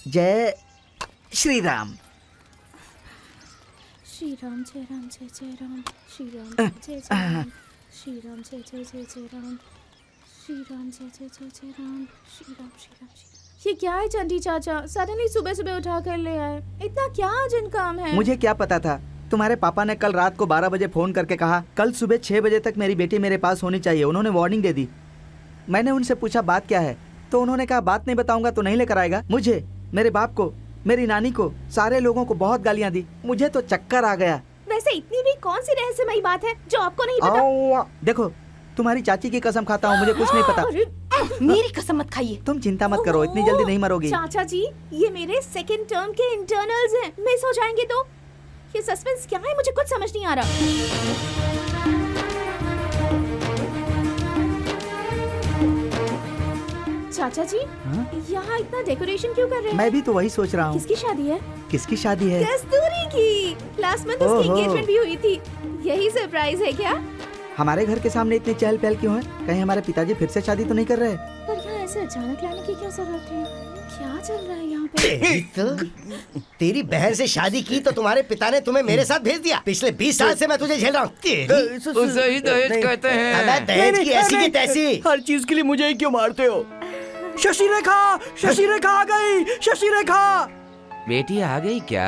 जय श्री राम। श्री राम जय राम जय जय राम, श्री राम जय जय राम, श्री राम जय जय जय जय राम, श्री राम जय जय जय जय राम, श्री राम श्री राम श्री राम। ये क्या है चंडी चाचा, सडनली सुबह सुबह उठा कर ले आए, इतना क्या अर्जेंट काम है? मुझे क्या पता था, तुम्हारे पापा ने कल रात को 12 बजे फोन करके कहा कल सुबह 6 बजे तक मेरी बेटी मेरे पास होनी चाहिए। उन्होंने वार्निंग दे दी। मैंने उनसे पूछा बात क्या है, तो उन्होंने कहा बात नहीं बताऊंगा तो नहीं लेकर आएगा। मुझे, मेरे बाप को, मेरी नानी को, सारे लोगों को बहुत गालियां दी। मुझे तो चक्कर आ गया। वैसे इतनी भी कौन सी रहस्यमयी बात है जो आपको नहीं पता? देखो, तुम्हारी चाची की कसम खाता हूँ, मुझे कुछ नहीं पता। मेरी कसम मत खाइए। तुम चिंता मत करो, इतनी जल्दी नहीं मरोगी। चाचा जी, ये मेरे सेकंड टर्म के इंटरनल्स हैं, मिस हो जाएंगे तो। ये सस्पेंस क्या है, मुझे कुछ समझ नहीं आ रहा। चाचा जी, यहाँ इतना डेकोरेशन क्यों कर रहे हैं? मैं भी तो वही सोच रहा हूँ। किसकी शादी है? किसकी शादी है? कस्तूरी की। लास्ट मंथ उसकी एंगेजमेंट भी हुई थी। यही सरप्राइज है क्या? हमारे घर के सामने इतनी चहल पहल क्यों है? कहीं हमारे पिताजी फिर से शादी तो नहीं कर रहे? पर यहाँ ऐसे अचानक लाने की क्या जरूरत है? क्या चल रहा है यहाँ पे? तेरी बहन से शादी की तो तुम्हारे पिता ने तुम्हें मेरे साथ भेज दिया। पिछले 20 साल से मैं तुझे झेल रहा हूँ। उसे ही दहेज कहते हैं। अबे दहेज की ऐसी की तैसी। हर चीज के लिए मुझे ही क्यों मारते हो? शशि रेखा, शशि रेखा आ गई, शशि रेखा। बेटी आ गई क्या?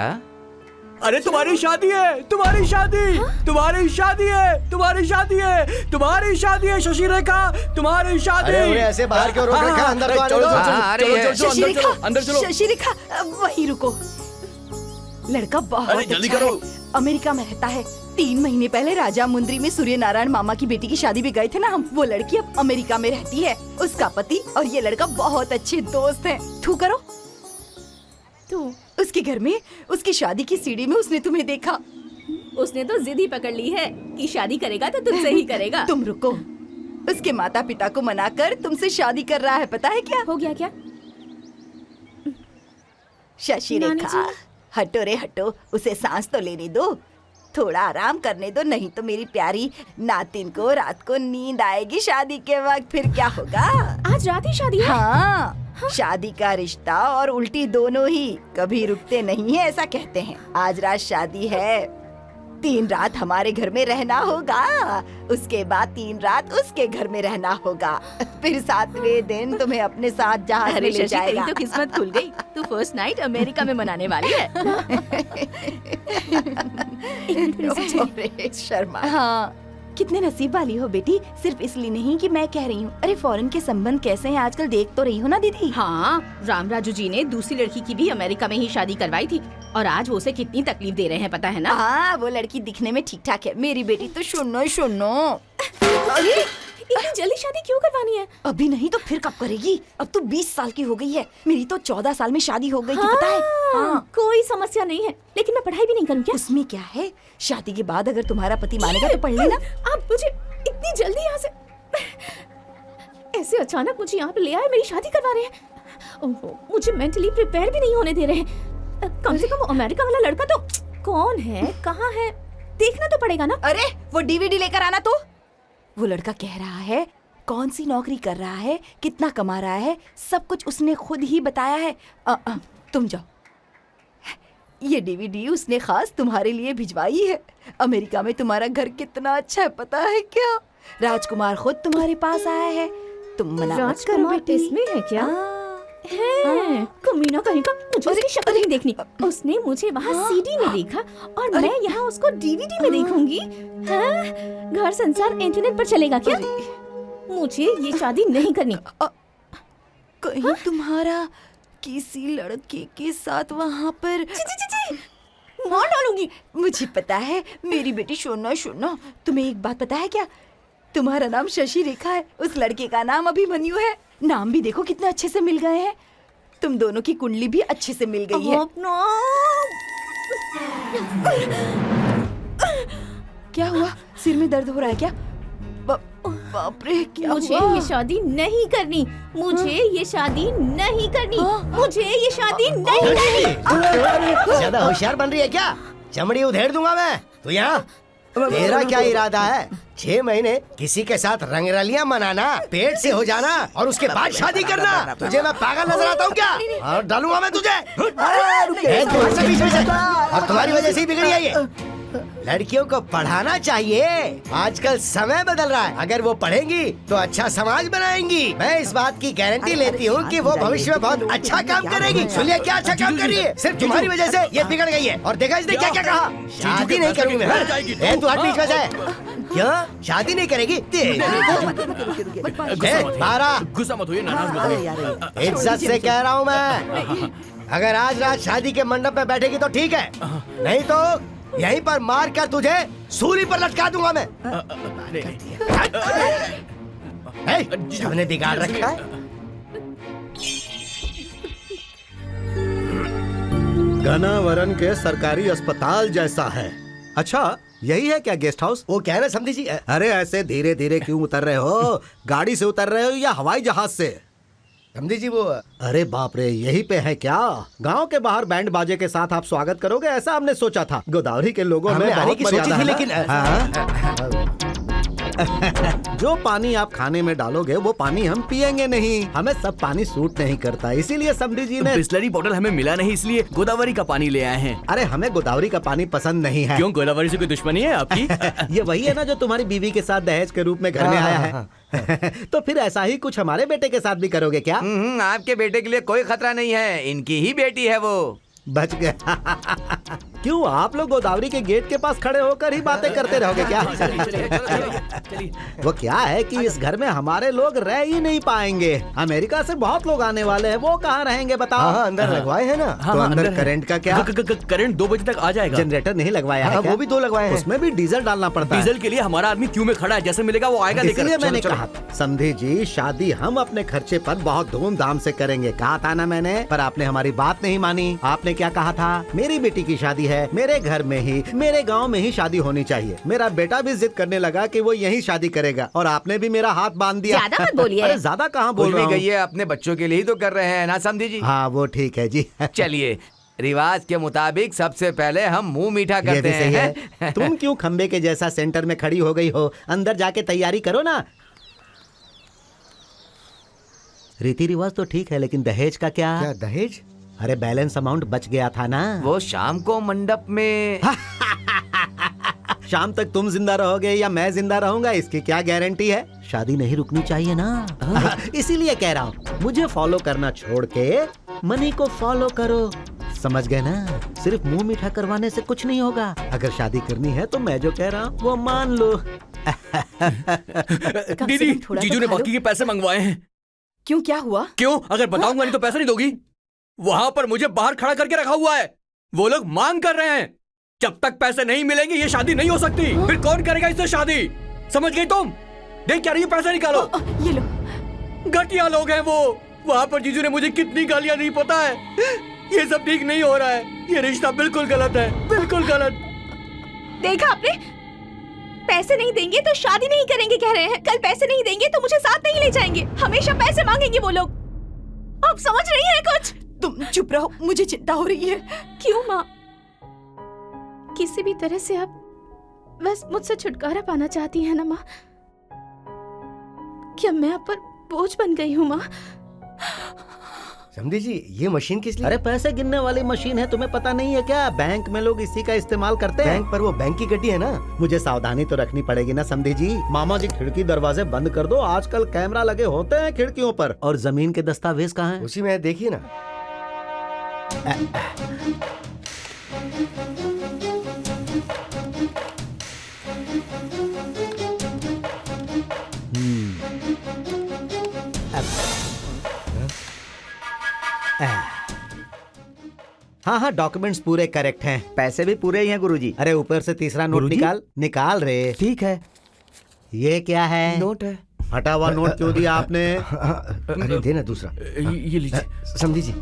अरे तुम्हारी शादी है, तुम्हारी शादी, तुम्हारी शादी है, तुम्हारी शादी है, तुम्हारी शादी है शशि रेखा, तुम्हारी शादी। अरे उन्हें ऐसे बाहर क्यों रोक रखा? अंदर तो आने दो। अंदर चलो, अंदर चलो। शशि रेखा, वहीं रुको। लड़का बहुत अरे जल्दी अच्छा करो। है, अमेरिका में रहता है। 3 महीने पहले राजा मुंद्री में सूर्य नारायण मामा की बेटी की शादी भी गए थे ना हम। वो लड़की अब अमेरिका में रहती है। उसका पति और ये लड़का बहुत अच्छे दोस्त हैं। थू करो। तू उसके घर में उसकी शादी की सीढ़ी में उसने तुम्हें देखा। उसने तो जिद ही पकड़ ली है कि शादी करेगा तो तुमसे ही करेगा। तुम रुको। उसके माता पिता को मनाकर तुमसे शादी कर रहा है, पता है क्या? हो गया क्या? शशि नानी रेखा, जी। हटो रे हटो, उसे सांस तो लेने दो, थोड़ा आराम करने दो, नहीं तो मेरी प्यारी नातिन को रात को नींद आएगी शादी के वक्त। फिर क्या होगा? आज रात ही शादी है? हाँ, शादी का रिश्ता और उल्टी दोनों ही कभी रुकते नहीं है, ऐसा कहते हैं। आज रात शादी है, 3 रात हमारे घर में रहना होगा, उसके बाद 3 रात उसके घर में रहना होगा, फिर 7वें दिन तुम्हें अपने साथ जहाज में अरे ले शशि, तेरी जाएगा। तो किस्मत खुल गई। तू फर्स्ट नाइट अमेरिका में मनाने वाली है। अरे शर्मा। हाँ, कितने नसीब वाली हो बेटी। सिर्फ इसलिए नहीं कि मैं कह रही हूँ। अरे फॉरेन के संबंध कैसे हैं आजकल, देख तो रही हो ना दीदी। हाँ, रामराजू जी ने दूसरी लड़की की भी अमेरिका में ही शादी करवाई थी और आज वो उसे कितनी तकलीफ दे रहे हैं पता है ना? हाँ, वो लड़की दिखने में ठीक ठाक है। मेरी बेटी तो सुनो सुनो। अरे इतनी जल्दी शादी क्यों करवानी है? अभी नहीं तो फिर कब करेगी? अब तो 20 साल की हो गई है। मेरी तो 14 साल में शादी हो गई थी, पता है? हाँ, कोई समस्या नहीं है, लेकिन मैं पढ़ाई भी नहीं करूँ क्या? उसमें क्या है? शादी के बाद अगर तुम्हारा पति मानेगा तो पढ़ लेना। आप मुझे इतनी जल्दी यहाँ से ऐसे अचानक मुझे यहाँ पे ले आए, मेरी शादी करवा रहे हैं। ओहो, मुझे मेंटली प्रिपेयर भी नहीं होने दे रहे हैं। कम से कम वो अमेरिका वाला लड़का तो कौन है, कहाँ है, देखना तो पड़ेगा ना। अरे वो डीवीडी लेकर आना। तो वो लड़का कह रहा है कौन सी नौकरी कर रहा है, कितना कमा रहा है, सब कुछ उसने खुद ही बताया है। तुम जाओ, ये डीवीडी उसने खास तुम्हारे लिए भिजवाई है। अमेरिका में तुम्हारा घर कितना अच्छा है पता है क्या? राजकुमार खुद तुम्हारे पास आया है। तुम मना मत करो बेटी। इसमें है क्या? है कमीना कहीं का, मुझे उसकी शक्ल नहीं देखनी। उसने मुझे वहाँ सीडी में देखा और मैं यहाँ उसको डीवीडी में देखूंगी। हाँ? घर संसार इंटरनेट पर चलेगा क्या? मुझे ये शादी नहीं करनी। कहीं तुम्हारा किसी लड़के के साथ वहाँ पर मार डालूंगी। मुझे पता है मेरी बेटी। सुनो सुनो, तुम्हें एक बात पता है क्या? तुम्हारा नाम शशि रेखा है, उस लड़के का नाम अभिमन्यु है। नाम भी देखो कितने अच्छे से मिल गए हैं। तुम दोनों की कुंडली भी अच्छे से मिल गई है। क्या हुआ? सिर में दर्द हो रहा है क्या? बाप रे, क्या मुझे हुआ? ये शादी नहीं करनी, मुझे ये शादी नहीं करनी, मुझे ये शादी नहीं करनी। ज्यादा होशियार बन रही है क्या? चमड़ी उधेड़ दूंगा मैं। तू यहाँ तेरा क्या इरादा है? 6 महीने किसी के साथ रंगरलियां मनाना, पेट से हो जाना और उसके बाद शादी करना। तुझे मैं पागल नजर आता हूँ क्या? और डालूंगा मैं तुझे। तू हट बीच में से। और तुम्हारी वजह से ही बिगड़ी है ये। लड़कियों को पढ़ाना चाहिए, आजकल समय बदल रहा है। अगर वो पढ़ेंगी तो अच्छा समाज बनाएंगी। मैं इस बात की गारंटी लेती हूँ कि वो भविष्य में बहुत अच्छा काम करेगी। सुनिए क्या अच्छा काम कर रही है, सिर्फ तुम्हारी वजह से ये बिगड़ गई है। और देखा इसने क्या क्या कहा, शादी नहीं करूँगी मैं। तू हट बीच में से। क्यों शादी नहीं करेगी? गुस्सा मत होइए, नाराज मत होइए। इज्जत से कह रहा हूँ मैं। अगर आज रात शादी के मंडप में बैठेगी तो ठीक है, नहीं तो यहीं पर मार कर तुझे सूली पर लटका दूंगा मैं। सबने बिगाड़ रखा है। गनावरन के सरकारी अस्पताल जैसा है। अच्छा यही है क्या गेस्ट हाउस? वो क्या है ना समझी जी। अरे ऐसे धीरे धीरे क्यों उतर रहे हो? गाड़ी से उतर रहे हो या हवाई जहाज से? समझी जी वो। अरे बाप रे, यही पे है क्या? गांव के बाहर बैंड बाजे के साथ आप स्वागत करोगे ऐसा हमने सोचा था। गोदावरी के लोगों में आने बहुत की सोची मर्यादा थी, है। लेकिन जो पानी आप खाने में डालोगे वो पानी हम पिएंगे नहीं। हमें सब पानी सूट नहीं करता, इसीलिए समधी जी ने बिस्लरी बॉटल हमें मिला नहीं, इसलिए गोदावरी का पानी ले आए हैं। अरे हमें गोदावरी का पानी पसंद नहीं है। क्यों, गोदावरी से कोई दुश्मनी है आपकी? ये वही है ना जो तुम्हारी बीवी के साथ दहेज के रूप में घर में आया है। तो फिर ऐसा ही कुछ हमारे बेटे के साथ भी करोगे क्या? आपके बेटे के लिए कोई खतरा नहीं है, इनकी ही बेटी है वो। बच गया। क्यों आप लोग गोदावरी के गेट के पास खड़े होकर ही बातें करते रहोगे क्या? वो क्या है कि इस घर में हमारे लोग रह ही नहीं पाएंगे। अमेरिका से बहुत लोग आने वाले हैं, वो कहाँ रहेंगे बताओ? हाँ, अंदर लगवाए हैं ना। तो अंदर करंट का क्या? करंट 2 बजे तक आ जाएगा। जनरेटर नहीं लगवाया है क्या? वो भी 2 लगवाए हैं। उसमें भी डीजल डालना पड़ता है। डीजल के लिए हमारा आदमी क्यू में खड़ा है, जैसे मिलेगा वो आएगा लेकर। इसलिए मैंने कहा समधी जी शादी हम अपने खर्चे पर बहुत धूमधाम से करेंगे। कहा था ना मैंने, पर आपने हमारी बात नहीं मानी। आपने क्या कहा था? मेरी बेटी की शादी है, मेरे घर में ही, मेरे गांव में ही शादी होनी चाहिए। मेरा बेटा भी जिद करने लगा कि वो यहीं शादी करेगा और आपने भी मेरा हाथ बांध दिया। ज्यादा मत बोलिए। अरे ज्यादा कहाँ बोल रहा गई हूँ? है, अपने बच्चों के लिए ही तो कर रहे हैं ना समझी जी। हाँ वो ठीक है जी। चलिए रिवाज के मुताबिक सबसे पहले हम मुंह मीठा ये करते भी सही हैं। है। तुम क्यों खंबे के जैसा सेंटर में खड़ी हो गई हो? अंदर जाके तैयारी करो ना। रीति रिवाज तो ठीक है, लेकिन दहेज का क्या? क्या दहेज? अरे बैलेंस अमाउंट बच गया था ना। वो शाम को मंडप में। शाम तक तुम जिंदा रहोगे या मैं जिंदा रहूंगा इसकी क्या गारंटी है? शादी नहीं रुकनी चाहिए ना। इसीलिए कह रहा हूँ मुझे फॉलो करना छोड़ के मनी को फॉलो करो। समझ गए ना? सिर्फ मुंह मीठा करवाने से कुछ नहीं होगा। अगर शादी करनी है तो मैं जो कह रहा हूँ वो मान लो। दीदी, जीजू ने बाकी के पैसे मंगवाए हैं। क्यों, क्या हुआ? क्यों? अगर बताऊंगा नहीं तो पैसा नहीं दोगी? वहां पर मुझे बाहर खड़ा करके रखा हुआ है। वो लोग मांग कर रहे हैं, जब तक पैसे नहीं मिलेंगे ये शादी नहीं हो सकती। फिर कौन करेगा इससे शादी? समझ गई तुम? देख क्या रही है, पैसा निकालो। ये लो। घटिया लोग हैं वो। वहां पर जीजू ने मुझे कितनी गालियां दी पता है। ये सब ठीक नहीं हो रहा है, ये रिश्ता बिल्कुल गलत है, बिल्कुल गलत। देखा आपने? पैसे नहीं देंगे तो शादी नहीं करेंगे कह रहे हैं। कल पैसे नहीं देंगे तो मुझे साथ नहीं ले जाएंगे। हमेशा पैसे मांगेंगे वो लोग। आप समझ रही हैं कुछ? तुम चुप रहो, मुझे चिंता हो रही है। क्यों माँ? किसी भी तरह से आप बस मुझसे छुटकारा पाना चाहती हैं ना माँ? क्या मैं आप पर बोझ बन गई हूँ माँ? समझी जी ये मशीन किस लिए? अरे पैसे गिनने वाली मशीन है, तुम्हें पता नहीं है क्या? बैंक में लोग इसी का इस्तेमाल करते हैं। बैंक पर वो बैंक की गड्डी है ना। मुझे सावधानी तो रखनी पड़ेगी ना समधी जी। मामा जी खिड़की दरवाजे बंद कर दो, आजकल कैमरा लगे होते हैं खिड़कियों पर। और जमीन के दस्तावेज कहाँ हैं? उसी में देखिए ना। हाँ हाँ डॉक्यूमेंट्स पूरे करेक्ट हैं। पैसे भी पूरे ही हैं गुरुजी। अरे ऊपर से तीसरा नोट गुरुजी? निकाल रे। ठीक है। ये क्या है? नोट है। हटा हुआ नोट क्यों दिया आपने? अरे देना दूसरा। ये लीजिए। समझी जी।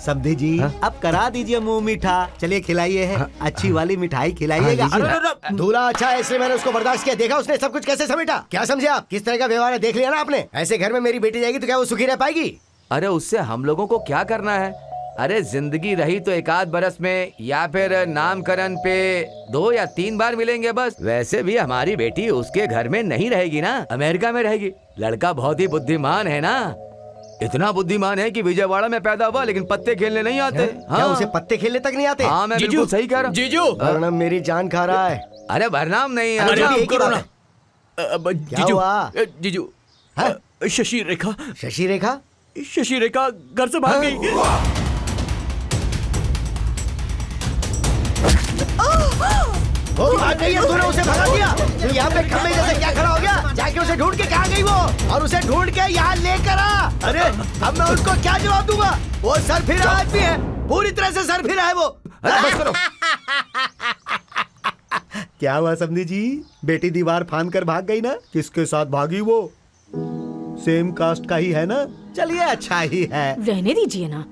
समधी जी अब करा दीजिए मुंह मीठा। चलिए खिलाइए है, अच्छी वाली मिठाई खिलाइएगा। दूल्हा अच्छा है इसलिए मैंने उसको बर्दाश्त किया। देखा उसने सब कुछ कैसे समेटा। क्या समझे आप? किस तरह का व्यवहार है देख लिया ना आपने। ऐसे घर में मेरी बेटी जाएगी तो क्या वो सुखी रह पाएगी? अरे उससे हम लोगों को क्या करना है? अरे जिंदगी रही तो एक आध बरस में या फिर नामकरण पे 2 या 3 बार मिलेंगे बस। वैसे भी हमारी बेटी उसके घर में नहीं रहेगी ना, अमेरिका में रहेगी। लड़का बहुत ही बुद्धिमान है ना, इतना बुद्धिमान है कि विजयवाड़ा में पैदा हुआ लेकिन पत्ते खेलने नहीं आते। क्या उसे पत्ते खेलने तक नहीं आते? हाँ मैं बिल्कुल सही कह रहा हूँ। जीजू वर्णम मेरी जान खा रहा है। अरे भरनाम नहीं अरे है। जो भी एक ही करो बात ना। है। जीजू हुआ? जीजू हाँ? शशि रेखा, शशि रेखा शशि रेखा घर से भाग गई। वो भाग गई है, तूने उसे भगा दिया। तू यहाँ पे खम्भे जैसे क्या खड़ा हो गया? जाके उसे ढूंढ के कहाँ गई वो? और उसे ढूंढ के यहाँ लेकर आ। अरे अब मैं उनको क्या जवाब दूंगा? वो सरफिरा आदमी है, पूरी तरह से सरफिरा है वो। बस करो। क्या हुआ समधी जी, बेटी दीवार फांद कर भाग गई ना? किसके साथ भागी वो? सेम कास्ट का ही है ना? चलिए अच्छा ही है। रहने दीजिए ना।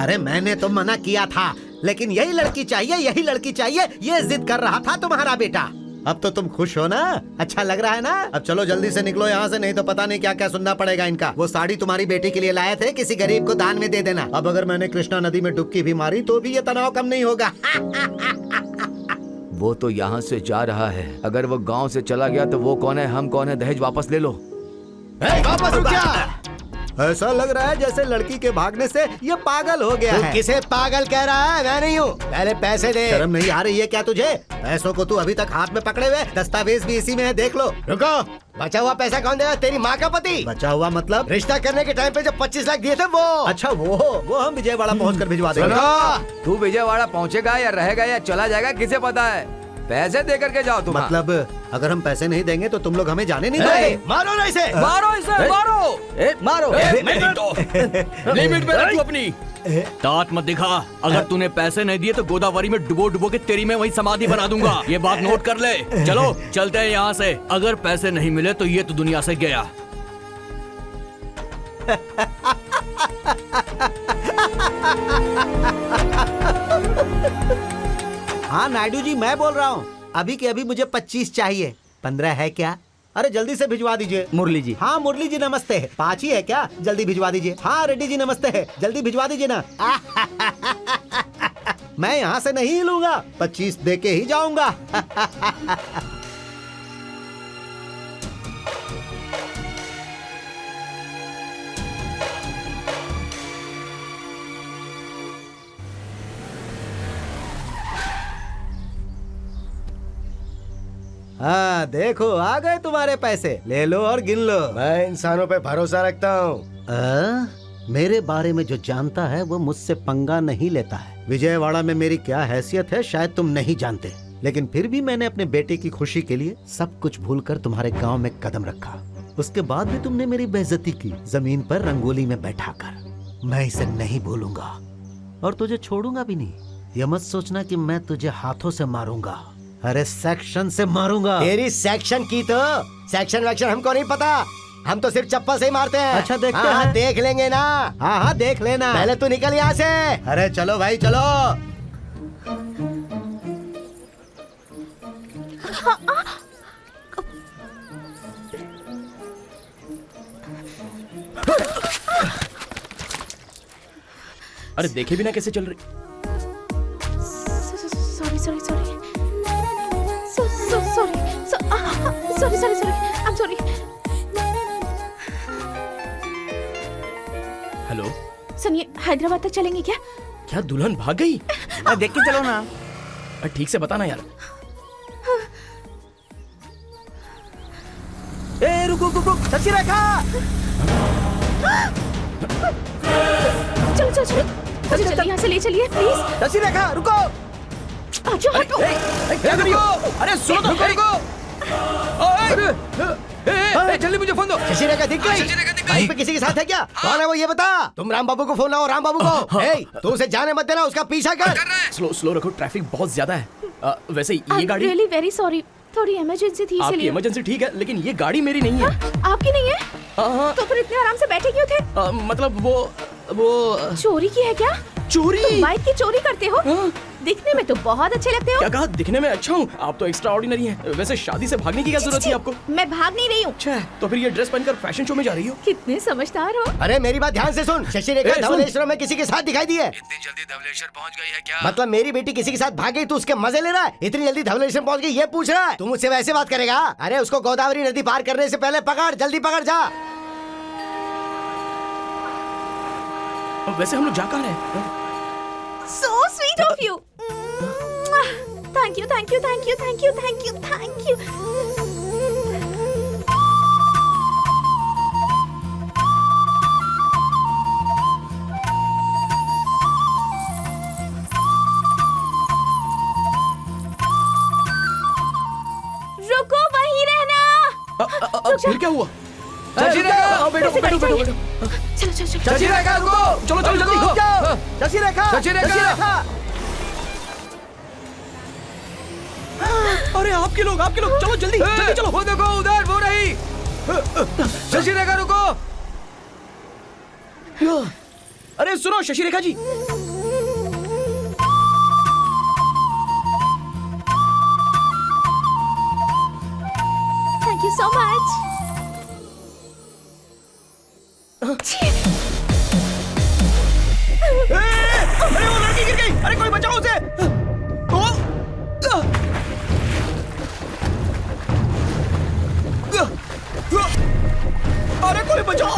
अरे मैंने तो मना किया था, लेकिन यही लड़की चाहिए, यही लड़की चाहिए, ये जिद कर रहा था तुम्हारा बेटा। अब तो तुम खुश हो ना? अच्छा लग रहा है ना? अब चलो जल्दी से निकलो यहाँ से, नहीं तो पता नहीं क्या क्या सुनना पड़ेगा इनका। वो साड़ी तुम्हारी बेटी के लिए लाए थे, किसी गरीब को दान में दे देना। अब अगर मैंने कृष्णा नदी में डुबकी भी मारी तो भी ये तनाव कम नहीं होगा। वो तो यहाँ से जा रहा है, अगर वो गांव से चला गया तो वो कौन है हम कौन है? दहेज वापस ले लो। वापस रुक जा। ऐसा लग रहा है जैसे लड़की के भागने से ये पागल हो गया तू है। किसे पागल कह रहा है? मैं नहीं हूँ। पहले पैसे दे। शर्म नहीं आ रही है क्या तुझे? पैसों को तू अभी तक हाथ में पकड़े हुए, दस्तावेज भी इसी में है, देख लो। रुको, बचा हुआ पैसा कौन देगा? तेरी माँ का पति। बचा हुआ मतलब? रिश्ता करने के टाइम पे जो 25 लाख दिए थे वो। अच्छा वो हम विजयवाड़ा पहुँच कर भिजवा देंगे। सुनो, तू विजयवाड़ा पहुँचेगा या रहेगा या चला जाएगा किसे पता है? पैसे दे करके जाओ तुम। मतलब अगर हम पैसे नहीं देंगे तो तुम लोग हमें जाने नहीं ए, दोगे? मारो ना इसे। मारो इसे, मारो। मारो। लिमिट में रख तू अपनी। तात मत दिखा। अगर तूने पैसे नहीं दिए तो गोदावरी में डुबो डुबो के तेरी मैं वही समाधि बना दूंगा। ये बात नोट कर ले। चलो चलते हैं यहाँ से। अगर पैसे नहीं मिले तो ये तो दुनिया से गया। हाँ नायडू जी मैं बोल रहा हूँ, अभी के अभी मुझे 25 चाहिए। 15 है क्या? अरे जल्दी से भिजवा दीजिए। मुरली जी। हाँ मुरली जी नमस्ते। 5 ही है क्या? जल्दी भिजवा दीजिए। हाँ रेड्डी जी नमस्ते है, जल्दी भिजवा दीजिए ना। मैं यहाँ से नहीं लूंगा, 25 दे के ही जाऊंगा। हाँ देखो आ गए तुम्हारे पैसे, ले लो और गिन लो। मैं इंसानों पे भरोसा रखता हूँ। मेरे बारे में जो जानता है वो मुझसे पंगा नहीं लेता है। विजयवाड़ा में मेरी क्या हैसियत है शायद तुम नहीं जानते, लेकिन फिर भी मैंने अपने बेटे की खुशी के लिए सब कुछ भूलकर तुम्हारे गांव में कदम रखा। उसके बाद भी तुमने मेरी बेइज्जती की, जमीन पर रंगोली में बैठाकर। मैं इसे नहीं भूलूंगा और तुझे छोड़ूंगा भी नहीं। यह मत सोचना कि मैं तुझे हाथों से मारूंगा, अरे सेक्शन से मारूंगा। तेरी सेक्शन की तो सेक्शन वैक्शन हमको नहीं पता, हम तो सिर्फ चप्पल से ही मारते हैं। अच्छा, देखते हाँ, हैं। देख लेंगे ना। हाँ हाँ देख लेना। पहले तू निकल यहाँ से। अरे चलो भाई चलो। अरे देखे भी ना कैसे चल रही। Sorry sorry sorry sorry sorry sorry I am sorry. Hello, सुनिए, हैदराबाद तक चलेंगे क्या? क्या दुल्हन भाग गई? देख के चलो ना। ठीक से बताना यार। ए रुको रुको, शशि रेखा। चलो चलो चलो मुझे जल्दी यहाँ से ले चलिए प्लीज। शशि रेखा रुको। आजो हटो। अरे सुनो तो मेरी को। जल्दी मुझे फोन दो। शशि रेखा दिख गई? कहीं पे किसी के साथ है क्या? कौन है वो ये बता। तुम राम बाबू को फोन लाओ, राम बाबू को। ए, तू उसे जाने मत देना, उसका पीछा कर। स्लो स्लो रखो, ट्रैफिक बहुत ज्यादा है। वैसे ये गाड़ी रियली वेरी सॉरी, थोड़ी इमरजेंसी थी आपकी इसलिए। इमरजेंसी ठीक है, लेकिन ये गाड़ी मेरी नहीं है। आपकी नहीं है? हाँ, तो फिर इतने आराम से बैठे क्यों थे? मतलब वो चोरी की है क्या? चोरी? बाइक की चोरी करते हो? हाँ। दिखने में तो बहुत अच्छे लगते हो। क्या कहा? दिखने में अच्छा हूँ? आप तो एक्स्ट्रा ऑर्डिनरी हैं। वैसे शादी से भागने की क्या जरूरत थी आपको? मैं भाग नहीं रही हूँ। अच्छा है, तो फिर ये ड्रेस पहनकर फैशन शो में जा रही हो? कितने समझदार हो। अरे मेरी बात ध्यान से सुन, शशि रेखा ए, सुन। धवलेश्वर में किसी के साथ दिखाई दी है। इतनी जल्दी धवलेश्वर पहुंच गई है क्या? मतलब मेरी बेटी किसी के साथ भाग गई, तू उसके मजे ले रहा है? इतनी जल्दी धवलेश्वर पहुंच गई ये पूछ रहा है? तू मुझसे वैसे बात करेगा? अरे उसको गोदावरी नदी पार करने से पहले पकड़, जल्दी पकड़ जा। वैसे हम लोग जा कहाँ रहे हैं? So sweet of you. Thank you, thank you, thank you, thank you, thank you, thank you. रुको, वहीं रहना। फिर क्या हुआ? शशि रेखा! बैठो बैठो बैठो बैठो। चलो चलो चलो। शशि रेखा रुको! चलो चलो जल्दी। शशि रेखा, शशि रेखा! अरे आपके लोग चलो जल्दी जल्दी चलो। वो देखो उधर वो रही। शशि रेखा रुको! अरे सुनो Shashi Rekha ji. Thank you so much. अरे वो लड़की गिर गई। अरे कोई बचाओ उसे। अरे कोई बचाओ।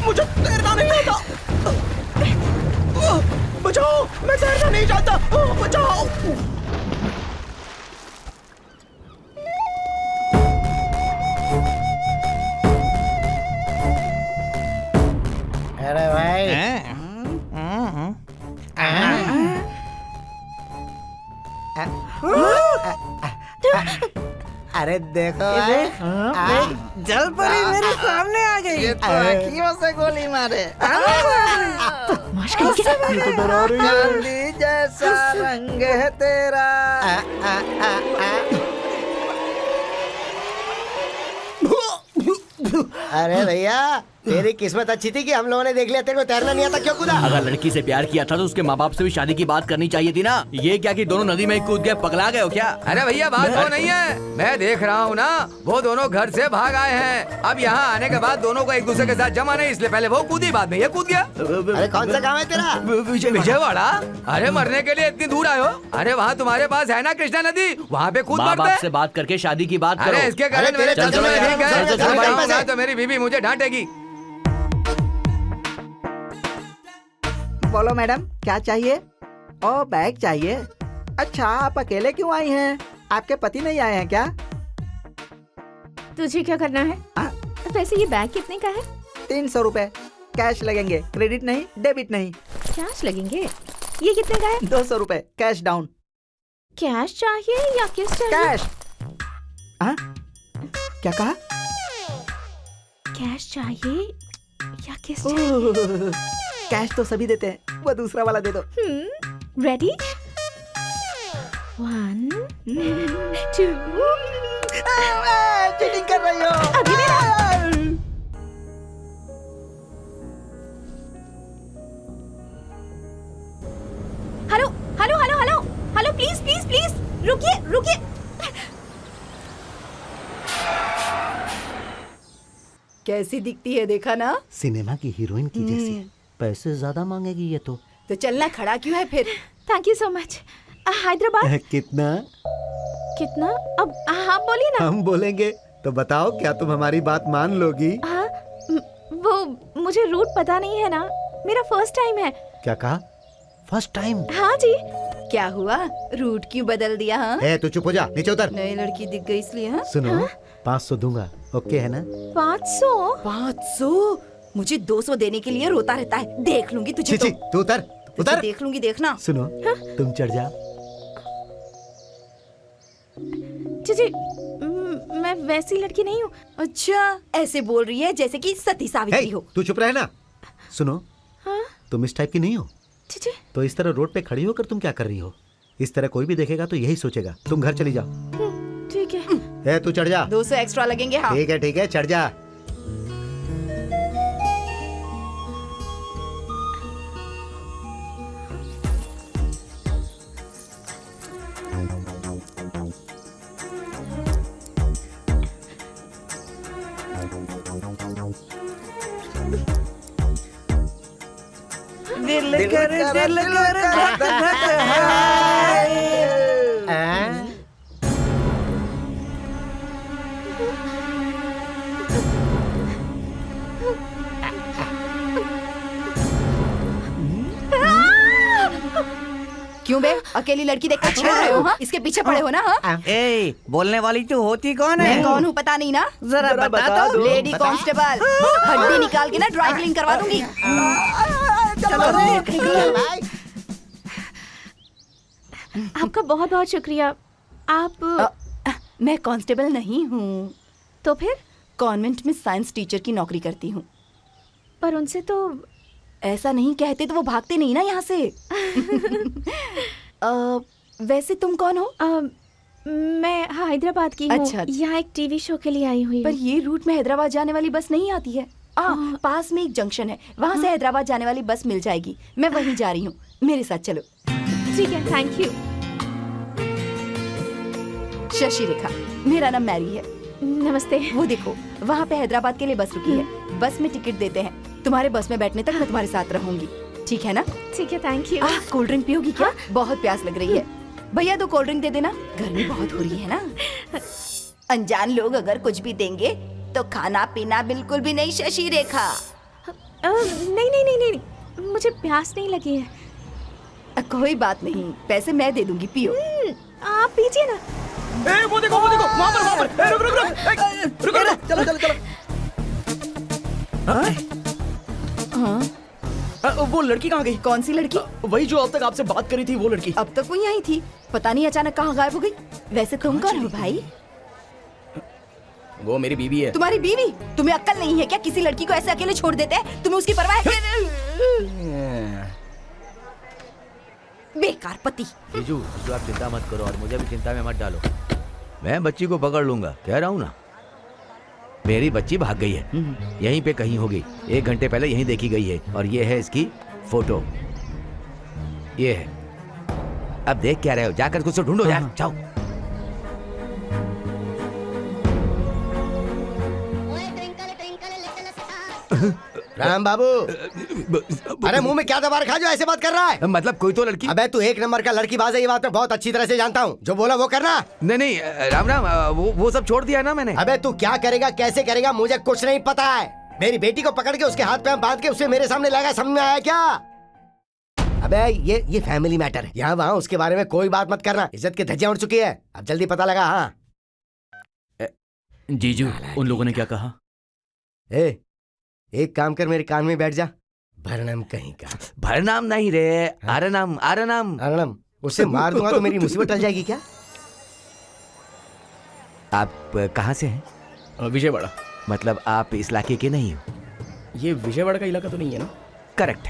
मुझे तैरना नहीं आता। बचाओ, मैं तैरना नहीं जानता। बचाओ। अरे भाई अरे देखो जल परी मेरे सामने आ गई। ये तो आँखियों से गोली मारे। चांदी जैसा रंग है तेरा। अरे भैया तेरी किस्मत अच्छी थी कि हम लोगों ने देख लिया, तेरे को तैरना नहीं आता, क्यों कूदा? अगर लड़की से प्यार किया था तो उसके माँ बाप से भी शादी की बात करनी चाहिए थी ना। ये क्या कि दोनों नदी में कूद गए, पगला गए हो क्या? अरे भैया बात वो नहीं है, मैं देख रहा हूँ ना, वो दोनों घर से भाग आए हैं। अब यहाँ आने के बाद दोनों को एक दूसरे के साथ जमा नहीं, इसलिए पहले वो कूदी, बाद में ये कूद गया। अरे कौन सा काम है तेरा? विजयवाड़ा? अरे मरने के लिए इतनी दूर आए हो? अरे वहाँ तुम्हारे पास है ना कृष्णा नदी, वहाँ पे कूद माँ बाप पड़ते से हैं। बात करके शादी की बात करो। अरे इसके कारण अरे मेरे चल, चल चलो यार, ठीक है, चल, चल, चल, बताऊंगा चल, तो मेरी बीवी मुझे डांटेगी। बोलो मैडम क्या चाहिए? ओ बैग चाहिए। अच्छा आप अकेले क्यों आई हैं? आपके पति नहीं आए हैं क्या? तुझे क्या करना है? वैसे ये बैग कितने का है? 300 रुपए कैश लगेंगे, क्रेडिट नहीं, डेबिट नहीं। कैश लगेंगे? ये कितने का है? 200 रुपए कैश डाउन। कैश चाहिए या किस चाहिए? कैश। हाँ? क्या कहा? कैश चाहिए या किस चाहिए? कैश तो सभी देते हैं, वो दूसरा वाला दे दो। रेडी? 1 2 चीटिंग कर रही हो। अभी मेरा hello hello hello hello hello please please please रुकिए रुकिए। कैसी दिखती है देखा ना? सिनेमा की हीरोइन की जैसी। पैसे ज्यादा मांगेगी ये तो। चलना खड़ा क्यों है फिर? Thank you so much. Hyderabad कितना? कितना? अब हाँ बोलिए ना। हम बोलेंगे तो बताओ, क्या तुम हमारी बात मान लोगी? हाँ वो मुझे रूट पता नहीं है ना, मेरा फर्स्ट टाइम है। क्या कहा? First time? हाँ जी। क्या हुआ? रूट क्यों बदल दिया? हाँ, ए तू चुप हो जा, नीचे उतर। नई लड़की दिख गई इसलिए। हाँ, सुनो 500 दूंगा, ओके है ना? 500? 500? मुझे 200 देने के लिए रोता रहता है। देख लूंगी तुझे। छी, तू उतर उतर। देख लूंगी, देखना। सुनो तुम चढ़ जा। जी मैं वैसी लड़की नहीं हूँ। अच्छा ऐसे बोल रही है जैसे कि सती सावित्री हो। तू चुप रहे ना। सुनो हाँ तुम इस टाइप की नहीं हो, जी। तो इस तरह रोड पे खड़ी होकर तुम क्या कर रही हो? इस तरह कोई भी देखेगा तो यही सोचेगा। तुम घर चली जाओ। ठीक है। ए तू चढ़ जा। 200 एक्स्ट्रा लगेंगे। हाँ ठीक है चढ़ जा। दिल कर धक धक हाय। क्यों बे, अकेली लड़की देखकर छोड़ रहे हो? हाँ, इसके पीछे पड़े हो ना? हाँ, ए, बोलने वाली तो होती कौन है? मैं कौन हूँ पता नहीं ना? जरा बता दो। लेडी कांस्टेबल, हड्डी निकाल के ना ड्राई क्लीन करवा दूंगी। आपका बहुत बहुत शुक्रिया। आप मैं कांस्टेबल नहीं हूँ, तो फिर? कॉन्वेंट में साइंस टीचर की नौकरी करती हूँ। पर उनसे तो ऐसा नहीं कहते तो वो भागते नहीं ना यहाँ से। वैसे तुम कौन हो? मैं हैदराबाद की हूँ। अच्छा, अच्छा। यहाँ एक टीवी शो के लिए आई हुई पर हूँ। ये रूट में हैदराबाद जाने वाली बस नहीं आती है। पास में एक जंक्शन है, वहाँ से हैदराबाद जाने वाली बस मिल जाएगी। मैं वहीं जा रही हूँ, मेरे साथ चलो। ठीक है, थैंक यू। शशि रेखा, मेरा नाम मैरी है। नमस्ते। वो देखो, वहाँ पे हैदराबाद के लिए बस रुकी है। बस में टिकट देते हैं। तुम्हारे बस में बैठने तक मैं तुम्हारे साथ रहूंगी, ठीक है ना? ठीक है, थैंक यू। कोल्ड ड्रिंक पियोगी क्या? बहुत प्यास लग रही है। भैया 2 कोल्ड ड्रिंक दे देना, गर्मी बहुत हो रही है ना। अनजान लोग अगर कुछ भी देंगे तो खाना पीना बिल्कुल भी नहीं शशि रेखा। नहीं नहीं नहीं नहीं, मुझे प्यास नहीं लगी है। कोई बात नहीं, पैसे मैं दे दूंगी, पियो। आप पीजिए ना। वो देखो वहाँ पर। रुक। चलो। वो लड़की कहाँ गई? कौन सी लड़की? वही जो अब तक आपसे बात करी थी, वो लड़की। अब तक वो यहीं थी, पता नहीं अचानक कहाँ गायब हो गई। वैसे तुम कौन हो भाई? वो मेरी बीवी है। तुम्हारी बीवी? तुम्हें अक्ल नहीं है क्या? किसी लड़की को ऐसे अकेले छोड़ देते हैं? तुम्हें उसकी परवाह है? बेकार पति। जीजू आप चिंता मत करो और मुझे भी चिंता में मत डालो। मैं बच्ची को पकड़ लूंगा, कह रहा हूँ ना। मेरी बच्ची भाग गई है, यहीं पे कहीं होगी। 1 घंटे पहले यहीं देखी गई है और ये है इसकी फोटो। ये है। अब देख क्या रहे हो, जाकर कुछ तो ढूंढो यार, जाओ। राम बाबू, अरे मुंह में क्या दबा रखा जो ऐसे बात कर रहा है? मतलब कोई तो लड़की। अबे तू 1 नंबर का लड़कीबाज है, ये बात मैं बहुत अच्छी तरह से जानता हूँ। जो बोला वो करना। नहीं राम राम, वो सब छोड़ दिया ना मैंने। अबे तू क्या करेगा, कैसे करेगा, मुझे कुछ नहीं पता है। मेरी बेटी को पकड़ के उसके हाथ पे बांध के उसे मेरे सामने लाएगा, समझ में आया क्या? अबे ये फैमिली मैटर है, यहाँ वहाँ उसके बारे में कोई बात मत करना। इज्जत की धज्जियां उड़ चुकी है, अब जल्दी पता लगा। हाँ जीजू, उन लोगों ने क्या कहा? एक काम कर, मेरे कान में बैठ जा। भरनम कहीं का। भरनाम नहीं रे, आरनाम। अरणम, उसे मार दूंगा तो मेरी मुसीबत टल जाएगी क्या? आप कहाँ से हैं? विजयवाड़ा। मतलब आप इस इलाके के नहीं हो? ये विजयवाड़ा का इलाका तो नहीं है ना? करेक्ट।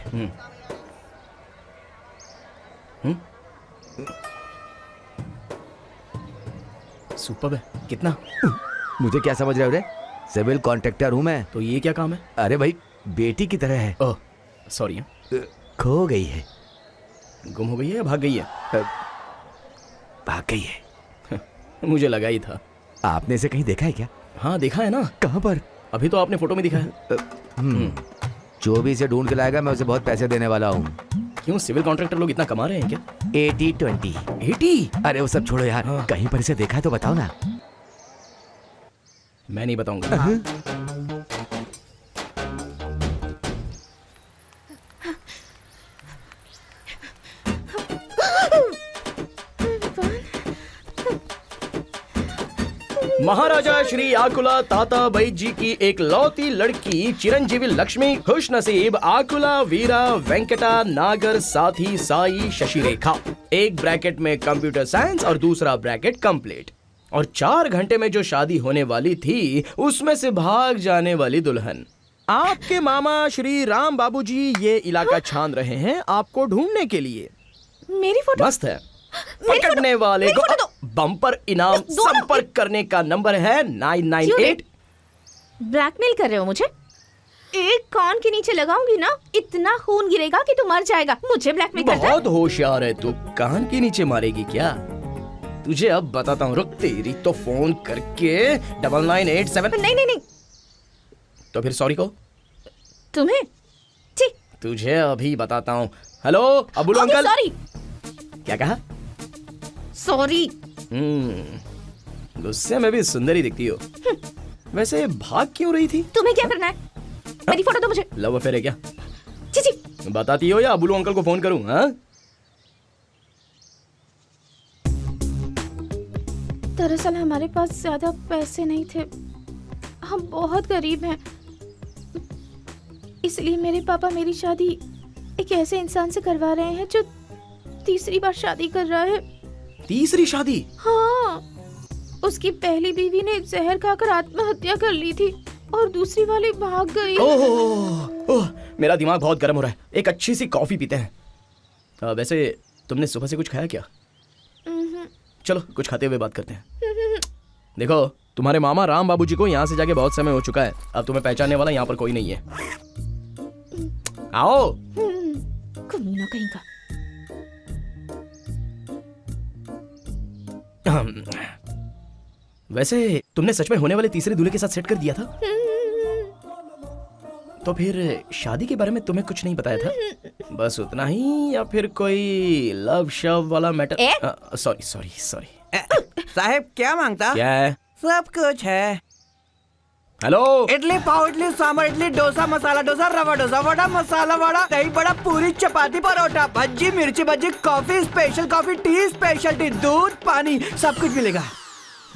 सुपर्ब है। कितना? मुझे क्या समझ रहे हो रे? सिविल कॉन्ट्रैक्टर हूँ मैं। तो ये क्या काम है? अरे भाई, बेटी की तरह है। Oh sorry. खो गई है। गुम हो गई है या भाग गई है? भाग गई है। मुझे लगा ही था। आपने इसे कहीं देखा है क्या? हाँ देखा है ना। कहाँ पर? अभी तो आपने फोटो में दिखा है। जो भी इसे ढूंढ के लाएगा मैं उसे बहुत पैसे देने वाला हूँ। क्यों, सिविल कॉन्ट्रैक्टर लोग इतना कमा रहे हैं क्या? 80-20। 80? अरे वो सब छोड़ो यार, हाँ। कहीं पर इसे देखा है तो बताओ ना। मैं नहीं बताऊंगा। महाराजा श्री आकुला ताता बाई जी की एक लौती लड़की चिरंजीवी लक्ष्मी खुश नसीब आकुला वीरा वेंकटा नागर साथी साई शशि रेखा। एक ब्रैकेट में कंप्यूटर साइंस और दूसरा ब्रैकेट कंप्लीट। और 4 घंटे में जो शादी होने वाली थी उसमें से भाग जाने वाली दुल्हन। आपके मामा श्री राम बाबूजी ये इलाका छान रहे हैं आपको ढूंढने के लिए। मेरी फोटो? मस्त है। पकड़ने वाले को बम्पर इनाम। संपर्क करने का नंबर है 998। ब्लैकमेल कर रहे हो मुझे? एक कान के नीचे लगाऊंगी ना, इतना खून गिरेगा कि तू मर जाएगा। मुझे ब्लैकमेल करता है? बहुत होशियार है तू। कान के नीचे मारेगी क्या? तुझे अब बताता हूँ, रुक। तेरी तो फोन करके 9987। नहीं नहीं नहीं। तो फिर सॉरी को। तुम्हें? छी। तुझे अभी बताता हूँ। Hello Abul uncle. सॉरी। क्या कहा? सॉरी। गुस्से में भी सुंदरी दिखती हो। वैसे भाग क्यों रही थी? तुम्हें क्या करना है? मेरी फोटो दो मुझे। लव अफेयर है क्या? छी छी। बताती हो या अबुल अंकल को फोन करूँ? हाँ? दरअसल हमारे पास ज्यादा पैसे नहीं थे, हम बहुत गरीब हैं, इसलिए मेरे पापा मेरी शादी एक ऐसे इंसान से करवा रहे हैं जो तीसरी बार शादी कर रहा है। तीसरी शादी? हाँ, उसकी पहली बीवी ने जहर खाकर आत्महत्या कर ली थी और दूसरी वाली भाग गई। ओह, मेरा दिमाग बहुत गर्म हो रहा है। एक अच्छी सी कॉफी पीते हैं। वैसे तुमने सुबह से कुछ खाया क्या? चलो कुछ खाते हुए बात करते हैं। देखो तुम्हारे मामा राम बाबूजी को यहाँ से जाके बहुत समय हो चुका है। अब तुम्हें पहचानने वाला यहाँ पर कोई नहीं है। आओ। कमीना कहीं का। वैसे तुमने सच में होने वाले तीसरे दूल्हे के साथ सेट कर दिया था? तो फिर शादी के बारे में तुम्हें कुछ नहीं बताया था? बस उतना ही या फिर कोई लव शव वाला मैटर? सॉरी। साहब क्या मांगता? क्या है? सब कुछ है। हेलो। इडली पाव, इडली सांभर, इडली डोसा, मसाला डोसा, रवा डोसा, वड़ा, मसाला वड़ा, दही बड़ा, पूरी, चपाती, परोठा, भज्जी, मिर्ची Bhajji, coffee, special coffee, T, special T, दूध, पानी, सब कुछ मिलेगा।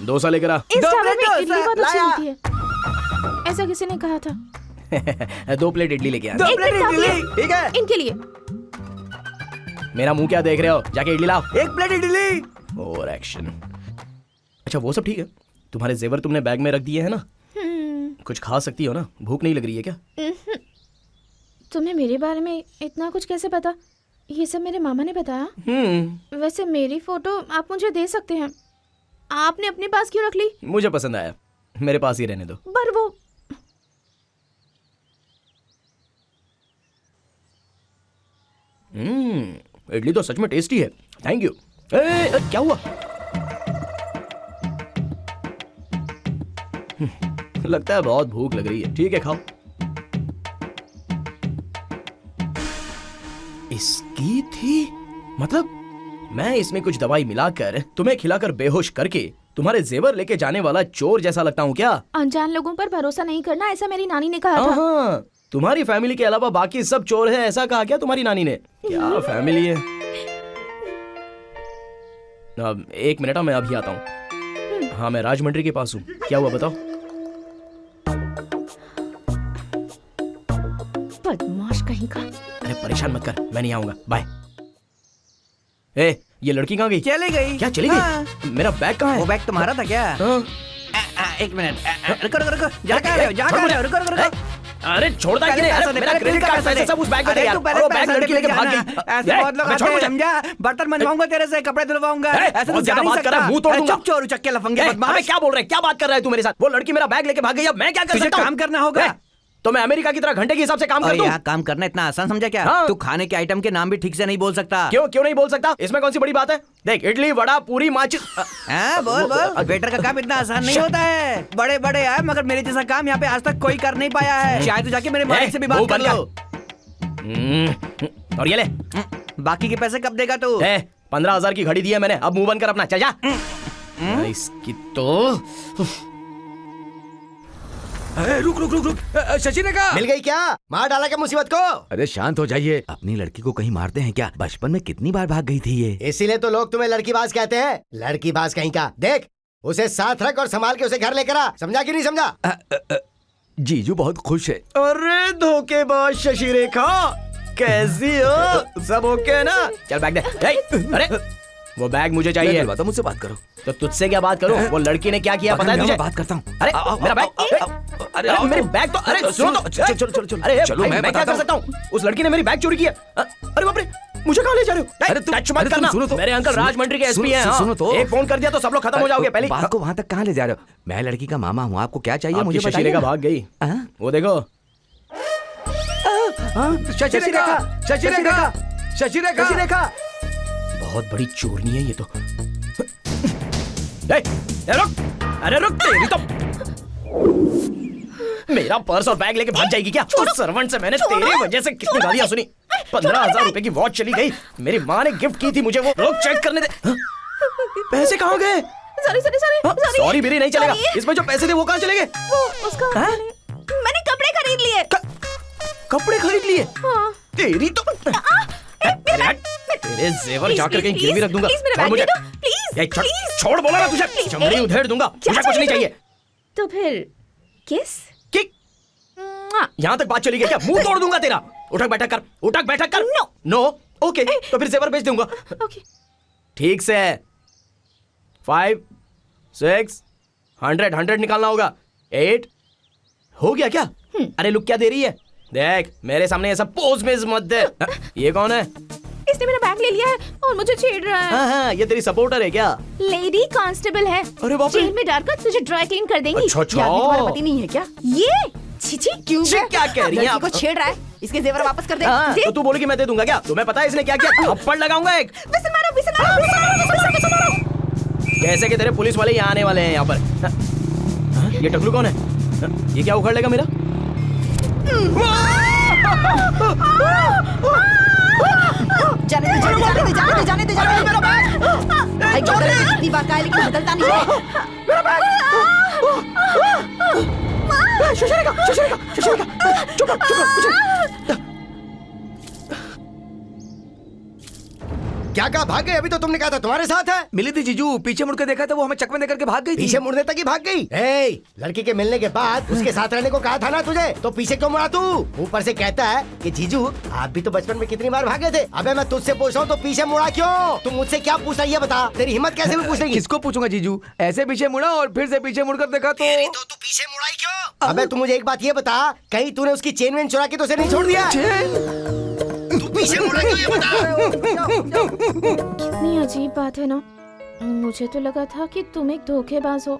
डोसा लेकर आ। इस दो ढाबे प्लेट में इडली डोसा, बहुत अच्छी लाया। होती है, ऐसा किसी ने कहा था। 2 प्लेट इडली लेके आ। दो एक प्लेट प्लेट इडली, काफी ठीक है? इनके लिए। मेरा मुंह क्या देख रहे हो? जाके इडली लाओ। एक प्लेट इडली। और एक्शन। अच्छा वो सब ठीक है, तुम्हारे जेवर तुमने बैग में रख दिए हैं ना? कुछ खा सकती हो ना? भूख नहीं लग रही है क्या? तुम्हें मेरे बारे में इतना कुछ कैसे पता? ये सब मेरे मामा ने बताया। वैसे मेरी फोटो आप मुझे दे सकते हैं, आपने अपने पास क्यों रख ली? मुझे पसंद आया, मेरे पास ही रहने दो। पर वो इडली तो सच में टेस्टी है। Thank you. क्या हुआ? लगता है बहुत भूख लग रही है। ठीक है खाओ। इसकी थी? मतलब मैं इसमें कुछ दवाई मिलाकर तुम्हें खिलाकर बेहोश करके तुम्हारे जेवर लेके जाने वाला चोर जैसा लगता हूँ क्या? अनजान लोगों पर भरोसा नहीं करना, ऐसा मेरी नानी ने कहा था। हाँ, तुम्हारी फैमिली के अलावा बाकी सब चोर है, ऐसा कहा क्या तुम्हारी नानी ने? क्या फैमिली है? अब 1 मिनट, मैं अभी आता हूँ। हाँ मैं राजमंड्री के पास हूँ। क्या हुआ बताओ? बदमाश कहीं का। अरे परेशान मत कर, मैं नहीं आऊंगा। बाय। ये लड़की कहाँ गई? चली गई। क्या चली हाँ। गई? मेरा बैग कहाँ है? वो बैग तुम्हारा था क्या? हाँ। एक मिनट, रुको, जा कहाँ रहे हो? रुको। अरे छोड़ता कि नहीं? अरे मेरा क्रेडिट कार्ड पैसे सब उस बैग में थे यार। और वो बैग लड़की लेके भाग गई। ऐसे बहुत लोग आते हैं, समझा? बर्तन मनवाऊंगा तेरे से, कपड़े धुलवाऊंगा। ऐसे तो जा नहीं सकता। मुंह तोड़ दूंगा। चुप चोर उचक्के लफंगे अबे बदमाश। क्या बोल रहे हैं? क्या बात कर रहा है तू मेरे साथ? वो लड़की मेरा बैग लेके भाग गई, अब मैं क्या कर तुझे सकता हूँ? काम करना होगा। तो मैं अमेरिका की तरह घंटे के हिसाब से काम कर दूं? यहाँ काम करना इतना आसान समझा क्या? हाँ। तू खाने के आइटम के नाम भी ठीक से नहीं बोल सकता। क्यों नहीं बोल सकता? इसमें कौन सी बड़ी बात है? देख, इडली, वड़ा, पूरी, माचिस। बोल। वेटर का काम इतना आसान नहीं होता है। बड़े बड़े आए, मगर मेरे जैसा काम यहाँ पे आज तक कोई कर नहीं पाया है। शायद तू जाके मेरे मालिक से भी बात कर लो। और ये ले। बाकी के पैसे कब देगा तू? 15,000 की घड़ी दी है मैंने, अब मुंह बंद कर अपना, चल जा। इसकी तो रुक। शशि ने कहा मिल गई क्या? मार डाला क्या मुसीबत को? अरे शांत हो जाइए। अपनी लड़की को कहीं मारते हैं क्या? बचपन में कितनी बार भाग गई थी ये। इसीलिए तो लोग तुम्हें लड़कीबाज कहते हैं। लड़कीबाज कहीं का। देख, उसे साथ रख और संभाल के उसे घर लेकर आ। समझा कि नहीं समझा? जीजू बहुत खुश है। अरे धोखेबाज शशि रेखा, कैसी हो? सब ओके ना? चल बैग दे। अरे वो बैग मुझे चाहिए। तो मुझसे बात करो। तो तुझसे क्या बात करूं? वो लड़की ने क्या किया पता है तुझे? बात करता हूँ। अरे मेरा बैग। अरे मेरे बैग तो, अरे सुनो तो। चलो। अरे चलो, भाई, मैं क्या बताता कर सकता हूँ? उस लड़की ने मेरी बैग चोरी किया। अरे बाप रे, मुझे कहाँ ले जा रहे हो? अरे तुम- टच मत अरे तुम करना। सुनो तो। मेरे अंकल सुनो- राजमंड्री के एसपी हैं। सुनो तो। एक फोन कर दिया तो सब लोग खत्म हो जाओगे। पहले बात को वहाँ तक कहाँ ले जा रहे हो? मैं लड़की का मामा हूँ, आपको क्या चाहिए मुझे शशि बताइए रेखा ना। भाग गई। हाँ? वो देखो। शशि रेखा। बहुत बड़ी चोरनी है ये तो। रुक। अरे रुक तेरी तो। मेरा पर्स और बैग लेके भाग जाएगी क्या? उस सर्वेंट से मैंने तेरे वजह से कितनी गालियां सुनी। 15,000 रुपए की वॉच चली गई। मेरी माँ ने गिफ्ट की थी मुझे, वो लोग चेक करने दे। हाँ? पैसे कहाँ गए? सॉरी मेरी नहीं चलेगा। इसमें जो पैसे थे वो कहाँ चले गए? वो उसका मैंने कपड़े खरीद लिए। कपड़े खरीद लिए? हाँ। तेरी तो तेरे जेवर जाकर कहीं गिरवी रख दूंगा। छोड़ मुझे, छोड़ बोला ना तुझे, चमड़ी उधेड़ दूंगा। मुझे कुछ नहीं चाहिए। तो फिर किस? किक? यहाँ तक बात चली गई क्या? मुंह तोड़ दूंगा तेरा। उठक बैठक कर, उठक बैठक कर। नो नो ओके, तो फिर जेवर बेच दूंगा। ओके ठीक से 5 6 100 निकालना होगा। 8 हो गया क्या? अरे लुक क्या दे रही है? देख मेरे सामने ऐसा पोज में मत दे। ये कौन है? इसने मेरा बैग ले लिया है और मुझे छेड़ रहा है। हाँ, ये तेरी सपोर्टर है क्या? लेडी कांस्टेबल है। अरे बाप रे। जेल में डालकर तुझे ड्राई क्लीन कर देंगी। अच्छा अच्छा। ये आदमी तुम्हारा पति नहीं है क्या? ये छिछी क्यों? क्या कह रही है लड़की आप? को छेड़ रहा है, इसके जेवर वापस कर दे। हाँ, तो तू बोली कि मैं दे दूंगा क्या? तुम्हें पता है इसने क्या किया? थप्पड़ लगाऊंगा एक। विसल मारो, विसल मारो, विसल मारो, विसल मारो। जैसे कि तेरे पुलिस वाले यहाँ आने वाले हैं यहाँ पर। हाँ, ये टकलू कौन है? हाँ, ये क्या उखाड़ लेगा मेरा? जाने दे, जाने दे, जाने दे, जाने दे, जाने दे, जाने दे मेरा बैग। भाई कितनी बार कहा लेकिन बदलता नहीं है। मेरा बैग! चुप रहो। क्या कहा भाग गई? अभी तो तुमने कहा था तुम्हारे साथ है। मिली थी जीजू, पीछे मुड़ के देखा था वो हमें चकमे देकर के भाग गई थी। पीछे मुड़ने तक ही भाग गई। ए, लड़की के मिलने के बाद उसके साथ रहने को कहा था ना तुझे, तो पीछे क्यों मुड़ा तू? ऊपर से कहता है कि जीजू आप भी तो बचपन में कितनी बार भागे थे। अबे मैं तुझसे पूछ रहा हूँ तो पीछे मुड़ा क्यों? तुम मुझसे क्या पूछ रही है बता? तेरी हिम्मत कैसे भी पूछ रही? किसको पूछूंगा जीजू? ऐसे पीछे मुड़ा और फिर से पीछे मुड़कर देखा तो तू पीछे मुड़ाई क्यों? अबे तू मुझे एक बात ये बता, कहीं तूने उसकी चेन वेन चुरा के तो उसे नहीं छोड़ दिया? तू पीछे मुड़ा क्यों, ये बता। कितनी अजीब बात है ना। मुझे तो लगा था कि तुम एक धोखेबाज हो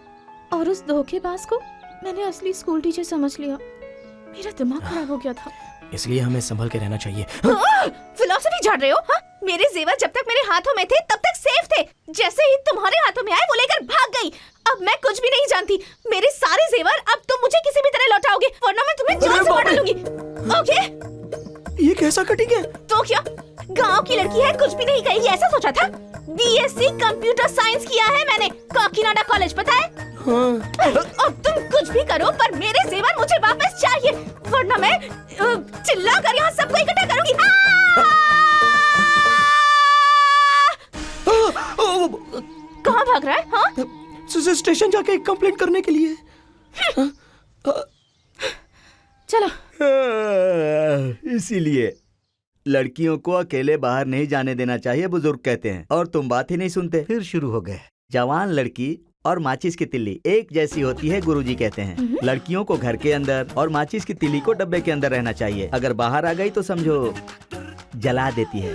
और उस धोखेबाज को मैंने असली स्कूल टीचर समझ लिया। मेरा दिमाग खराब हो गया था। इसलिए हमें संभल के रहना चाहिए। फिलॉसफी झाड़ रहे हो? हाँ? मेरे जेवर जब तक मेरे हाथों में थे तब तक सेफ थे। जैसे ही तुम्हारे हाथों में आए वो लेकर भाग गई। अब मैं कुछ भी नहीं जानती। मेरे सारे जेवर अब तुम मुझे किसी भी तरह लौटाओगे, वरना मैं तुम्हें जान से मार डालूंगी। ओके? ये कैसा कटिंग है? तो क्या गांव की लड़की है, कुछ भी नहीं कहेगी ऐसा सोचा था? बीएससी कंप्यूटर साइंस किया है मैंने, काकीनाडा कॉलेज, पता है? हाँ। अब तुम कुछ भी करो पर मेरे जेवर मुझे वापस चाहिए, वरना मैं चिल्ला कर यहाँ सबको इकट्ठा करूंगी। कहाँ भाग रहा है? हाँ? स्टेशन जाके एक कंप्लेंट करने के लिए। चलो। इसीलिए लड़कियों को अकेले बाहर नहीं जाने देना चाहिए, बुजुर्ग कहते हैं, और तुम बात ही नहीं सुनते। फिर शुरू हो गए। जवान लड़की और माचिस की तिल्ली एक जैसी होती है, गुरुजी कहते हैं। लड़कियों को घर के अंदर और माचिस की तिल्ली को डब्बे के अंदर रहना चाहिए। अगर बाहर आ गई तो समझो जला देती है।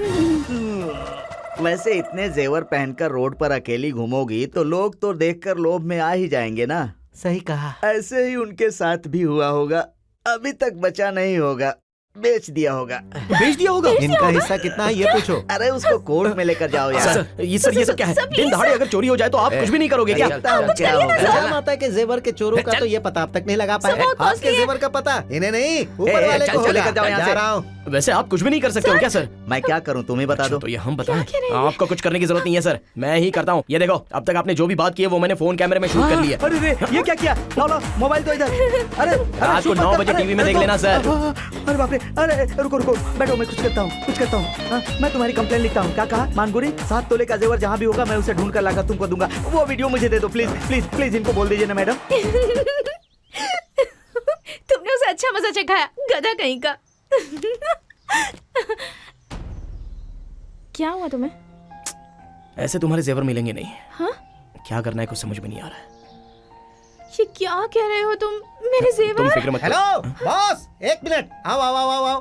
वैसे इतने जेवर पहनकर रोड पर अकेली घूमोगी तो लोग तो देखकर लोभ में आ ही जाएंगे ना। सही कहा। ऐसे ही उनके साथ भी हुआ होगा। अभी तक बचा नहीं होगा, बेच दिया होगा। बेच दिया होगा? इनका हिस्सा कितना है ये पूछो। अरे उसको कोर्ट में लेकर जाओ यार। ये सब क्या है? दिन दहाड़े अगर चोरी हो जाए तो आप कुछ भी नहीं करोगे क्या? क्या होगा? राजा माता के जेवर के चोरों का तो ये पता अब तक नहीं लगा पाए। आपके जेवर का पता इन्हें नहीं, ऊपर वाले को लेकर जाओ यहाँ जा से। रहा हूँ। वैसे आप कुछ भी नहीं कर सकते हो क्या सर? मैं क्या करूं, तुम ही बता दो। तो ये हम बताएं? आपको कुछ करने की जरूरत नहीं है सर, मैं ही करता हूँ। ये देखो, अब तक आपने जो भी बात की है वो मैंने फोन कैमरे में शूट कर लिया। अरे रे, ये क्या किया? लो लो मोबाइल तो इधर। अरे रात को 9 बजे टीवी में देख लेना सर। अरे बाप रे, अरे रुको रुको, बैठो, मैं कुछ करता हूँ। मैं तुम्हारी कंप्लेन लिखता हूँ। क्या कहा मानगुरी? 7 तोले का जेवर जहाँ भी होगा मैं उसे ढूंढ कर लाकर तुमको दूंगा। वो वीडियो मुझे दे दो प्लीज प्लीज प्लीज। इनको बोल दीजिए ना मैडम। तुमने उसे अच्छा मजा चखाया, गधा कहीं का। क्या हुआ तुम्हें? ऐसे तुम्हारे जेवर मिलेंगे नहीं। हाँ? क्या करना है कुछ समझ में नहीं आ रहा है। ये क्या कह रहे हो तुम? मेरे जेवर? तुम फिक्र मत करो। Hello boss, 1 minute. आओ आओ आओ आओ।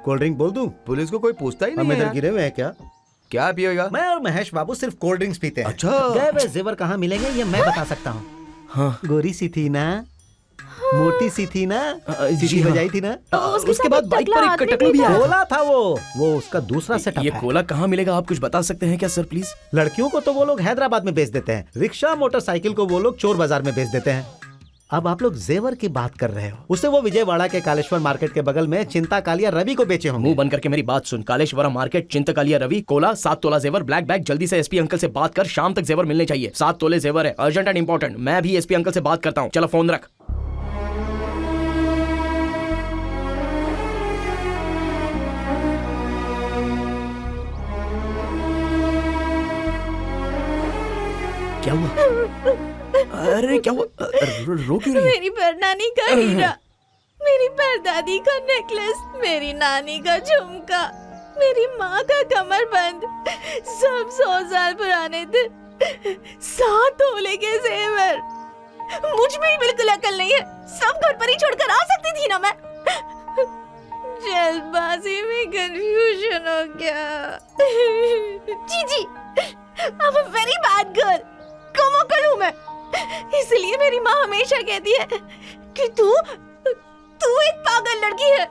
कोल्ड ड्रिंक बोल दूं? पुलिस को कोई पूछता ही हम नहीं इधर है। गिरे हुए हैं क्या? क्या पिएगा? मैं और महेश बाबू सिर्फ कोल्ड ड्रिंक्स पीते हैं। अच्छा। गए हुए जेवर कहाँ मिलेंगे ये मैं बता सकता हूँ। हाँ। गोरी सी थी ना, मोटी सी थी ना, जी सीटी हाँ। बजाई थी ना। उसके बाद बाइक पर एक टकलू भी आया। बोला था वो उसका दूसरा सेटअप ये है। कोला कहाँ मिलेगा आप कुछ बता सकते हैं क्या सर प्लीज? लड़कियों को तो वो लोग हैदराबाद में बेच देते हैं, रिक्शा मोटरसाइकिल को वो लोग चोर बाजार में बेच देते हैं। अब आप लोग जेवर की बात कर रहे हो। उसे वो विजयवाड़ा के कालेश्वर मार्केट के बगल में चिंता कालिया रवि को बेचे होंगे। मुंह बंद करके मेरी बात सुन। कालेश्वरा मार्केट, चिंतकालिया रवि, कोला, 7 तोला जेवर, ब्लैक बैग। जल्दी से एसपी अंकल से बात कर, शाम तक जेवर मिलने चाहिए। 7 तोले जेवर है, अर्जेंट एंड इंपॉर्टेंट। मैं भी एसपी अंकल से बात करता हूँ। चलो फोन रख। क्या हुआ? अरे क्या हुआ? रो क्यों रही है? मेरी परनानी का हीरा, मेरी परदादी का नेकलेस, मेरी नानी का झुमका, मेरी माँ का कमरबंद, सब 100 साल पुराने थे। 7 तोले के जेवर। मुझ में ही बिल्कुल अकल नहीं है। सब घर पर ही छोड़कर आ सकती थी ना मैं। जल्दबाजी में कंफ्यूजन हो गया। जी I'm a very bad girl। कमोकल हूँ मैं। इसलिए मेरी माँ हमेशा कहती है कि तू एक पागल लड़की है।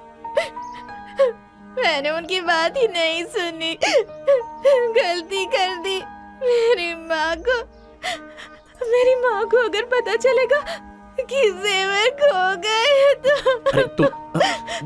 मैंने उनकी बात ही नहीं सुनी, गलती कर दी। मेरी माँ को अगर पता चलेगा कि जेवर खो गए तो। अरे तुम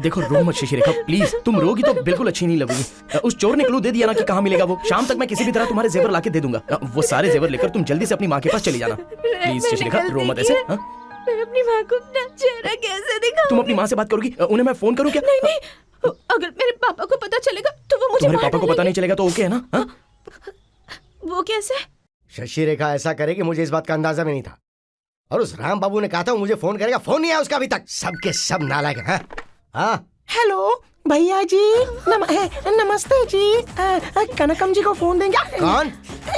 देखो, रो मत शशि रेखा प्लीज। तुम रोगी तो बिल्कुल अच्छी नहीं लगेगी। उस चोर ने क्लू दे दिया ना कि कहाँ मिलेगा वो। शाम तक मैं किसी भी तरह तुम्हारे जेवर लाके दे दूंगा। वो सारे जेवर लेकर तुम जल्दी से अपनी माँ के पास चली जाना। प्लीज शशि रेखा, रो मत ऐसे। मैं अपनी माँ को अपना चेहरा कैसे दिखाऊं? तुम अपनी माँ से बात करोगी? उन्हें मैं फोन करूँ क्या? नहीं, अगर मेरे पापा को पता चलेगा तो वो मुझे तुम्हारे मार पापा को पता नहीं चलेगा तो ओके है ना? वो कैसे? शशि रेखा ऐसा करे कि मुझे इस बात का अंदाजा भी नहीं था। और उस राम बाबू ने कहा था मुझे फोन करेगा, फोन नहीं आया उसका अभी तक। सबके सब नालायक हैं। हाँ हेलो भैया जी, नमस्ते जी। कनकम जी को फोन देंगे? कौन?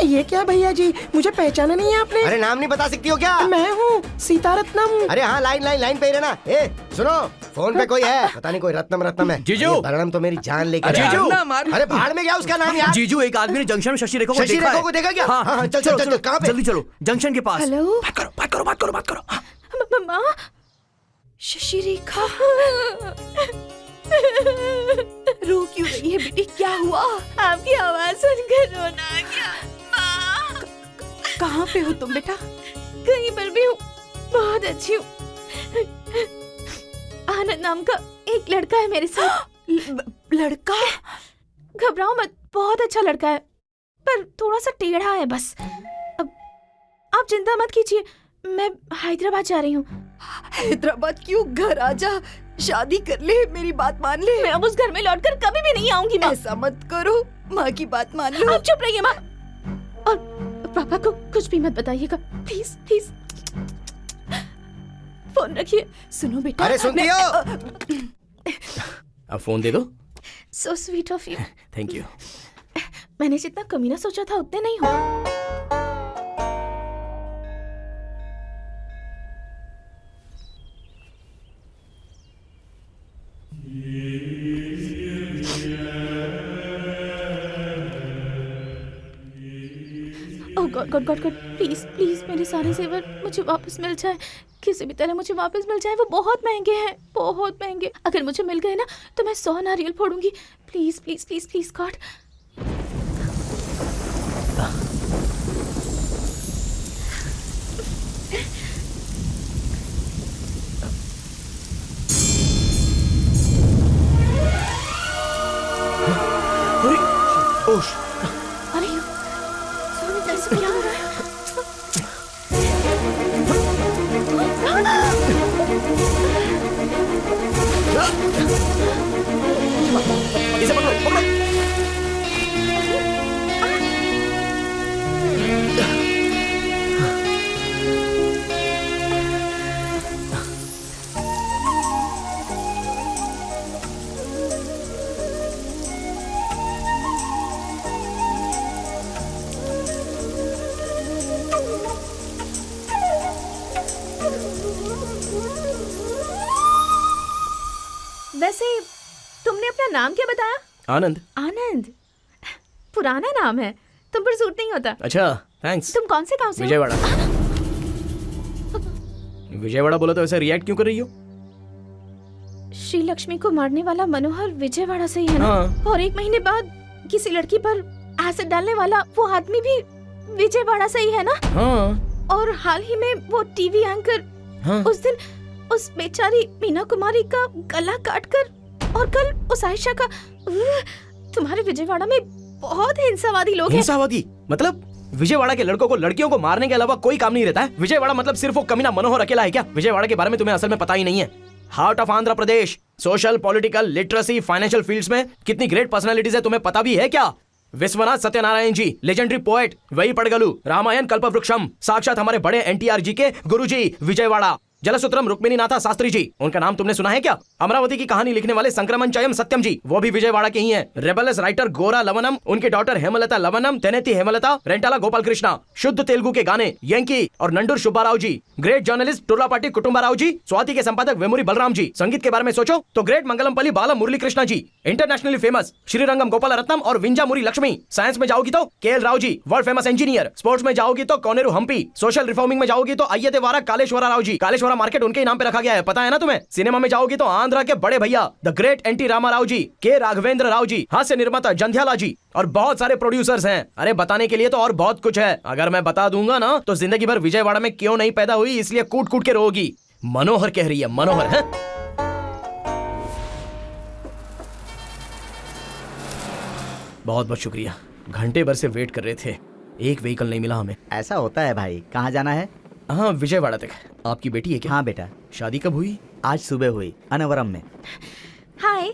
ये क्या भैया जी, मुझे पहचाना नहीं है आपने? अरे नाम नहीं बता सकती हो क्या? मैं हूँ सीता रत्नम। अरे हाँ, लाइन पे ही रहना। ए सुनो, फोन पे कोई है, पता नहीं कोई रत्नम है। जीजू। ये वर्णम तो मेरी जान लेके अरे गया। जीजू। अरे भाड़ में गया उसका नाम यार। जीजू, एक आदमी ने जंक्शन में शशि रेखा को शशि देखा रेखा है। को देखा क्या? हाँ, हाँ, चलो कहाँ पे? जल्दी चलो जंक्शन के पास। हेलो बात करो। माँ, शशि रेखा रो क्यों रही है बेटी? क्या हुआ? आपकी आवाज सुनकर रोना आ गया। माँ, कहाँ पे हो तुम बेटा? कहीं पर भी हूँ, बहुत अच्छी हूँ। आनंद नाम का एक लड़का है मेरे साथ। लड़का? घबराओ मत, बहुत अच्छा लड़का है, पर थोड़ा सा टेढ़ा है बस। अब आप चिंता मत कीजिए, मैं हैदराबाद जा रही हूँ। हैदराबाद क्यों? घर आजा, शादी कर ले, मेरी बात मान ले। मैं अब उस घर में लौटकर कभी भी नहीं आऊंगी माँ। ऐसा मत करो, माँ की बात मान लो। आप चुप रहिए माँ, और पापा को कुछ भी मत बताइएगा प्लीज। फोन रखिए। सुनो बेटा। अरे सुनती हो? अब फोन दे दो। So sweet of you. Thank you. मैंने जितना कमीना सोचा था उतने नहीं हो। गॉड प्लीज मेरे सारे जेवर मुझे वापस मिल जाए। किसी भी तरह मुझे वापस मिल जाए। वो बहुत महंगे हैं, बहुत महंगे। अगर मुझे मिल गए ना तो मैं 100 नारियल फोड़ूंगी। Please God. अरे सोनी, कैसे क्या हो रहा है? इसे पकड़ो। वैसे तुमने अपना नाम क्या बताया? आनंद। आनंद पुराना नाम है, तुम पर सूट नहीं होता। अच्छा थैंक्स। तुम कौन से गांव से हो? विजयवाड़ा। विजयवाड़ा बोला तो ऐसे रिएक्ट क्यों कर रही हो? श्री लक्ष्मी को मारने वाला मनोहर विजयवाड़ा से ही है ना? हाँ। और 1 महीने बाद किसी लड़की पर एसिड डालने वाला वो आदमी भी विजयवाड़ा से ही है ना? हाँ। और हाल ही में वो टीवी एंकर हाँ? उस दिन उस बेचारी मीना कुमारी का गला काटकर और कल उस आयशा का तुम्हारे विजयवाड़ा में बहुत हिंसावादी लोग हैं। हिंसावादी मतलब विजयवाड़ा के लड़कों को लड़कियों को मारने के अलावा कोई काम नहीं रहता है? विजयवाड़ा मतलब सिर्फ वो कमीना मनोहर अकेला है क्या? विजयवाड़ा के बारे में तुम्हें असल में पता ही नहीं है। Heart of Andhra Pradesh, social, political, literacy, financial fields में कितनी ग्रेट पर्सनालिटीज है तुम्हें पता भी है क्या? विश्वनाथ सत्यनारायण जी, लेजेंडरी पोएट, वही पड़गलू, रामायण कल्पवृक्षम, साक्षात हमारे बड़े एनटीआर जी के गुरुजी, विजयवाड़ा, जलसूत्रम रुक्मिणी नाथा शास्त्री जी, उनका नाम तुमने सुना है क्या? अमरावती की कहानी लिखने वाले संक्रमण चयम सत्यम जी, वो भी विजयवाड़ा के ही हैं। रेबलस राइटर गोरा लवनम, उनकी डॉटर हेमलता लवनम, तेनेती हेमलता, रेंटाला गोपाल कृष्णा, शुद्ध तेलुगु के गाने यंकी और नंडूर सुब्बाराव जी, ग्रेट जर्नलिस्ट टुर्लापाटी कुटुंबाराव जी, स्वाति के संपादक वेमुरी बलराम जी, संगीत के बारे में सोचो तो ग्रेट मंगलमपल्ली बाला मुरली कृष्णा जी, इंटरनेशनली फेमस श्रीरंगम गोपाल रत्नम और विंजामुरी लक्ष्मी, साइंस में जाओगी तो KL Rao ji, world famous engineer, sports में जाओगी तो कोनेरू हम्पी, सोशल रिफॉर्मिंग में जाओगी तो अय्यदे वारा कालेश्वरा राव जी, कालेश्वरा मार्केट उनके नाम पे रखा गया है, पता है ना तुम्हें? सिनेमा में जाओगी तो आंध्रा के बड़े भैया द ग्रेट एनटी रामाराव जी, के राघवेंद्र राव जी, हास्य निर्माता जंध्याला जी और बहुत सारे प्रोड्यूसर्स हैं। अरे बताने के लिए तो और बहुत कुछ है, अगर मैं बता दूंगा ना तो जिंदगी भर विजयवाड़ा में क्यों नहीं पैदा हुई इसलिए कूट कूट के रोगी। मनोहर कह रही है, मनोहर है? बहुत बहुत शुक्रिया, घंटे भर से वेट कर रहे थे, एक व्हीकल नहीं मिला हमें। ऐसा होता है भाई। कहाँ जाना है? हाँ विजयवाड़ा तक। आपकी बेटी है क्या? हाँ बेटा। शादी कब हुई? आज सुबह हुई, अनवरम में। Hi,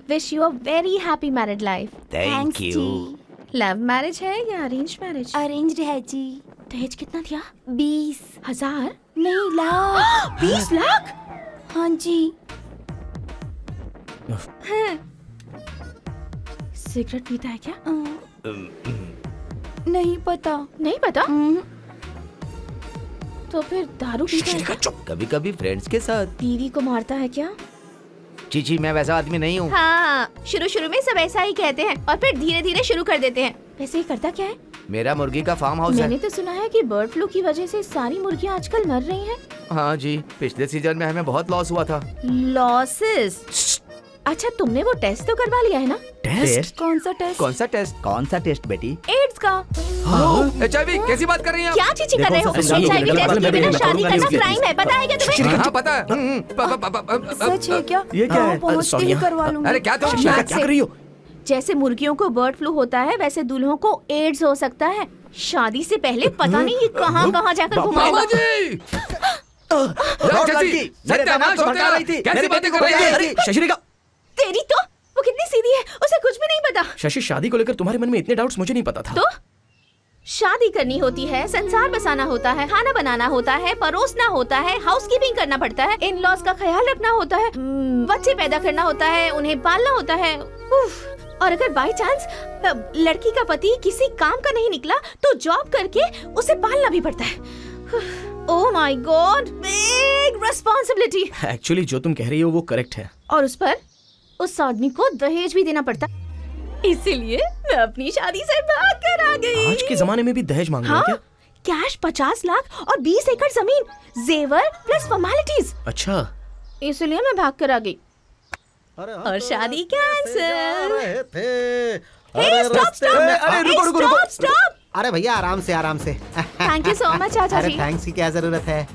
wish you a very happy married life. Thanks जी। लव मैरिज है या अरेंज मैरिज? अरेंज्ड है जी। दहेज कितना दिया? 20,000 20,000? नहीं, लाख। 20 लाख? हाँ जी। सिगरेट पीता है क्या? नहीं पता। नहीं पता? तो फिर दारू पीता है क्या? कभी कभी फ्रेंड्स के साथ। बीवी को मारता है क्या? चीची, मैं वैसा आदमी नहीं हूँ। हाँ, शुरू में सब ऐसा ही कहते हैं और फिर धीरे धीरे शुरू कर देते हैं। वैसे ही करता क्या है? मेरा मुर्गी का फार्म हाउस मैंने है। तो सुना है कि बर्ड फ्लू की वजह से सारी मुर्गियाँ आजकल मर रही हैं। हाँ जी, पिछले सीजन में हमें बहुत लॉस हुआ था। लॉसेस? अच्छा, तुमने वो टेस्ट तो करवा लिया है ना? टेस्ट? कौन सा टेस्ट? कौन सा टेस्ट? कौन सा टेस्ट बेटी? एड्स का। HIV? कैसी बात कर रही हैं आप? क्या चीची कर रहे हो? देखो, HIV गलत टेस्ट बात के बिना मैं शादी करूंगा करना नहीं क्राइम है, पता है क्या तुम्हें? हाँ पता है। सच है क्या? ये क्या है? पहुँचते sorry, ही करवा लूंगी। अरे क्या तुम क्या कर रही हो? जैसे मुर्गियों को बर्ड फ्लू होता है वैसे दूल्हों को एड्स हो सकता है। शादी से पहले पता नहीं ये कहाँ कहाँ जाकर घुमाएगा। मामा जी! लड़की, मेरे दामाद को भगा रही थी। कैसी मेरे बातें बेटे कर रही को है? शशि का तेरी तो वो कितनी सीधी है, उसे कुछ भी नहीं पता। शशि, शादी को लेकर तुम्हारे मन में इतने डाउट्स मुझे नहीं पता था। तो शादी करनी होती है, संसार बसाना होता है, खाना बनाना होता है, परोसना होता है, हाउसकीपिंग करना पड़ता है, इन लॉज का ख्याल रखना होता है, बच्चे पैदा करना होता है, उन्हें पालना होता है। उफ, और अगर बाय चांस लड़की का पति किसी काम का नहीं निकला तो जॉब करके उसे पालना भी पड़ता है। Oh my God, big responsibility. Actually जो तुम कह रही हो वो करेक्ट है। और उस पर उस आदमी को दहेज भी देना पड़ता, इसीलिए मैं अपनी शादी से भाग कर आ गई। आज के जमाने में भी दहेज मांग रहे हैं हाँ? क्या? कैश 50 लाख और 20 एकड़ जमीन, जेवर प्लस फॉर्मेलिटीज। अच्छा, इसलिए मैं भाग कर आ गई और शादी कैंसिल। स्टॉप। अरे भैया आराम से आराम से। थैंक यू सो मच चाचा अरे जी। थैंक्स की क्या जरूरत है?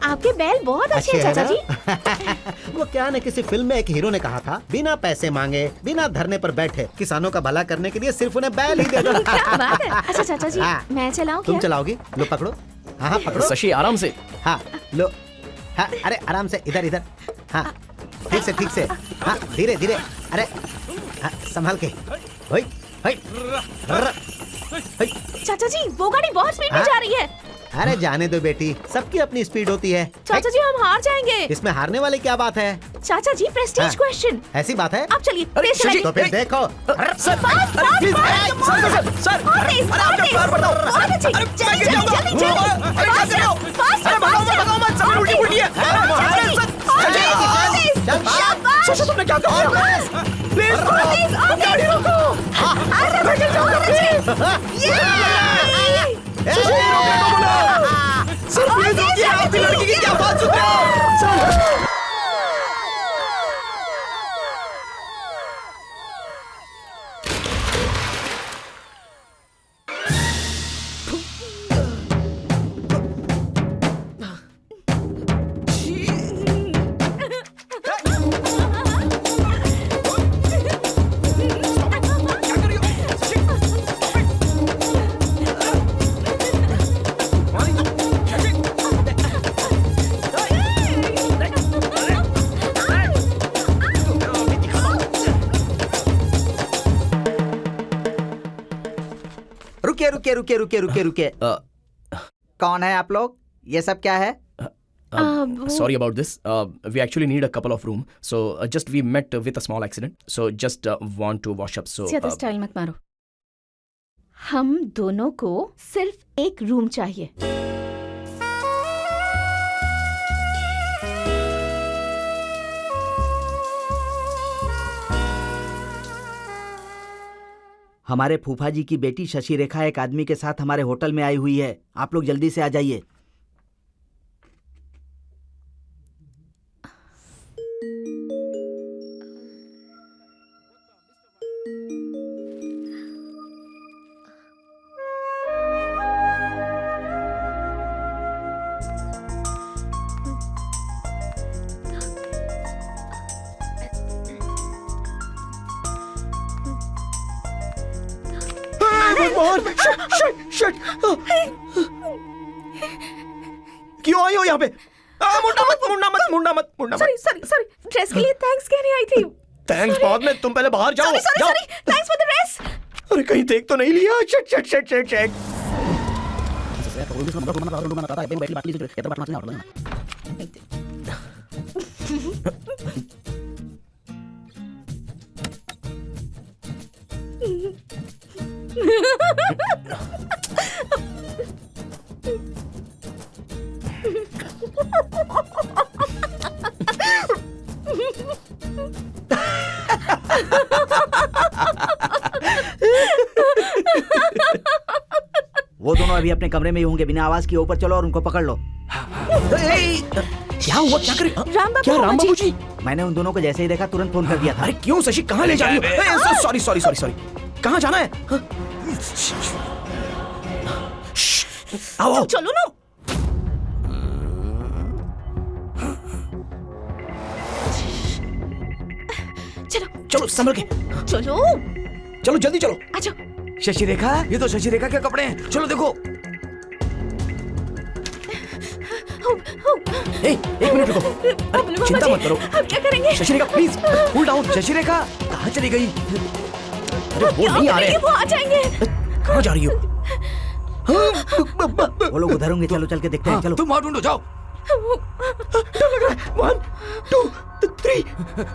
आपके बैल बहुत अच्छे हैं है चाचा ना? जी। वो क्या ना, किसी फिल्म में एक हीरो ने कहा था, बिना पैसे मांगे, बिना धरने पर बैठे, किसानों का भला करने के लिए सिर्फ उन्हें बैल ही दे दो। क्या बात है। अच्छा चाचा जी, हाँ। मैं चलाऊं तुम क्या? चलाओगी? लो पकड़ो। हाँ हाँ पकड़ो। शशि आराम से। हाँ लो। हाँ अरे आराम से, इधर इधर। हाँ ठीक से। हाँ धीरे धीरे। अरे हाँ, संभाल के। होई, होई, होई। चाचा जी, वो गाड़ी बहुत स्पीड में हाँ? जा रही है। अरे जाने दो बेटी, सबकी अपनी स्पीड होती है। चाचा जी, हम हार जाएंगे। इसमें हारने वाली क्या बात है? चाचा जी, प्रेस्टीज हाँ। क्वेश्चन। ऐसी बात है? आप चलिए, अरे तेज चलाइए। तो फिर देखो। सर, प्लीज, सर, बहुत तेज, बहुत तेज। बहुत अच्छी। जल्दी, जल्दी, जल्दी। फास्ट जाओ, फास्ट जाओ, फास्ट जाओ। उल्टी है। शशि तुमने क्या कहा? प्लीज गाड़ी रोको। सर प्लीज रुकिए, आपकी लड़की की क्या बात सुन रहे हो? सर रुकिए रुकिए रुकिए रुकिए रुकिए रुकिए कौन है आप लोग? ये सब क्या है? Sorry about this. We actually need a couple of room. So just we met with a small accident. So just want to wash up. So ज्यादा स्टाइल मत मारो। हम दोनों को सिर्फ एक रूम चाहिए। हमारे फूफा जी की बेटी शशि रेखा एक आदमी के साथ हमारे होटल में आई हुई है। आप लोग जल्दी से आ जाइए। क्यों आई हो यहाँ पे? मुंडा मत। सॉरी ड्रेस के लिए थैंक्स कहने आई थी। थैंक्स बाद में, तुम पहले बाहर जाओ। Sorry thanks for the dress. अरे कहीं देख तो नहीं लिया? शिट। वो दोनों अभी अपने कमरे में ही होंगे। बिना आवाज के ऊपर चलो और उनको पकड़ लो। क्या हुआ? क्या करे? क्या राम बाबू जी? मैंने उन दोनों को जैसे ही देखा तुरंत फोन कर दिया था। अरे क्यों शशि, कहाँ ले जा रही हो? सॉरी। कहाँ जाना है? आओ। चलो ना। चलो संभल के। चलो जल्दी चलो। अच्छा शशि रेखा, ये तो शशि रेखा के कपड़े हैं। चलो देखो। एक मिनट रुको। अरे चिंता मत करो। अब क्या करेंगे? शशि रेखा प्लीज कूल डाउन। शशि रेखा कहाँ चली गई? अरे वो नहीं आ रहे। वो आ जाएंगे। कहाँ जा रही हो? वो लोग उधर होंगे। चलो चल के देखते हैं। चलो तुम वहां ढूंढो, जाओ। डर लग रहा है। 1 2 3।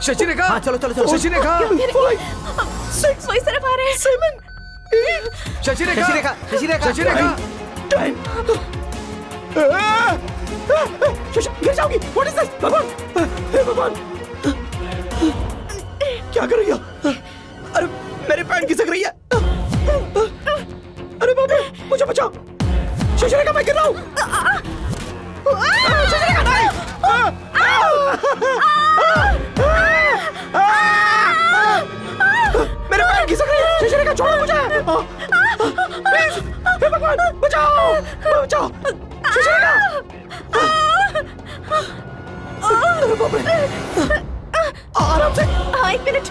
शशि रेखा, हाँ चलो चलो चलो। शशि रेखा, 6 वो इस तरफ आ रहे हैं। 7 शशि रेखा, शशि रेखा, शशि रेखा, शशि रेखा। 10। शशि गिर जाओगी। What is this? भगवान, हे भगवान, क्या कर रही हो? अरे मेरी पैंट खिसक रही है। अरे बाप रे, मुझे बचाओ। शशि रेखा, मैं गिर रहा हूँ। शशि रेखा नहीं। मेरे पैर खिसक रही है। शशि रेखा छोड़ो मुझे। प्लीज, हे भगवान, बचाओ। शशि रेखा। अरे बाप रे। आराम से। 1 मिनट।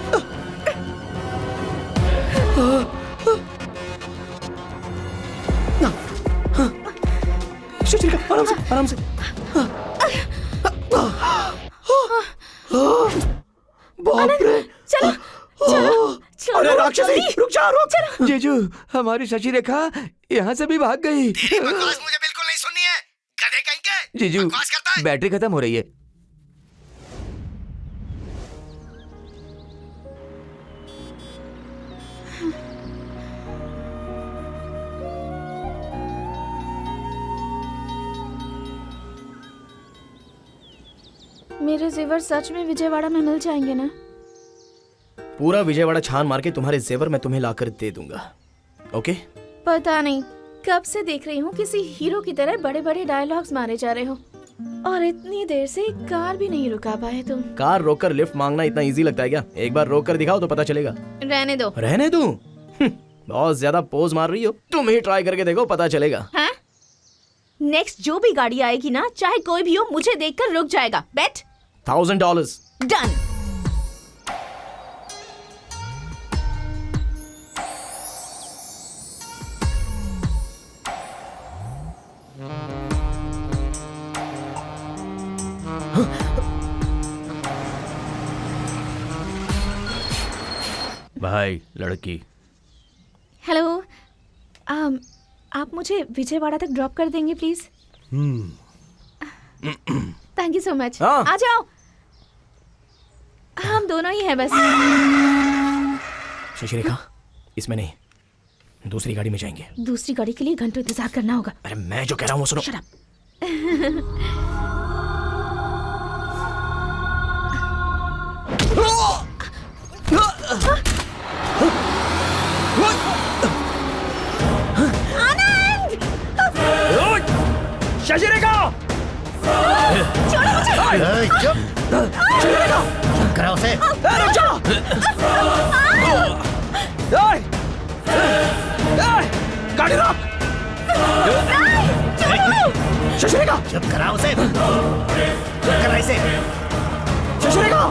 शशि रेखा आराम से। बाप रे। चलो अरे राक्षसी, रुक जा। जीजू, हमारी शशि रेखा यहाँ से भी भाग गई। तेरी बकवास मुझे बिल्कुल नहीं सुननी है, गधे कहीं के। जीजू, बकवास करता है। बैटरी खत्म हो रही है। मेरे जेवर सच में विजयवाड़ा में मिल जाएंगे ना? पूरा विजयवाड़ा छान मार के तुम्हारे जेवर मैं तुम्हें लाकर दे दूंगा। ओके? पता नहीं कब से देख रही हूँ किसी हीरो की तरह बड़े बड़े डायलॉग्स मारे जा रहे हो और इतनी देर से एक कार भी नहीं रुका पाए तुम। कार रोककर लिफ्ट मांगना इतना इजी लगता है क्या? एक बार रोक कर दिखाओ तो पता चलेगा। रहने दो। रहने दूं? बहुत ज्यादा पोज मार रही हो। तुम ही ट्राई करके देखो, पता चलेगा। हाँ? नेक्स्ट जो भी गाड़ी आएगी ना, चाहे कोई भी हो, मुझे देखकर रुक जाएगा। बेट $1000 डन। भाई लड़की। हेलो, आप मुझे विजयवाड़ा तक ड्रॉप कर देंगे please? Thank you so much. हाँ। आ जाओ, हम दोनों ही हैं बस। शशिरेखा, इसमें नहीं, दूसरी गाड़ी में जाएंगे। दूसरी गाड़ी के लिए घंटों इंतजार करना होगा। अरे मैं जो कह रहा हूँ वो सुनो। Shut up. शशिरेखा! चुप चुप करा उसे। रुक जाओ! गाड़ी रोक! शशिरेखा! चुप करा उसे। चुप करा इसे। शशिरेखा!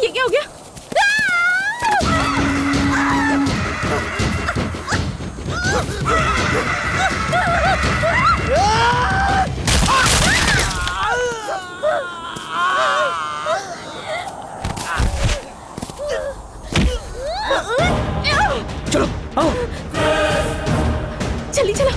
ये क्या हो गया? चलो आओ। चली चलो।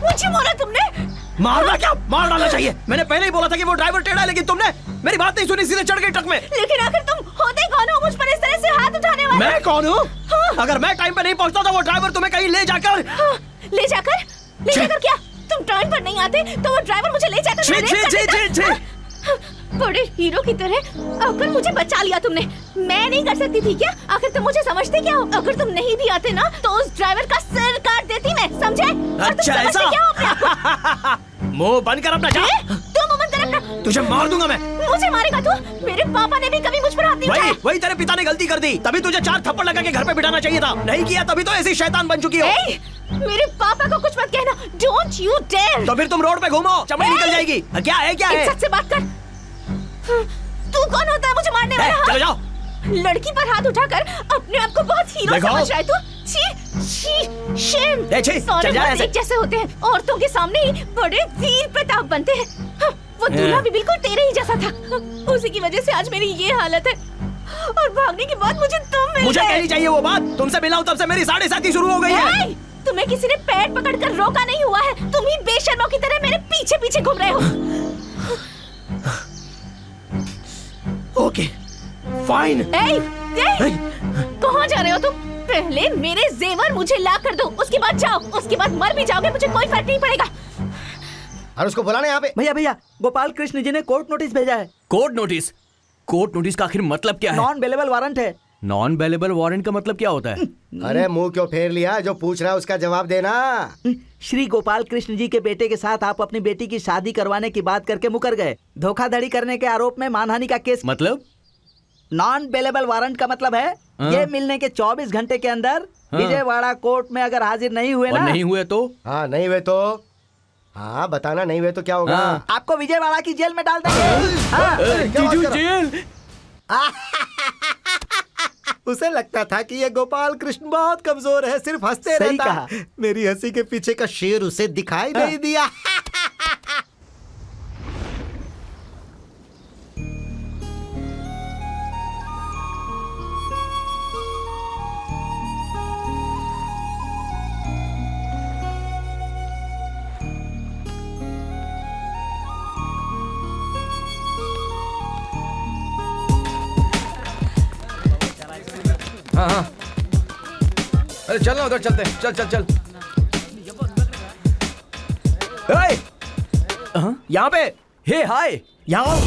मुझे मारा तुमने? मारना क्या? मार डालना चाहिए। मैंने पहले ही बोला था कि वो ड्राइवर टेढ़ा है, लेकिन तुमने मेरी बात नहीं सुनी, सीधे चढ़ गई ट्रक में। लेकिन आखिर तुम होते कौन हो मुझ पर इस तरह से हाथ उठाने वाले? मैं कौन हूँ? अगर मैं टाइम पे नहीं पहुँचता तो वो ड्राइवर तुम्हें कहीं ले जाकर ले जाकर क्या? तुम टाइम पर नहीं आते तो वो ड्राइवर मुझे ले जाकर छी, छी, छी, छी, छी। बड़े हीरो की तरह आकर मुझे बचा लिया तुमने। मैं नहीं कर सकती थी क्या? आखिर तुम मुझे समझते क्या हो? अगर तुम नहीं भी आते ना तो उस ड्राइवर का सिर काट देती मैं, समझे? और तुम अच्छा समझते ऐसा? क्या हो अपने आप को? मुंह बंद कर अपना। जा। तुम मुंह बंद कर अपना। तुझे मार दूंगा मैं। मुझे मारेगा तू? मेरे पापा ने भी कभी मुझ पर हाथ नहीं उठाया। वही तेरे पिता ने गलती कर दी, तभी तुझे 4 थप्पड़ लगा के घर पे बिठाना चाहिए था। नहीं किया तभी तो ऐसी शैतान बन चुकी हो। ए, मेरे पापा को कुछ मत कहना। Don't you dare. तो फिर तुम रोड पे घूमो, चमड़ी निकल जाएगी। क्या है क्या है? सच से बात कर। तू कौन होता है मुझे मारने वाला? चलो जाओ। लड़की पर हाथ उठाकर अपने आप को बहुत हीरो समझ रहा है तू? छी, छी, शेम। चल जा ऐसे। एक जैसे होते हैं, औरतों के सामने ही बड़े वीर प्रताप बनते हैं। वो दूल्हा भी बिल्कुल तेरे ही जैसा था। उसी की वजह से आज मेरी ये हालत है। और भागने के बाद मुझे तुम मिल मुझे गए। कहनी चाहिए वो बात। तुमसे मिला हूं तब से मेरी 7:30 शुरू हो गई है। तुम्हें किसी ने पैर पकड़कर रोका नहीं हुआ है। तुम ही बेशर्मों की तरह मेरे पीछे पीछे घूम रहे हो। Okay fine. कहाँ जा रहे हो तुम? पहले मेरे जेवर मुझे ला कर दो, उसके बाद जाओ। उसके बाद मर भी जाओगे, मुझे कोई फर्क नहीं पड़ेगा। और उसको बुलाना यहाँ पे। भैया गोपाल कृष्ण जी ने कोर्ट नोटिस भेजा है। Court notice? कोर्ट नोटिस का आखिर मतलब क्या है? नॉन बेलेबल वारंट है। नॉन बेलेबल वारंट का मतलब क्या होता है? अरे मुंह क्यों फेर लिया? जो पूछ रहा है उसका जवाब देना। श्री गोपाल कृष्ण जी के बेटे के साथ आप अपनी बेटी की शादी करवाने की बात करके मुकर गए। धोखाधड़ी करने के आरोप में मानहानि का केस। मतलब? नॉन बेलेबल वारंट का मतलब है ये मिलने के 24 घंटे के अंदर विजयवाड़ा कोर्ट में अगर हाजिर नहीं हुए और ना। नहीं हुए तो? हाँ नहीं हुए तो? हाँ बताना, नहीं हुए तो क्या होगा? आपको विजयवाड़ा की जेल में डाल देंगे। हाँ। क्या बात कर रहा? जेल? उसे लगता था कि ये गोपाल कृष्ण बहुत कमजोर है, सिर्फ हंसते सही रहता। कहा। मेरी हंसी के पीछे का शेर उसे दिखाई नहीं दिया। हाँ हाँ, अरे चल ना उधर चलते हैं, चल चल चल। यहाँ पे, हे हाय, यहाँ आओ।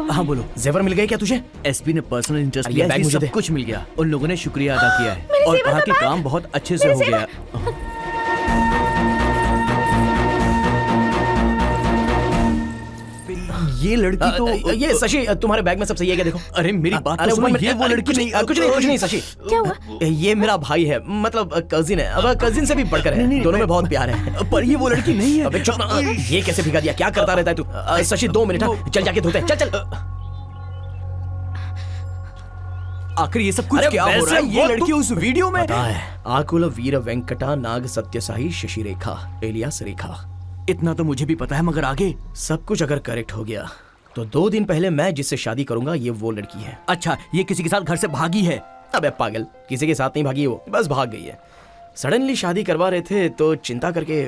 हाँ बोलो। जेवर मिल गए क्या तुझे? एसपी ने पर्सनल इंटरेस्ट अरे लिया, बैग इसलिए मुझे सब दे। कुछ मिल गया। उन लोगों ने शुक्रिया अदा किया है और जेवर कहा का कि बैग। काम बहुत अच्छे से हो गया। ये लड़की तो ये शशि, तुम्हारे बैग में सब सही है क्या? देखो। अरे मेरी बात अरे तो सुनो, one minute, ये वो लड़की नहीं। कुछ नहीं शशि। क्या हुआ? ये मेरा भाई है, मतलब कजिन है। अब कजिन से भी बढ़कर है, दोनों में बहुत प्यार है। पर ये वो लड़की नहीं है। अबे चुप, ये कैसे भिगा दिया? क्या करता रहता है तू? शशि 2 मिनट, चल जाके धोते हैं। चल चल। आखिर ये सब कुछ अरे क्या हो वैसे रहा है? ये वो लड़की तो- उस वीडियो में पता है, आकुल वीर वेंकटा नाग सत्यसाई शशि रेखा एलियास रेखा। इतना तो मुझे भी पता है, मगर आगे? सब कुछ अगर करेक्ट हो गया तो 2 दिन पहले मैं जिससे शादी करूंगा ये वो लड़की है। अच्छा, ये किसी के साथ घर से भागी है? अबे पागल, किसी के साथ नहीं भागी, वो बस भाग गई है। सडनली शादी करवा रहे थे तो चिंता करके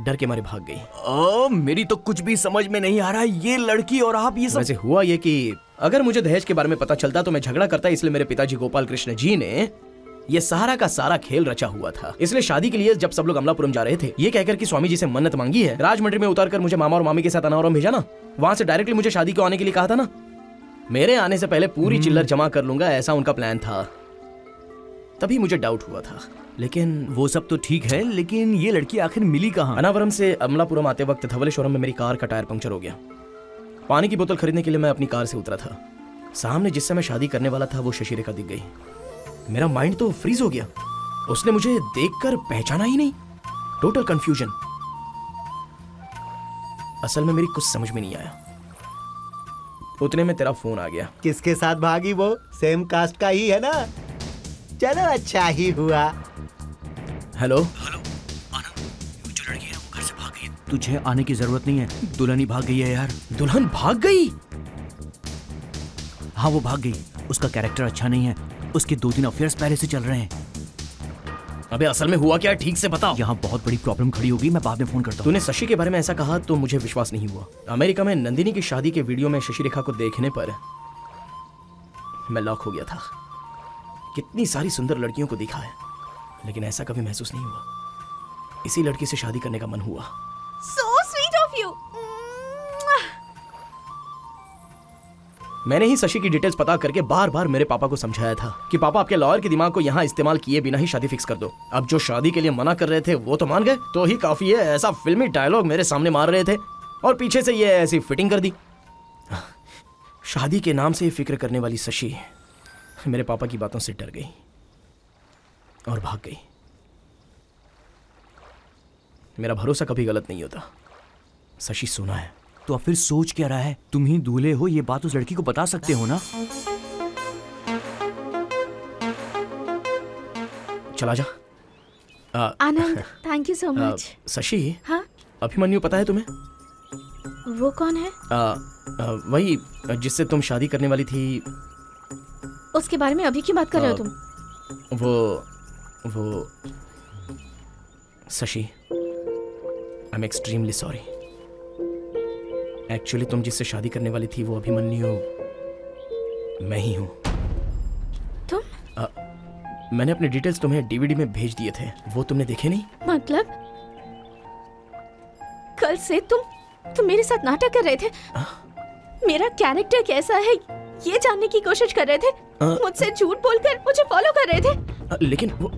डर के मारे भाग गई। मेरी तो कुछ भी समझ में नहीं आ रहा है। ये लड़की और आप ये सब। वैसे हुआ ये कि अगर मुझे दहेज के बारे में पता चलता तो मैं झगड़ा करता, इसलिए मेरे पिताजी गोपाल कृष्ण जी ने ये सारा का सारा खेल रचा हुआ था। इसलिए शादी के लिए जब सब लोग अमलापुरम जा रहे थे, ये कहकर कि स्वामी जी से मन्नत मांगी है, राजमंड्री में उतारकर मुझे मामा और मामी के साथ अनावरम भेजा ना, वहां से डायरेक्टली मुझे शादी को आने के लिए कहा था ना। मेरे आने से पहले पूरी चिल्लर जमा कर लूंगा, ऐसा उनका प्लान था। तभी मुझे डाउट हुआ था, लेकिन वो सब तो ठीक है, लेकिन ये लड़की आखिर मिली कहाँ? अनावरम से अमलापुरम आते वक्त धवलेश्वरम में मेरी कार का टायर पंक्चर हो गया। पानी की बोतल खरीदने के लिए मैं अपनी कार से उतरा था। सामने जिससे मैं शादी करने वाला था वो शशि रेखा दिख गई। मेरा माइंड तो फ्रीज हो गया। उसने मुझे देखकर पहचाना ही नहीं। Total confusion. असल में मेरी कुछ समझ में नहीं आया। उतने में तेरा फोन आ गया। किसके साथ भागी वो? सेम कास्ट का ही है ना? चलो अच्छा ही हुआ। हेलो। तुझे आने की जरूरत नहीं है, दुल्हन ही भाग गई है यार। दुल्हन भाग गई? हाँ, वो भाग गई। उसका कैरेक्टर अच्छा नहीं है, उसके 2-3 अफेयर्स पहले से चल रहे हैं। अबे असल में हुआ क्या है, ठीक से बताओ। यहाँ बहुत बड़ी प्रॉब्लम खड़ी होगी, मैं बाद में फोन करता हूँ। तूने शशि के बारे में ऐसा कहा तो मुझे विश्वास नहीं हुआ। अमेरिका में नंदिनी की शादी के वीडियो में शशि रेखा को देखने पर मैं लॉक हो गया था। कितनी सारी सुंदर लड़कियों को देखा है, लेकिन ऐसा कभी महसूस नहीं हुआ। इसी लड़की से शादी करने का मन हुआ। So sweet of you. मैंने ही शशि की डिटेल्स पता करके बार बार मेरे पापा को समझाया था कि पापा आपके लॉयर के दिमाग को यहाँ इस्तेमाल किए बिना ही शादी फिक्स कर दो। अब जो शादी के लिए मना कर रहे थे वो तो मान गए, तो ही काफी है। ऐसा फिल्मी डायलॉग मेरे सामने मार रहे थे और पीछे से ये ऐसी फिटिंग कर दी। शादी के नाम से फिक्र करने वाली शशि मेरे पापा की बातों से डर गई और भाग गई। मेरा भरोसा कभी गलत नहीं होता। शशि सुना है। तो अब फिर सोच क्या रहा है? तुम ही दूल्हे हो, ये बात उस लड़की को बता सकते हो ना? चला जा। Anand, thank you so much. Shashi, हाँ, अभिमन्यु पता है तुम्हें? वो कौन है? वही जिससे तुम शादी करने वाली थी। उसके बारे में अभी की बात कर रहे हो तुम? वो Shashi, I am extremely sorry. Actually तुम जिससे शादी करने वाली थी वो अभिमन्यु मैं ही हूं। तुम? मैंने अपने डिटेल्स तुम्हें डीवीडी में भेज दिए थे, वो तुमने देखे नहीं? मतलब कल से तुम मेरे साथ नाटक कर रहे थे? मेरा कैरेक्टर कैसा है ये जानने की कोशिश कर रहे थे? मुझसे झूठ बोलकर मुझे फॉलो कर रहे थे? लेकिन वो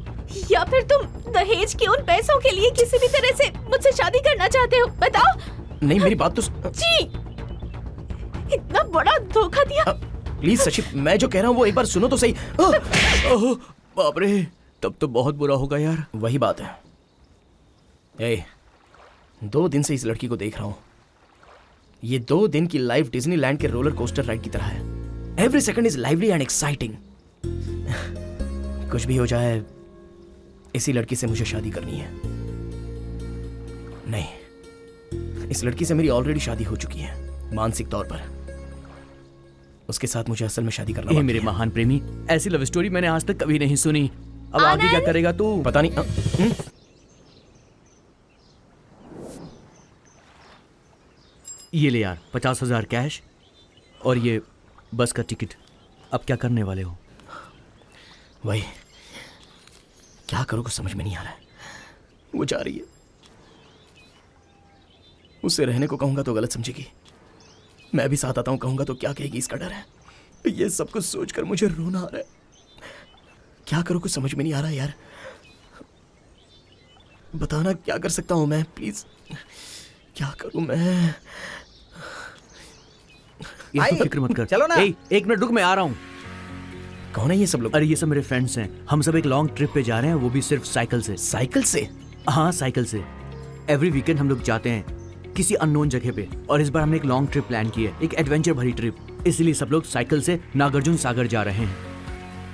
या फिर तुम दहेज के उन पैसों के लिए किसी भी तरह से मुझसे शादी करना चाहते हो? बताओ। नहीं, मेरी बात तो जी, इतना बड़ा धोखा दिया। प्लीज शशि, मैं जो कह रहा हूँ वो एक बार सुनो तो सही। बाप रे, तब तो बहुत बुरा होगा यार। वही बात है, ए, 2 दिन से इस लड़की को देख रहा हूं। ये 2 दिन की लाइफ डिज्नीलैंड के रोलर कोस्टर राइड की तरह है। Every second is lively and exciting. कुछ भी हो जाए, इसी लड़की से मुझे शादी करनी है। नहीं, इस लड़की से मेरी ऑलरेडी शादी हो चुकी है मानसिक तौर पर। उसके साथ मुझे असल में शादी करना ए बाकी मेरे है। महान प्रेमी, ऐसी लव स्टोरी मैंने आज तक कभी नहीं सुनी। अब आगे क्या करेगा तू? पता नहीं। ये ले यार 50,000 कैश और ये बस का टिकट। अब क्या करने वाले हो? वही क्या करूं कुछ समझ में नहीं आ रहा है। वो जा रही है, उससे रहने को कहूंगा तो गलत समझेगी, मैं भी साथ आता हूं कहूंगा तो क्या कहेगी, इसका डर है। ये सब कुछ सोचकर मुझे रोना आ रहा है। क्या करूं कुछ समझ में नहीं आ रहा यार। बताना क्या कर सकता हूं मैं, प्लीज क्या करूं मैं। ये आई, तो फिक्र मत कर। चलो ना। ए, 1 मिनट रुक, मैं आ रहा हूँ। कौन है ये सब लोग? अरे ये सब मेरे फ्रेंड्स हैं। हम सब एक लॉन्ग ट्रिप पे जा रहे हैं, वो भी सिर्फ साइकिल से। साइकिल से? हाँ साइकिल से। एवरी वीकेंड हम लोग जाते हैं किसी अननोन जगह पे, और इस बार हमने एक लॉन्ग ट्रिप प्लान की है, एक एडवेंचर भरी ट्रिप। इसलिए सब लोग साइकिल से नागार्जुन सागर जा रहे हैं।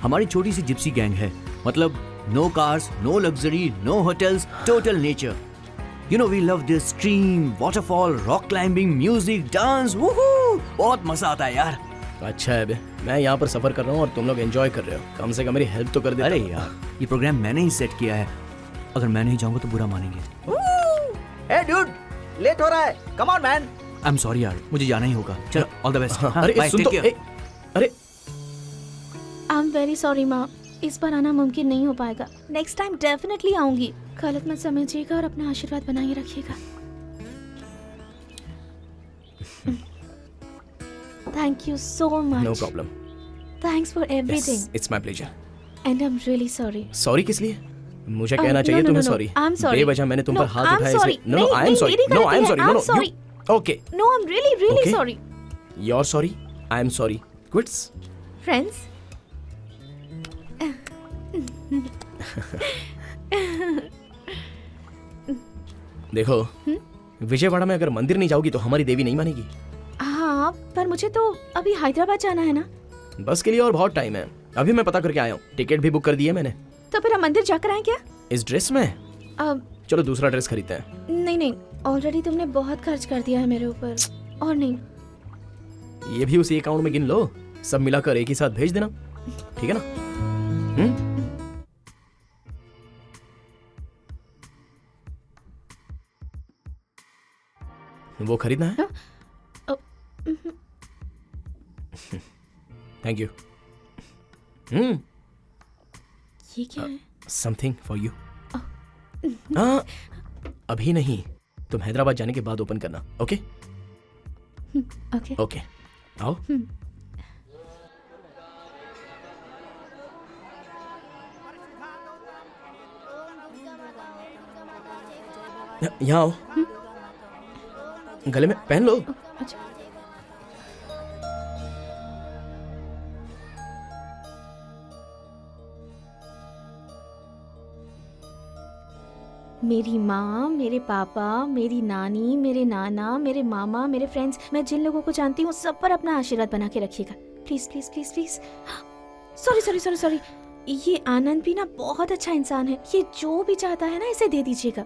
हमारी छोटी सी जिप्सी गैंग है, मतलब no cars, no luxury, no hotels, total nature. You know we love this stream, waterfall, rock climbing, music, dance, woohoo! बहुत मजा आता है यार। अच्छा है बे, मैं यहाँ पर सफर कर रहा हूँ और तुम लोग एंजॉय कर रहे हो। कम से कम मेरी हेल्प तो कर देता। अरे यार, ये प्रोग्राम मैंने ही सेट किया है। अगर मैं नहीं जाऊंगा तो बुरा मानेंगे। हे डूड, लेट हो रहा है। Come on man. I am sorry यार, मुझे जाना ही होगा। चलो, ऑल द बेस्ट। अरे सुन तो, अरे आई एम वेरी सॉरी माँ, इस बार आना मुमकिन नहीं हो पाएगा। नेक्स्ट टाइम डेफिनेटली आऊंगी। गलत मत समझिएगा और अपना आशीर्वाद बनाए रखिएगा। Thank you so much. No problem. Thanks for everything it's my pleasure. And I am really sorry. Sorry किस लिए? मुझे कहना चाहिए तुम्हें सॉरी। I am sorry. बेवजह मैंने तुम पर हाथ उठाया इसलिए। No no I am sorry. No I am sorry. No no okay. No I am really really sorry. You are sorry, I am sorry. Quits. Friends. देखो, विजयवाड़ा में अगर मंदिर नहीं जाओगी तो हमारी देवी नहीं मानेगी। हाँ, पर मुझे तो अभी हैदराबाद जाना है ना। बस के लिए और बहुत टाइम है। अभी मैं पता करके आया हूँ, टिकट भी बुक कर दी है मैंने। तो फिर हम मंदिर जाकर आए क्या? इस ड्रेस में? अब चलो दूसरा ड्रेस खरीदते हैं। नहीं नहीं, ऑलरेडी तुमने बहुत खर्च कर दिया है मेरे ऊपर। और नहीं, ये भी उसी अकाउंट में गिन लो, सब मिलाकर एक ही साथ भेज देना, ठीक है ना? वो खरीदना है? Thank you. ये क्या है? Something for you. अभी नहीं, तुम हैदराबाद जाने के बाद ओपन करना। ओके ओके ओके, आओ। यहाँ आओ, गले में पहन लो। अच्छा। मेरी माँ, मेरे पापा, मेरी नानी, मेरे नाना, मेरे मामा, मेरे फ्रेंड्स, मैं जिन लोगों को जानती हूँ सब पर अपना आशीर्वाद बना के रखिएगा। Please please please please. Sorry sorry sorry sorry. ये आनंद भी ना बहुत अच्छा इंसान है। ये जो भी चाहता है ना इसे दे दीजिएगा।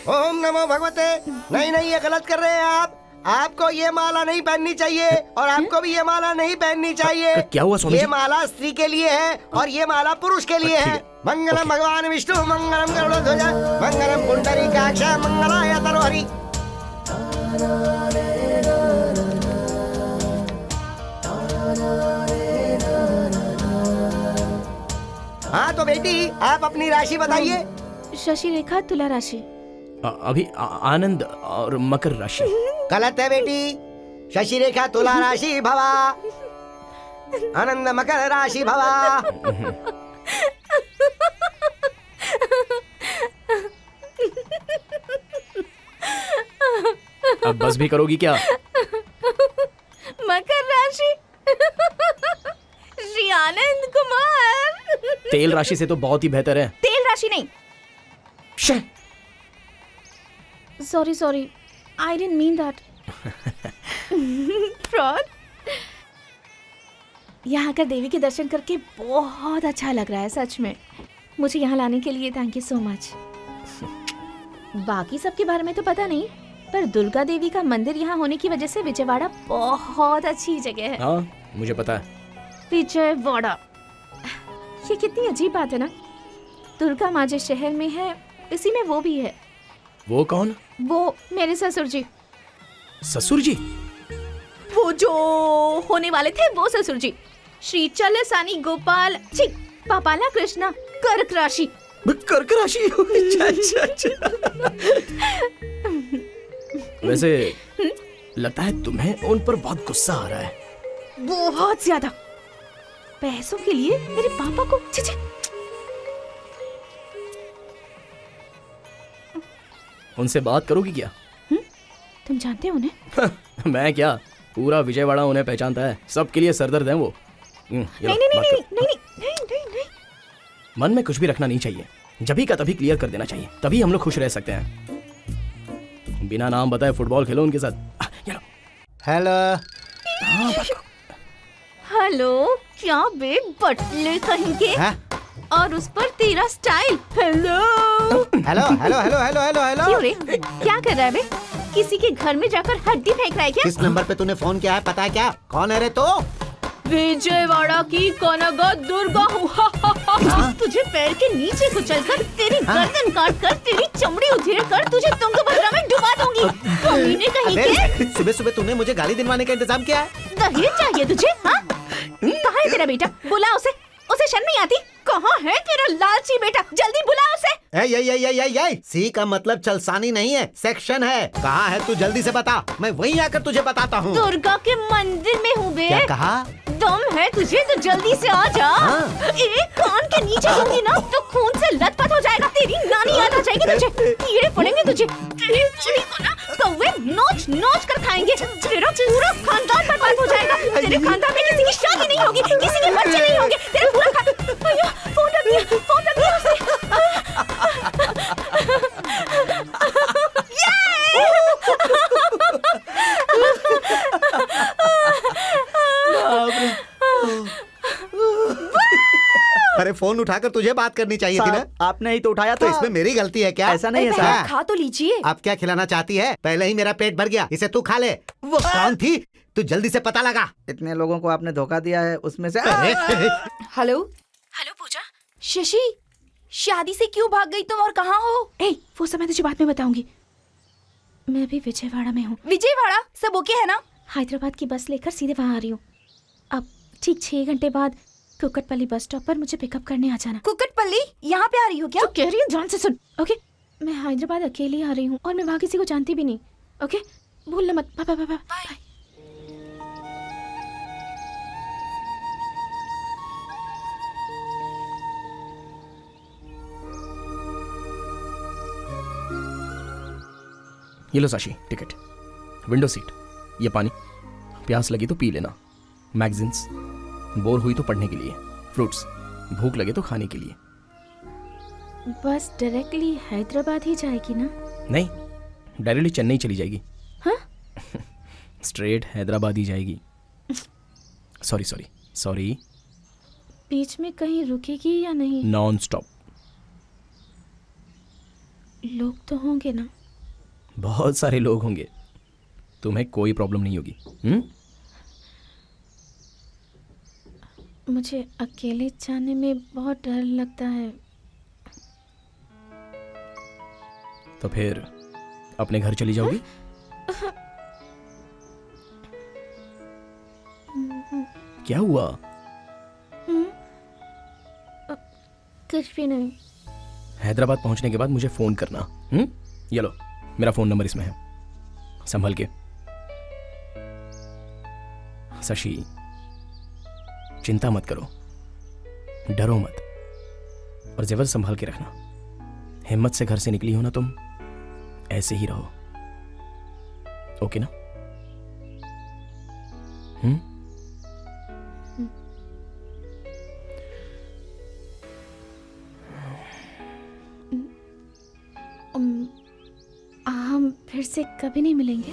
ओम नमो भगवते। नहीं नहीं, ये गलत कर रहे हैं आप। आपको ये माला नहीं पहननी चाहिए और आपको भी ये माला नहीं पहननी चाहिए। क्या हुआ स्वामी ये जी? माला स्त्री के लिए है और ये माला पुरुष के लिए है। मंगलम भगवान विष्णु, मंगलम गरुड़ध्वज, मंगलम पुंडरीकाक्ष, मंगलाय तनोहरि। हाँ तो बेटी, आप अपनी राशि बताइए। शशि रेखा, तुला राशि। अभी आनंद और मकर राशि। गलत है बेटी। शशि रेखा तुला राशि भवा, आनंद मकर राशि भवा। अब बस भी करोगी क्या? मकर राशि। श्री आनंद कुमार। तेल राशि से तो बहुत ही बेहतर है। तेल राशि नहीं। Sorry I didn't mean that. Fraud. यहाँ आकर देवी के दर्शन करके बहुत अच्छा लग रहा है सच में। मुझे यहाँ लाने के लिए थैंक यू सो मच। बाकी सबके बारे में तो पता नहीं, पर दुर्गा देवी का मंदिर यहाँ होने की वजह से विजयवाड़ा बहुत अच्छी जगह है। हाँ मुझे पता है। विजयवाड़ा, ये कितनी अजीब बात है ना। दुर्गा माँ जिस शहर में है इसी में वो भी है। वो कौन? वो मेरे ससुर जी। ससुर जी? वो जो होने वाले थे वो ससुर जी, श्री चलसानी गोपाल जी पापाला कृष्णा कर्क राशि। कर्क राशि? अच्छा। वैसे लगता है तुम्हें उन पर बहुत गुस्सा आ रहा है। बहुत ज्यादा। पैसों के लिए मेरे पापा को छी। उनसे बात करोगी क्या? तुम जानते हो उन्हें? मैं क्या, पूरा विजयवाड़ा उन्हें पहचानता है। सबके लिए सरदर्द है वो। नहीं। मन में कुछ भी रखना नहीं चाहिए, जभी का तभी क्लियर कर देना चाहिए, तभी हम लोग खुश रह सकते हैं। बिना नाम बताए फुटबॉल खेलो उनके साथ। हेलो। हेलो, क्या बे बटले कहेंगे? हाँ? और उस पर तेरा स्टाइल। Hello hello. क्यों रे, क्या कर रहा है बे? किसी के घर में जाकर हड्डी फेंक रहा है क्या? किस नंबर पे तूने फोन किया है पता है क्या? कौन है रे तू? विजयवाड़ा की कनगा दुर्गा हूँ। तुझे पैर के नीचे कुचलकर तेरी गर्दन काट कर तेरी चमड़ी उधेड़ कर तुझे तुंगभद्रा में डुबा दूंगी। कमीने कहीं के। सुबह सुबह तूने मुझे गाली दिलवाने का इंतजाम किया है? दहेज चाहिए तुझे? हाँ? कहाँ है तेरा बेटा? बुला उसे शर्म नहीं आती? कहाँ है तेरा लालची बेटा? जल्दी बुला उसे। सी का मतलब चलसानी नहीं है, सेक्शन है। कहाँ है तू? जल्दी से बता, मैं वहीं आकर तुझे बताता हूँ। दुर्गा के मंदिर में हूँ बे। क्या कहा? दम है तुझे तो जल्दी से आ जा। एक कान के नीचे होंगी ना तो खून से लथपथ हो जाएगा। तेरी नानी याद आ जाएगी तुझे। कीड़े पड़ेंगे तुझे। तेरी चूड़ी को ना कौवे नोच नोच कर खाएंगे। तेरा पूरा खानदान बर्बाद हो जाएगा। तेरे खानदान में किसी की शादी नहीं होगी, किसी के बच्चे नहीं होंगे। तेरा पूरा फोन रख दिया उसने। अरे फोन उठाकर तुझे बात करनी चाहिए थी ना। आपने ही तो उठाया तो था। इसमें मेरी गलती है क्या? ऐसा नहीं है पहले साहब। खा तो लीजिए। आप क्या खिलाना चाहती है? पहले ही मेरा पेट भर गया, इसे तू खा ले। वो कौन थी? तू जल्दी से पता लगा। इतने लोगों को आपने धोखा दिया है, उसमें से हेलो पूजा। शशि, शादी से क्यों भाग गई तुम और कहाँ हो? वो सब मैं तुझे बाद में बताऊंगी। मैं भी विजयवाड़ा में हूँ। विजयवाड़ा? सब ओके है ना? हैदराबाद की बस लेकर सीधे वहाँ आ रही हूँ। अब ठीक 6 घंटे बाद कुकटपल्ली बस स्टॉप पर मुझे पिकअप करने आ जाना। कुकटपल्ली? यहाँ पे आ रही हो क्या? जो कह रही हूँ ध्यान से सुन। ओके, मैं हैदराबाद अकेली आ रही हूँ और मैं वहाँ किसी को जानती भी नहीं। ओके, भूलना मत। Bye bye bye bye. ये लो साशी, टिकट, विंडो सीट, ये पानी, प्यास लगी तो पी लेना, मैगजीन्स, बोर हुई तो पढ़ने के लिए, फ्रूट्स, भूख लगे तो खाने के लिए। बस डायरेक्टली हैदराबाद ही जाएगी ना? नहीं, डायरेक्टली चेन्नई चली जाएगी। हाँ? स्ट्रेट हैदराबाद ही जाएगी। सॉरी। बीच में कहीं रुकेगी या नहीं? Non stop. लोग तो होंगे ना? बहुत सारे लोग होंगे, तुम्हें कोई प्रॉब्लम नहीं होगी। मुझे अकेले जाने में बहुत डर लगता है। तो फिर अपने घर चली जाओगी? क्या हुआ? कुछ भी नहीं। हैदराबाद पहुंचने के बाद मुझे फोन करना। ये लो, मेरा फोन नंबर इसमें है, संभल के। शशि, चिंता मत करो, डरो मत, और जेवर संभाल के रखना। हिम्मत से घर से निकली हो ना तुम, ऐसे ही रहो। ओके ना? हम से कभी नहीं मिलेंगे?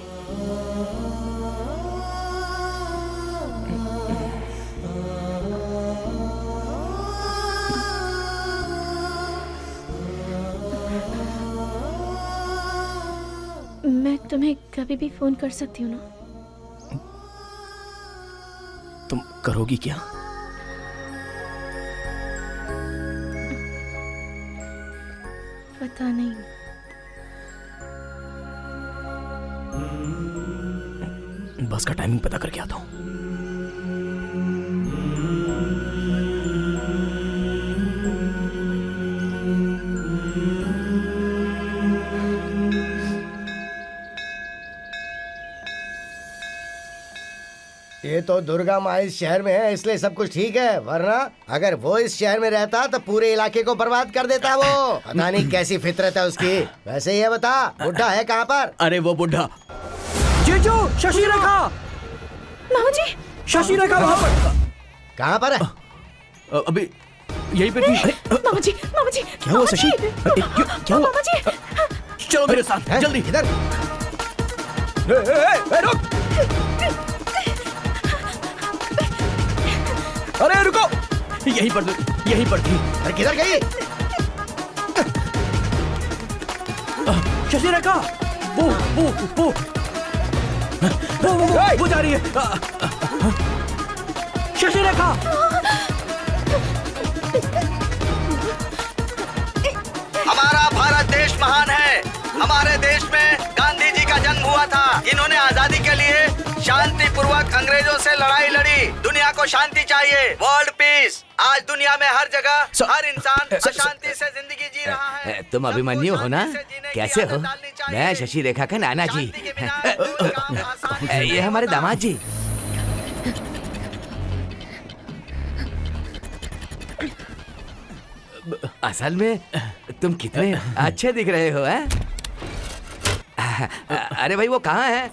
मैं तुम्हें कभी भी फोन कर सकती हूँ ना? तुम करोगी क्या? पता नहीं। बस का टाइमिंग पता करके आता हूँ। ये तो दुर्गा माँ इस शहर में है इसलिए सब कुछ ठीक है, वरना अगर वो इस शहर में रहता तो पूरे इलाके को बर्बाद कर देता। वो पता नहीं कैसी फितरत है उसकी। वैसे ये बता, बुढ़ा है कहाँ पर? अरे वो बुढ़ा जीजू, शशि रेखा। मामा जी, शशि रेखा वहाँ पर। कहाँ पर है? अभी यहीं पे थी। मामा जी, मामा जी, क्या हुआ शशि? क्या हुआ? मामा जी, चलो मेरे साथ हैं? जल्दी। इधर। रुक। अरे रुको, यहीं पर थी। अरे किधर गई? शशि रेखा, वो जा रही है। शशि रेखा। हमारा भारत देश महान है। हमारे देश में गांधी जी का जन्म हुआ था। इन्होंने आजादी के लिए शांति पूर्वक अंग्रेजों से लड़ाई लड़ी। दुनिया को शांति चाहिए, वर्ल्ड पीस। आज दुनिया में हर जगह हर इंसान अशांति से जिंदगी जी रहा है। तुम अभिमन्यु हो ना? कैसे हो? मैं शशि रेखा का नाना जी। ये हमारे दामाद जी। असल में तुम कितने अच्छे दिख रहे हो, हैं? अरे भाई वो कहाँ है?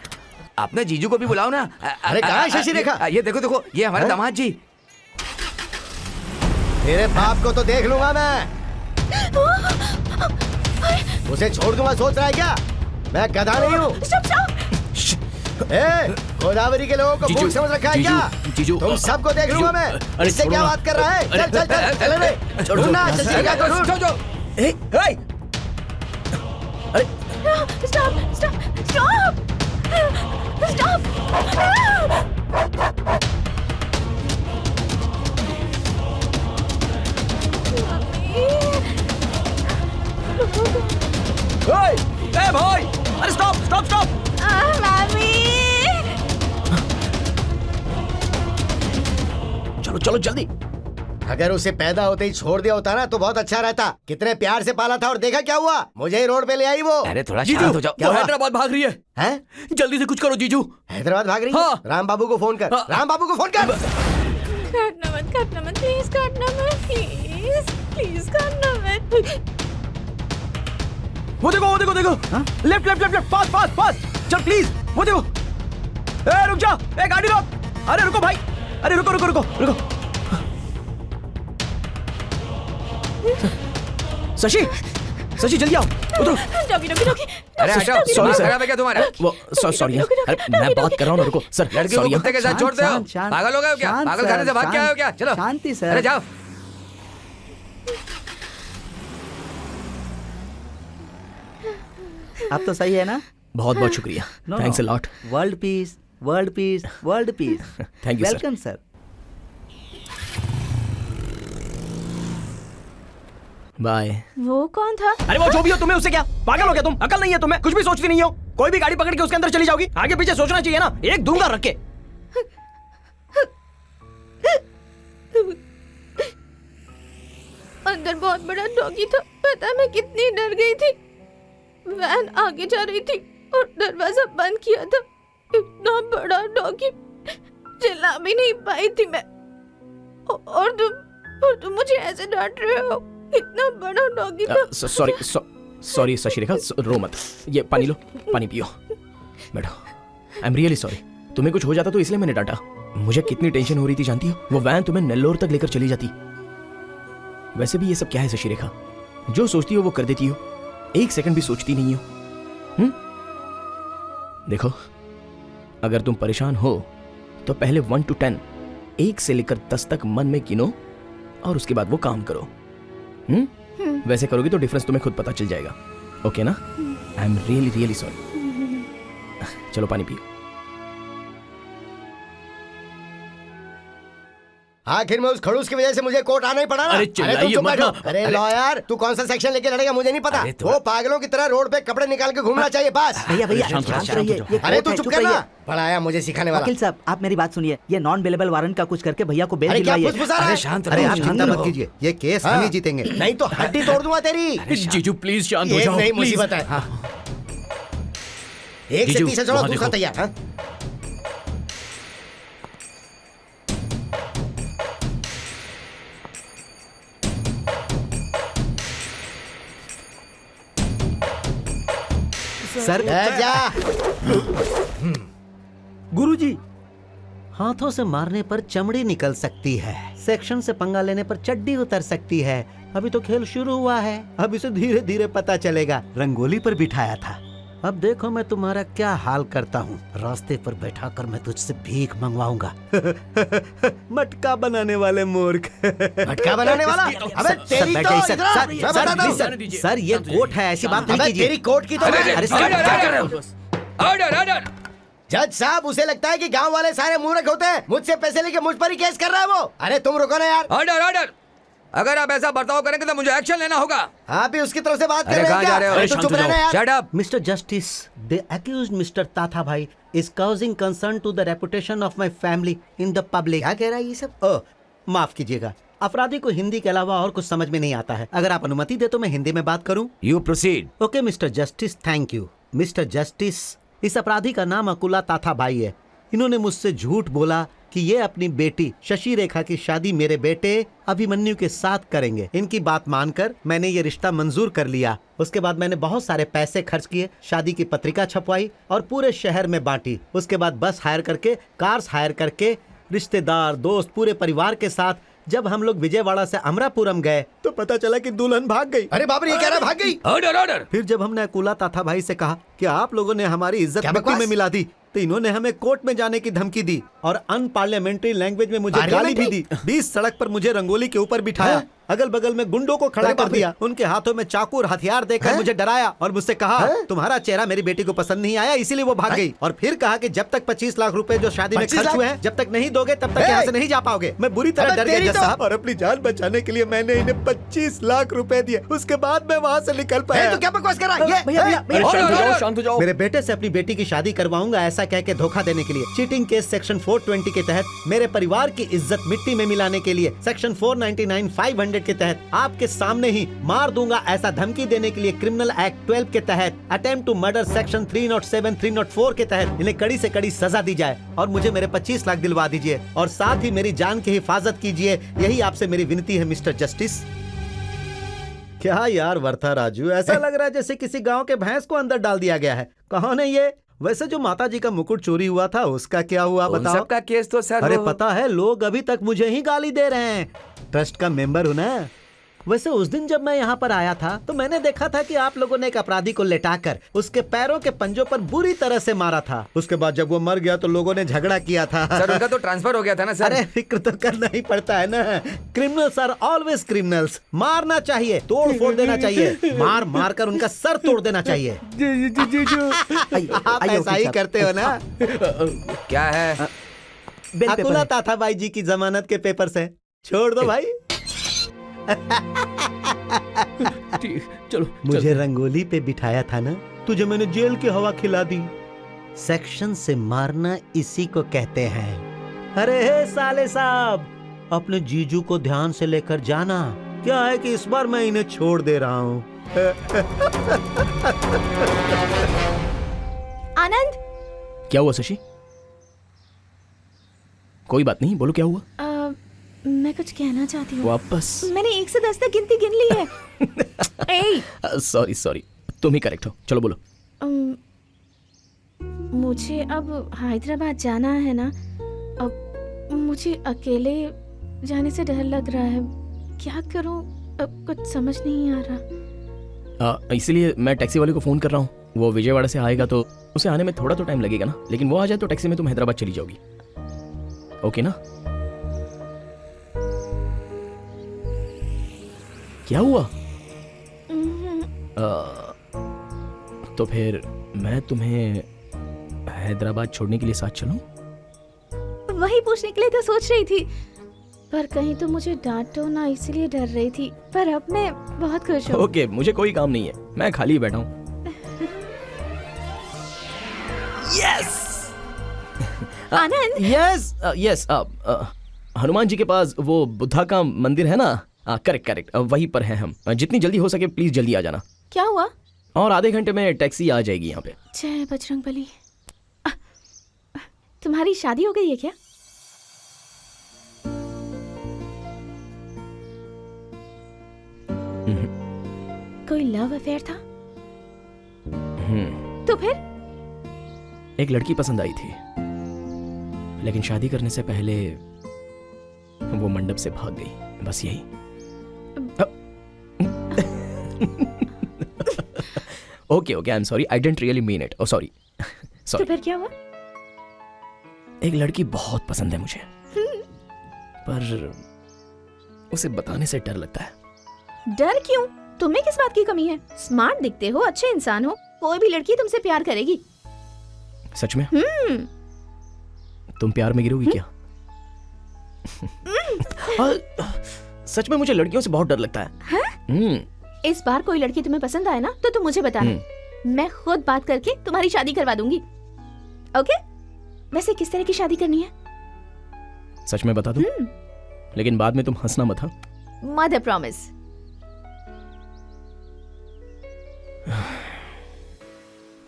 अपने जीजू को भी बुलाओ ना। अरे कहाँ है शशि रेखा? ये देखो, ये हमारे दामाद जी। तेरे बाप को तो देख लूंगा मैं। उसे छोड़ दूंगा सोच रहा है क्या? मैं गधा नहीं हूँ। गोदावरी के लोगों को भूख समझ रखा है क्या? जीजू, तुम सबको देख लूंगा मैं। इससे क्या बात कर रहा है? चल रे। ढूंढना शशि रेखा को ढूंढ। अरे स्टॉप। भाई, अरे स्टॉप। मामी, चलो जल्दी। अगर उसे पैदा होते ही छोड़ दिया होता ना तो बहुत अच्छा रहता। कितने प्यार से पाला था और देखा क्या हुआ? मुझे ही रोड पे ले आई वो। अरे थोड़ा शांत हो जाओ। वो हैदराबाद भाग रही है। हैं? जल्दी से कुछ करो जीजू। हैदराबाद भाग रही? हाँ। राम बाबू को फोन कर। राम बाबू को फोन कर। काटना मत, प्लीज काटना मत, प्लीज काटना मत। वो देखो। Left, fast. चल प्लीज, वो देखो। रुक जा, गाड़ी रोक। अरे रुको भाई, अरे रुको। शशि जल्दी आओ। उधर। डॉगी। अरे हटाओ, सॉरी सर। खराब है क्या तुम्हारा? वो सॉरी। अरे मैं बात कर रहा हूँ, रुको सर। लड़की को सॉरी। कुत्ते के साथ छोड़ दो। शांत। पागल हो गए हो क्या? शांत पागल सर, खाने से भाग के आए हो क्या? चलो शांति सर। अरे जाओ। अब तो सही है ना? बहुत शुक्रिया। Thanks a lot. World peace. Thank you sir. Welcome sir. Bye. वो कौन था? अरे वो जो भी हो, तुम्हें उससे क्या? पागल हो क्या तुम? अकल नहीं है तुम्हें? कुछ भी सोचती नहीं हो? कोई भी गाड़ी पकड़ के उसके अंदर चली जाओगी? आगे पीछे सोचना चाहिए ना। एक दूंगा रख के। अंदर बहुत बड़ा डॉगी था। पता मैं कितनी डर गई थी। वैन आगे जा रही थी और दरवाजा बंद किया था। इतना बड़ा डॉगी, चिल्ला भी नहीं पाई थी मैं। और तुम मुझे ऐसे डांट रहे हो? इतना बड़ा डॉगी था। सॉरी शशि रेखा, रो मत। ये पानी लो, पानी पियो। बैठो। आई एम रियली सॉरी। तुम्हें कुछ हो जाता तो इसलिए मैंने डांटा। मुझे कितनी टेंशन हो रही थी जानती हो? वो वैन तुम्हें नेल्लोर तक लेकर चली जाती। वैसे भी ये सब क्या है शशि रेखा? जो सोचती हो वो कर देती हो, एक सेकंड भी सोचती नहीं हो। देखो, अगर तुम परेशान हो तो पहले 1 to 10, 1 से लेकर 10 तक मन में गिनो और उसके बाद वो काम करो। वैसे करोगी तो डिफरेंस तुम्हें खुद पता चल जाएगा। ओके ना? आई एम रियली रियली सॉरी। चलो पानी पियो। आखिर में उस खड़ूस की वजह से मुझे कोर्ट आना ही पड़ा ना। अरे तुम चिल्लाइए चुप मत बैठो। ना। अरे लॉयर, तू कौन सा सेक्शन लेके लड़ेगा मुझे नहीं पता। वो पागलों की तरह रोड पे कपड़े निकाल के घूमना चाहिए बस। भैया भैया शांत रहो, शांत रहिए, ये अरे कोर्ट तू है, चुप चुप करना। रहिए। पढ़ाया मुझे सिखाने वाला। वकील साहब, आप मेरी बात सुनिए। ये नॉन बेलेबल वारंट का कुछ करके भैया को बेल अरे क्या दिलवाइए। फुसफुसा रहा है? अरे आप चिंता मत कीजिए, ये केस हम ही जीतेंगे। नहीं तो हड्डी तोड़ दूंगा तेरी। जीजू प्लीज शांत हो ये जाओ। नहीं प्लीज। मुसीबत है। एक से जीजू, 30 चलो, वहाँ दूसरा देखो। तैयार। हाँ? सर जा। गुरुजी, हाथों से मारने पर चमड़ी निकल सकती है, सेक्शन से पंगा लेने पर चड्डी उतर सकती है। अभी तो खेल शुरू हुआ है, अब इसे धीरे धीरे पता चलेगा। रंगोली पर बिठाया था, अब देखो मैं तुम्हारा क्या हाल करता हूँ। रास्ते पर बैठाकर मैं तुझसे भीख मंगवाऊंगा। मटका बनाने वाले मूर्ख। मटका बनाने वाला? अबे तेरी बैठ तो जाइए, इधर आ, मैं बताता हूँ। सर ये कोर्ट है, ऐसी बात नहीं अबे कीजिए। तेरी कोर्ट की तो अरे सर, क्या कर रहे हो? ऑर्डर। जज साहब, उसे लगता है कि गांव वाले सारे मूर्ख होते हैं। मुझसे पैसे लेके मुझ पर ही केस कर रहा है वो। अरे तुम रुको ना यार। ऑर्डर। अगर आप ऐसा बर्ताव करेंगे तो मुझे एक्शन लेना होगा। आप भी उसकी तरफ से बात कर अरे रहे हैं कहाँ जा रहे हो? क्या? अरे तो शांत चुप हो रहना जाओ। यार। Shut up. Mr. Justice, the accused Mr. Tatha Bhai is causing concern to the reputation of my family in the public. क्या कह रहा है ये सब? माफ कीजिएगा, अपराधी को हिंदी के अलावा और कुछ समझ में नहीं आता है। अगर आप अनुमति दे तो मैं हिंदी में बात करूं? You proceed. Okay mister justice, thank you. Mister justice, इस अपराधी का नाम अकुला ताथा भाई है। इन्होंने मुझसे झूठ बोला कि ये अपनी बेटी शशि रेखा की शादी मेरे बेटे अभिमन्यु के साथ करेंगे। इनकी बात मानकर मैंने ये रिश्ता मंजूर कर लिया। उसके बाद मैंने बहुत सारे पैसे खर्च किए, शादी की पत्रिका छपवाई और पूरे शहर में बांटी। उसके बाद बस हायर करके, कार्स हायर करके, रिश्तेदार, दोस्त, पूरे परिवार के साथ जब हम लोग विजयवाड़ा से अमरापुरम गए तो पता चला कि दुल्हन भाग गई। अरे बाप रे, ये कह रहा है भाग गई। ऑर्डर। फिर जब हमने अकुला ताथा भाई से कहा कि आप लोगों ने हमारी इज्जत क्या मिट्टी बकवास? में मिला दी, तो इन्होंने हमें कोर्ट में जाने की धमकी दी और अनपार्लियामेंट्री लैंग्वेज में मुझे गाली भी दी। 20 सड़क पर मुझे रंगोली के ऊपर बिठाया, हाँ? अगल बगल में गुंडों को खड़ा अरे कर बाप रे। दिया, उनके हाथों में चाकू और हथियार देकर मुझे डराया और मुझसे कहा तुम्हारा चेहरा मेरी बेटी को पसंद नहीं आया, इसीलिए वो भाग गई। और फिर कहा कि जब तक 25 लाख रुपए जो शादी में 25 खर्च हुए हैं, जब तक नहीं दोगे तब तक यहाँ से नहीं जा पाओगे। मैं बुरी तरह अबे डर गया तेरी जज तो- साहब, और अपनी जान बचाने के लिए मैंने इन्हें 25 लाख रुपए दिए। उसके बाद मैं वहाँ से निकल पाया। तो क्या बकवास कर रहा है ये? भैया भैया अरे शांत हो जाओ, शांत हो जाओ। मेरे बेटे से अपनी बेटी की शादी करवाऊंगा ऐसा कह के धोखा देने के लिए, चीटिंग केस सेक्शन 420 के तहत मेरे परिवार की इज्जत मिट्टी में मिलाने के लिए, सेक्शन 499 500 के तहत आपके सामने ही मार दूंगा ऐसा धमकी देने के लिए, क्रिमिनल एक्ट 12 के तहत अटेम्प्ट टू मर्डर सेक्शन 307 304 के तहत इन्हें कड़ी से कड़ी सजा दी जाए और मुझे मेरे 25 लाख दिलवा दीजिए और साथ ही मेरी जान की हिफाजत कीजिए। यही आपसे मेरी विनती है मिस्टर जस्टिस। क्या यार वर्था राजू, ऐसा लग रहा है जैसे किसी गांव के भैंस को अंदर डाल दिया गया है। कौन है ये? वैसे जो माता जी का मुकुट चोरी हुआ था उसका क्या हुआ उन बताओ? सबका केस तो सर अरे वो- पता है, लोग अभी तक मुझे ही गाली दे रहे हैं। ट्रस्ट का मेंबर हूं ना। वैसे उस दिन जब मैं यहाँ पर आया था तो मैंने देखा था कि आप लोगों ने एक अपराधी को लेटाकर उसके पैरों के पंजों पर बुरी तरह से मारा था। उसके बाद जब वो मर गया तो लोगों ने झगड़ा किया था। सर उनका तो ट्रांसफर हो गया था ना सर। अरे फिक्र तो करना ही पड़ता है ना। Criminals are always criminals. मारना चाहिए, तोड़ फोड़ देना चाहिए, मार मार कर उनका सर तोड़ देना चाहिए। आप ऐसा ही करते हो ना। क्या है? बेल पेपर अकुला है। ताथा भाई जी की जमानत के पेपर से छोड़ दो भाई। ठीक, चलो मुझे रंगोली पे बिठाया था ना, तुझे मैंने जेल की हवा खिला दी। सेक्शन से मारना इसी को कहते हैं। अरे हे साले साहब, अपने जीजू को ध्यान से लेकर जाना। क्या है कि इस बार मैं इन्हें छोड़ दे रहा हूँ। आनंद, क्या हुआ शशि? कोई बात नहीं, बोलो क्या हुआ? मैं कुछ कहना चाहती हूँ। वापस? मैंने 1 से 10 तक गिनती गिन ली है। ए, सॉरी सॉरी, तुम ही करेक्ट हो। चलो बोलो। मुझे अब हैदराबाद जाना है ना। अब मुझे अकेले जाने से डर लग रहा है। क्या करूँ, अब कुछ समझ नहीं आ रहा। इसीलिए मैं टैक्सी वाले को फोन कर रहा हूँ। वो विजयवाड़ा से आएगा तो उसे आने में थोड़ा तो टाइम लगेगा ना, लेकिन वो आ जाए तो टैक्सी में तुम हैदराबाद चली जाओगी। ओके ना? क्या हुआ? तो फिर मैं तुम्हें हैदराबाद छोड़ने के लिए साथ चलूं? वही पूछने के लिए तो सोच रही थी, पर कहीं तो मुझे डांटो ना, इसलिए डर रही थी। पर अब मैं बहुत खुश हूँ। ओके, मुझे कोई काम नहीं है, मैं खाली ही बैठा हूँ। यस आनंद। यस यस, हनुमान जी के पास वो बुद्धा का मंदिर है ना? करेक्ट करेक्ट, वहीं पर हैं हम। जितनी जल्दी हो सके प्लीज जल्दी आ जाना। क्या हुआ? और आधे घंटे में टैक्सी आ जाएगी यहाँ पे। जय बजरंगबली। तुम्हारी शादी हो गई है क्या? कोई लव अफेयर था? तो फिर? एक लड़की पसंद आई थी, लेकिन शादी करने से पहले वो मंडप से भाग गई, बस यही। Okay okay, I am sorry, I didn't really mean it. Oh sorry तो सॉरी। फिर क्या हुआ? एक लड़की बहुत पसंद है मुझे, पर उसे बताने से डर लगता है। डर क्यों? तुम्हें किस बात की कमी है? स्मार्ट दिखते हो, अच्छे इंसान हो, कोई भी लड़की तुमसे प्यार करेगी। सच में? तुम प्यार में गिरोगी क्या? सच में मुझे लड़कियों से बहुत डर लगता है। इस बार कोई लड़की तुम्हें पसंद आए ना तो तुम मुझे बताना, मैं खुद बात करके तुम्हारी शादी करवा दूंगी। ओके? वैसे किस तरह की शादी करनी है? सच में बता दूं? लेकिन बाद में तुम हंसना मत। हाँ? Mother promise.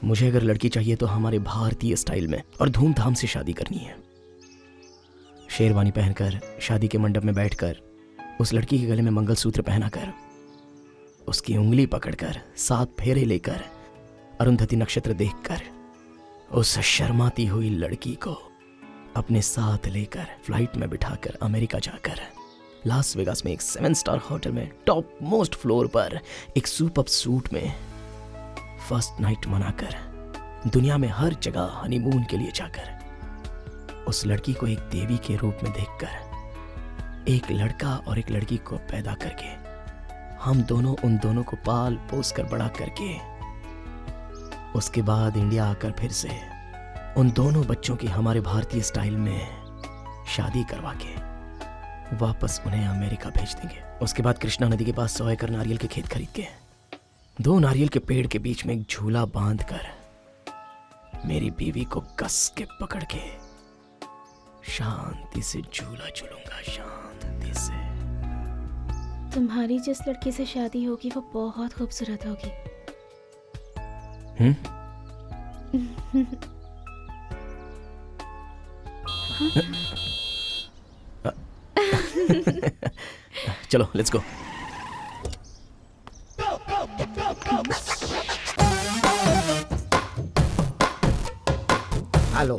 मुझे अगर लड़की चाहिए तो हमारे भारतीय स्टाइल में और धूमधाम से शादी करनी है। शेरवानी पहनकर, शादी के मंडप में बैठकर, उस लड़की के गले में मंगलसूत्र पहनाकर, उसकी उंगली पकड़कर, 7 फेरे लेकर, अरुंधति नक्षत्र देखकर, उस शर्माती हुई लड़की को अपने साथ लेकर फ्लाइट में बिठाकर अमेरिका जाकर लास वेगास में एक 7 स्टार होटल में टॉप मोस्ट फ्लोर पर एक सुपर्ब सूट में फर्स्ट नाइट मनाकर, दुनिया में हर जगह हनीमून के लिए जाकर, उस लड़की को एक देवी के रूप में देखकर, एक लड़का और एक लड़की को पैदा करके, हम दोनों उन दोनों को पाल पोस कर बड़ा करके, उसके बाद इंडिया आकर फिर से उन दोनों बच्चों की हमारे भारतीय स्टाइल में शादी करवा के वापस उन्हें अमेरिका भेज देंगे। उसके बाद कृष्णा नदी के पास 100 एकड़ नारियल के खेत खरीद के 2 नारियल के पेड़ के बीच में एक झूला बांध कर मेरी बीवी को कस के पकड़ के शांति से झूला झूलूंगा, शांति से। तुम्हारी जिस लड़की से शादी होगी वो बहुत खूबसूरत होगी। चलो लेट्स गो। हेलो,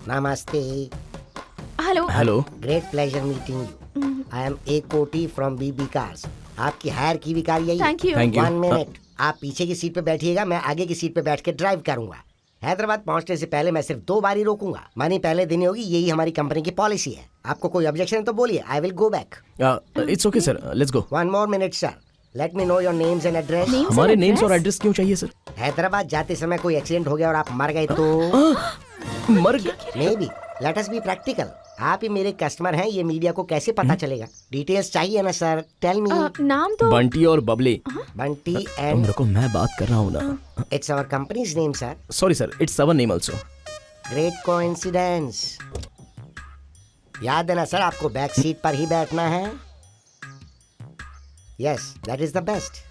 नमस्ते। Hello. Hello. Great pleasure meeting you. I am a Koti from BB cars. आपकी हायर की भी कार यही। Thank you. Thank you. 1 minute, आप पीछे की सीट पे बैठिएगा, मैं आगे की सीट पे बैठ के ड्राइव करूंगा। हैदराबाद पहुंचने से पहले मैं सिर्फ 2 बार ही रोकूंगा, मानी पहले दिन होगी, यही हमारी कंपनी की पॉलिसी है। आपको कोई ऑब्जेक्शन है तो बोलिए, I will go back. It's okay sir, let's go. 1 more minute sir, let me know your names and address. हमारे नेम्स और एड्रेस क्यों चाहिए सर? हैदराबाद जाते समय कोई एक्सीडेंट हो गया और आप मर गए तो मर गए? May be, let us be practical. आप ही मेरे कस्टमर हैं, ये मीडिया को कैसे पता चलेगा? डिटेल्स चाहिए ना सर, टेल मी। नाम तो बंटी और बबली। बंटी तुम एंड रुको, मैं बात कर रहा हूँ ना। It's our company's name sir. Sorry sir, it's our name also. Great coincidence. याद है ना सर, आपको बैक सीट पर ही बैठना है। Yes, that is the best.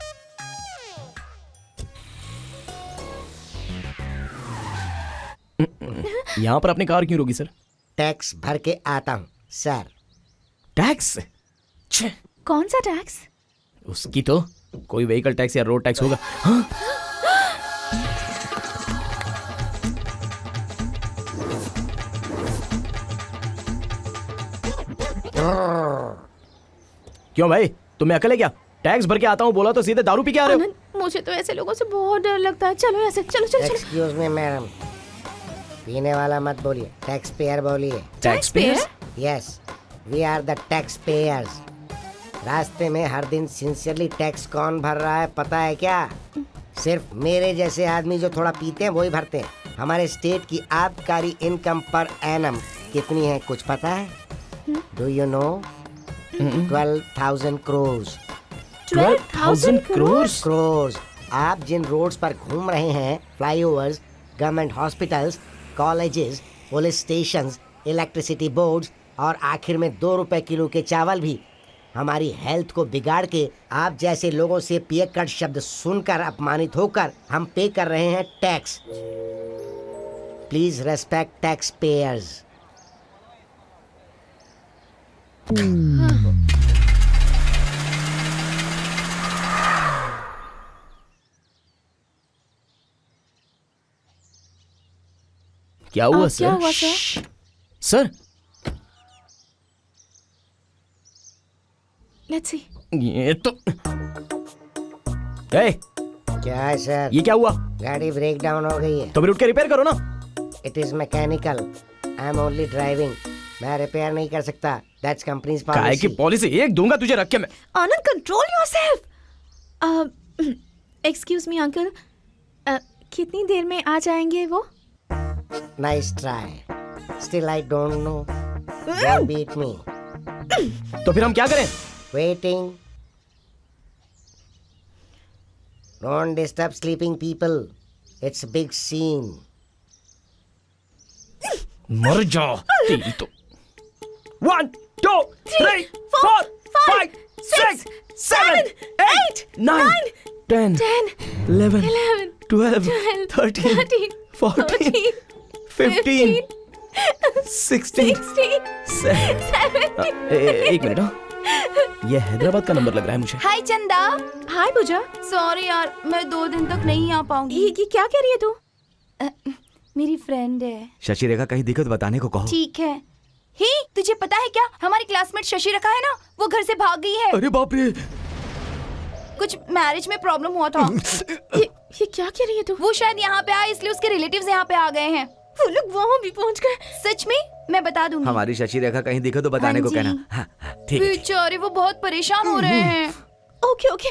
यहाँ पर अपनी कार क्यों रोकी सर? टैक्स भर के आता हूँ सर। टैक्स? छे, कौन सा टैक्स? उसकी तो कोई व्हीकल टैक्स या रोड टैक्स होगा। हाँ? क्यों भाई, तुम्हें अकल है क्या? टैक्स भर के आता हूँ बोला तो सीधे दारू पी के आ रहे हो? मुझे तो ऐसे लोगों से बहुत डर लगता है। चलो ऐसे, चलो चलो चलो। एक्सक्यूज मी मैडम, पीने वाला मत बोलिए, टैक्स पेयर बोलिए। Tax payers? Yes, we are the tax payers. रास्ते में हर दिन सिंसियरली टैक्स कौन भर रहा है पता है क्या? सिर्फ मेरे जैसे आदमी जो थोड़ा पीते हैं वही भरते हैं। हमारे स्टेट की आबकारी इनकम पर एनम कितनी है कुछ पता है? Do you know? 12,000 crore. 12,000 crore? आप जिन रोड्स पर घूम रहे हैं, flyovers, government hospitals, colleges, police stations, electricity boards और आखिर में 2 रुपए किलो के चावल भी हमारी हेल्थ को बिगाड़ के आप जैसे लोगों से पियक्कड़ शब्द सुनकर अपमानित होकर हम पे कर रहे हैं tax. Please respect tax payers. क्या हुआ सर? क्या हुआ सर? Sir let's see. ये तो क्या है सर? ये क्या हुआ? गाड़ी ब्रेक डाउन हो गई है। तो फिर उठ के रिपेयर करो ना। It is mechanical, I am only driving. मैं रिपेयर नहीं कर सकता। दैट्स कंपनीज काहे की पॉलिसी। पॉलिसी? एक दूंगा तुझे रख के मैं। Anand, control yourself. Excuse me uncle, कितनी देर में आ जाएंगे वो? Nice try, still I don't know. Don't beat me. तो फिर हम क्या करें? Waiting. Don't disturb sleeping people. It's a big scene. मर जा तेरी तो। 1 2 3 4 5 6 7 8 9 10 11 12 13 14 15 16 एक मिनट। ये हैदराबाद का नंबर लग रहा है मुझे। हाय चंदा। हाय पूजा। सॉरी यार, मैं 2 दिन तक नहीं आ पाऊंगी। ये क्या कह रही है तू? मेरी फ्रेंड है। शशि रेखा कहीं दिक्कत बताने को कहो। ठीक है। ही, तुझे पता है क्या, हमारी क्लासमेट शशि रेखा है ना, वो घर से भाग गई है। अरे बाप रे। कुछ मैरिज में प्रॉब्लम हुआ था। ये क्या कह रही है तू? वो शायद यहाँ पे आए, इसलिए उसके रिलेटिव्स यहाँ पे आ गए हैं। वो लोग वहाँ भी पहुँच गए? सच में? मैं बता दूंगी। हमारी शशि रेखा कहीं दिखे तो बताने हाँ को जी। कहना। हाँ, हाँ, ठीक है। बेचारे वो बहुत परेशान हो रहे हैं। ओके ओके,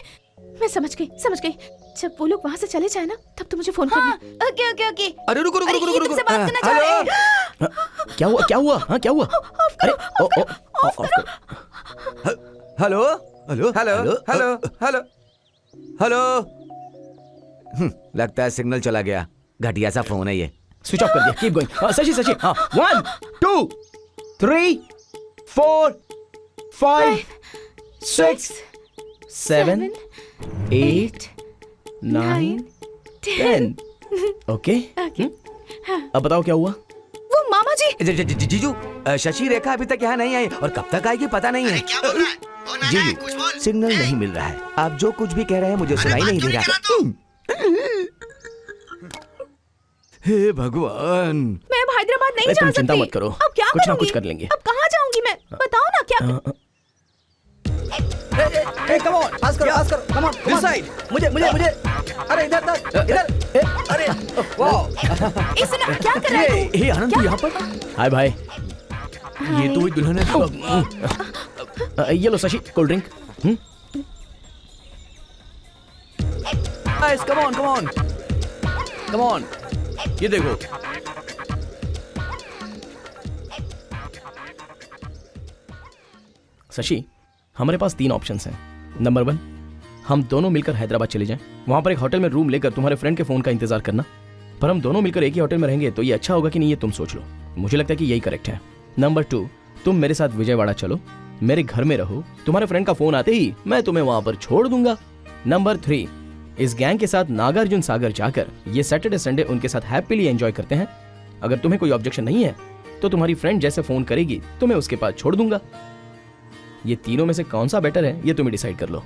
मैं समझ गई। जब वो लोग वहाँ से चले जाए ना, तब तो मुझे फोन हाँ, करना। Okay okay okay. अरे रुको रुको अरे रुको ये रुको तुमसे बात करना चाह रहे हैं। क्या हुआ? क्या हुआ? हाँ क्या हुआ? अरे ओ ओ ऑफ कर। Hello hello hello hello hello hello. लगता है सिग्नल चला गया। घटिया सा फोन है ये। स्विच ऑफ कर दिया। Keep going. शशि हाँ 1 2 3 4 5 6 7 8 9 10। ओके। अब बताओ क्या हुआ? वो मामा जी। जीजू, शशि रेखा अभी तक यहाँ नहीं आई और कब तक आएगी पता नहीं है। जीजू, सिग्नल नहीं मिल रहा है। आप जो कुछ भी कह रहे हैं मुझे सुनाई नहीं दे रहा। हे भगवान। मैं अब हैदराबाद नहीं जा तुम सकती। चिंता मत करो। अब क्या कुछ ना करूंगी? कुछ कर लेंगे। अब कहाँ जाऊंगी मैं? बताओ ना क्या? कम ऑन, पास करो, कम ऑन, This side. मुझे अरे इधर अरे वाह। ए सुना, क्या कर रहा है तू? हे आनंद, तू यहाँ पर? हाय भाई। ये तो वही दुल्हन है। ये लो Shashi, cold drink. Guys, come on. ये देखो। शशि, हमारे पास 3 ऑप्शंस हैं। नंबर 1, हम दोनों मिलकर हैदराबाद चले जाएं, वहां पर एक होटल में रूम लेकर तुम्हारे फ्रेंड के फोन का इंतजार करना। पर हम दोनों मिलकर एक ही होटल में रहेंगे तो ये अच्छा होगा कि नहीं, ये तुम सोच लो। मुझे लगता है कि यही करेक्ट है। नंबर 2, तुम मेरे साथ विजयवाड़ा चलो, मेरे घर में रहो, तुम्हारे फ्रेंड का फोन आते ही मैं तुम्हें वहां पर छोड़ दूंगा। नंबर 3, इस गैंग के साथ नागार्जुन सागर जाकर ये सैटरडे संडे उनके साथ हैप्पीली एंजॉय करते हैं। अगर तुम्हें कोई ऑब्जेक्शन नहीं है तो तुम्हारी फ्रेंड जैसे फोन करेगी तो मैं उसके पास छोड़ दूंगा। ये तीनों में से कौन सा बेटर है ये तुम्हें डिसाइड कर लो।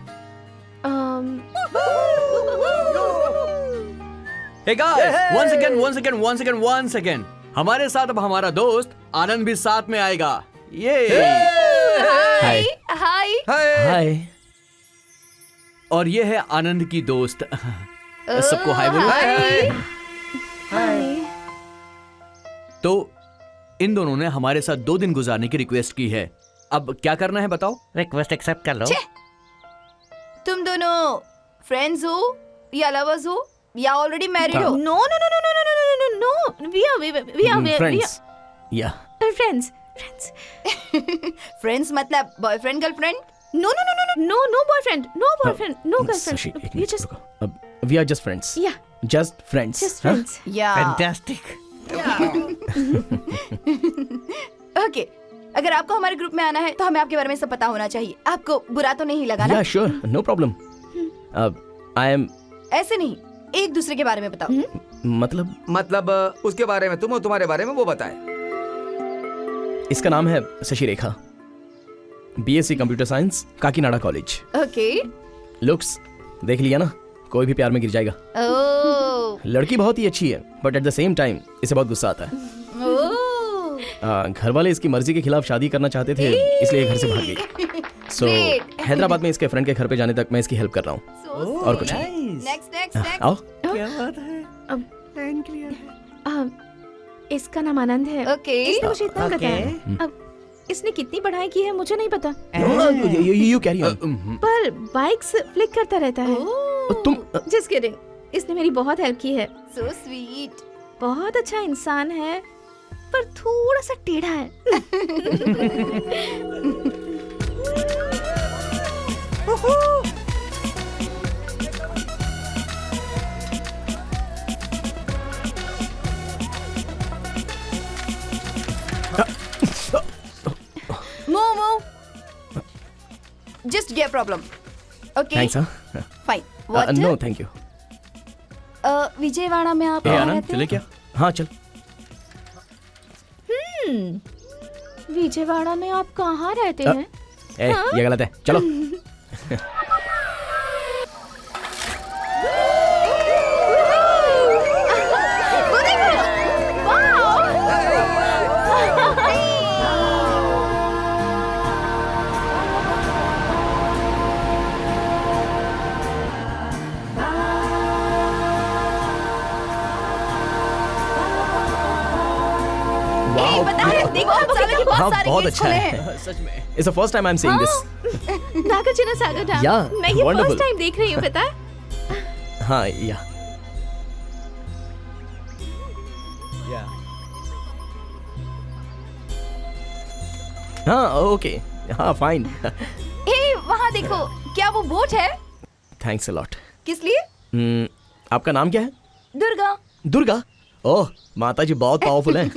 Hey guys, one second. हमारे साथ अब हमारा दोस्त आनंद भी साथ में आएगा। ये हाय हाय। हाय। और ये है आनंद की दोस्त। सबको हाय बोलो। हाय। हाय। तो इन दोनों ने हमारे साथ 2 दिन गुजारने की रिक्वेस्ट की है। अब क्या करना है बताओ? रिक्वेस्ट एक्सेप्ट कर लो। तुम दोनों फ्रेंड्स हो या लवर्स हो या ऑलरेडी मैरिड हो? No, no, no, no, no, no, no, no, no, no. We are friends या friends. फ्रेंड्स मतलब boyfriend girlfriend? No, no, no, no, no, no, no boyfriend, no boyfriend, no girlfriend. Shashi, एक We minute just, रुको। अब we are just friends. yeah, just friends. just friends. या fantastic. Okay, अगर आपको हमारे group में आना है तो हमें आपके बारे में सब पता होना चाहिए। आपको बुरा तो नहीं लगा ना? या sure, no problem. I am ऐसे नहीं, एक दूसरे के बारे में बताओ। मतलब उसके बारे में तुम और तुम्हारे बारे में वो बताए। इसका नाम है Shashi Rekha, BSc computer science, Kakinada college. Okay. Looks देख लिया ना, कोई भी प्यार में गिर जाएगा। ओह लड़की बहुत ही अच्छी है, but at the same time इसे बहुत गुस्सा आता है। ओह घर वाले इसकी मर्जी के खिलाफ शादी करना चाहते थे, इसलिए घर से भाग गई। सो Great. हैदराबाद में इसके फ्रेंड के घर पे जाने तक मैं इसकी हेल्प कर रहा हूँ, और कुछ नहीं। Next next next. आओ। क्या बात है? लाइन क्लियर है। इसका नाम आनंद है। ओके। इसने मुझे इतना ओके। बताया। अब इसने कितनी पढ़ाई की है मुझे नहीं पता, यू कैरी ऑन। पर बाइक्स फ्लिक करता रहता है। तुम जस्ट किडिंग, इसने मेरी बहुत हेल्प की है। So sweet. बहुत अच्छा इंसान है, पर थोड़ा सा टेढ़ा है। Move, move. Just get problem. Okay. Thanks. Fine. What? No thank you. Vijayawada में आप ए कहाँ आनंद रहते चले हैं? क्या? हाँ चल। विजयवाड़ा में आप कहाँ रहते हैं? ए ये गलत है, चलो। ए, बता रहे, देखो आप सालों के बहुत हाँ सारे बहुत gates अच्छा खुले है, हैं। सच में। It's the first time I am seeing this. Nagarjuna Sagar dam. Yeah, मैं ये wonderful. फर्स्ट टाइम देख रही हूँ, पता है? हाँ या हाँ ओके, हाँ फाइन। ए, वहाँ देखो, क्या वो बोट है? Thanks a lot. किस लिए? आपका नाम क्या है? दुर्गा। दुर्गा? ओह माता जी बहुत पावरफुल हैं।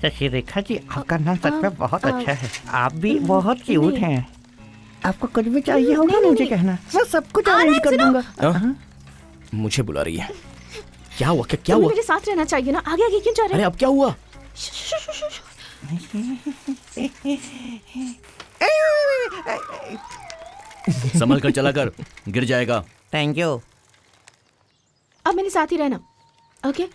शशि रेखा जी, आपका नाम सच में बहुत अच्छा है। आप भी बहुत क्यूट हैं। आपको कुछ भी चाहिए होगा मुझे कहना, मैं सब कुछ अरेंज कर दूंगा। हाँ? मुझे बुला रही है। क्या हुआ? क्या तुम्हें हुआ? मेरे साथ रहना चाहिए ना, आगे आगे क्यों जा रहे अरे हो? अब क्या हुआ? संभल कर चला कर, गिर जाएगा। Thank you. अब मेरे साथ ही रहना, okay?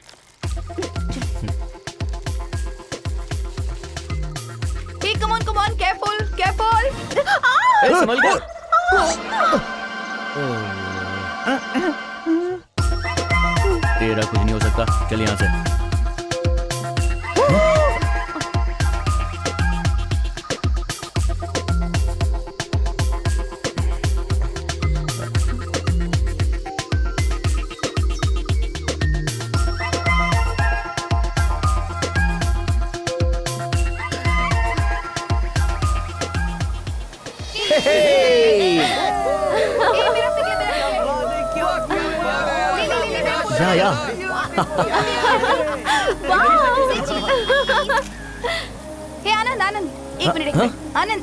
Hey, come on, careful, careful. ए, संभल कर। तेरा कुछ नहीं हो सकता, चल यहाँ से। या हे आनंद, एक minute, Anand,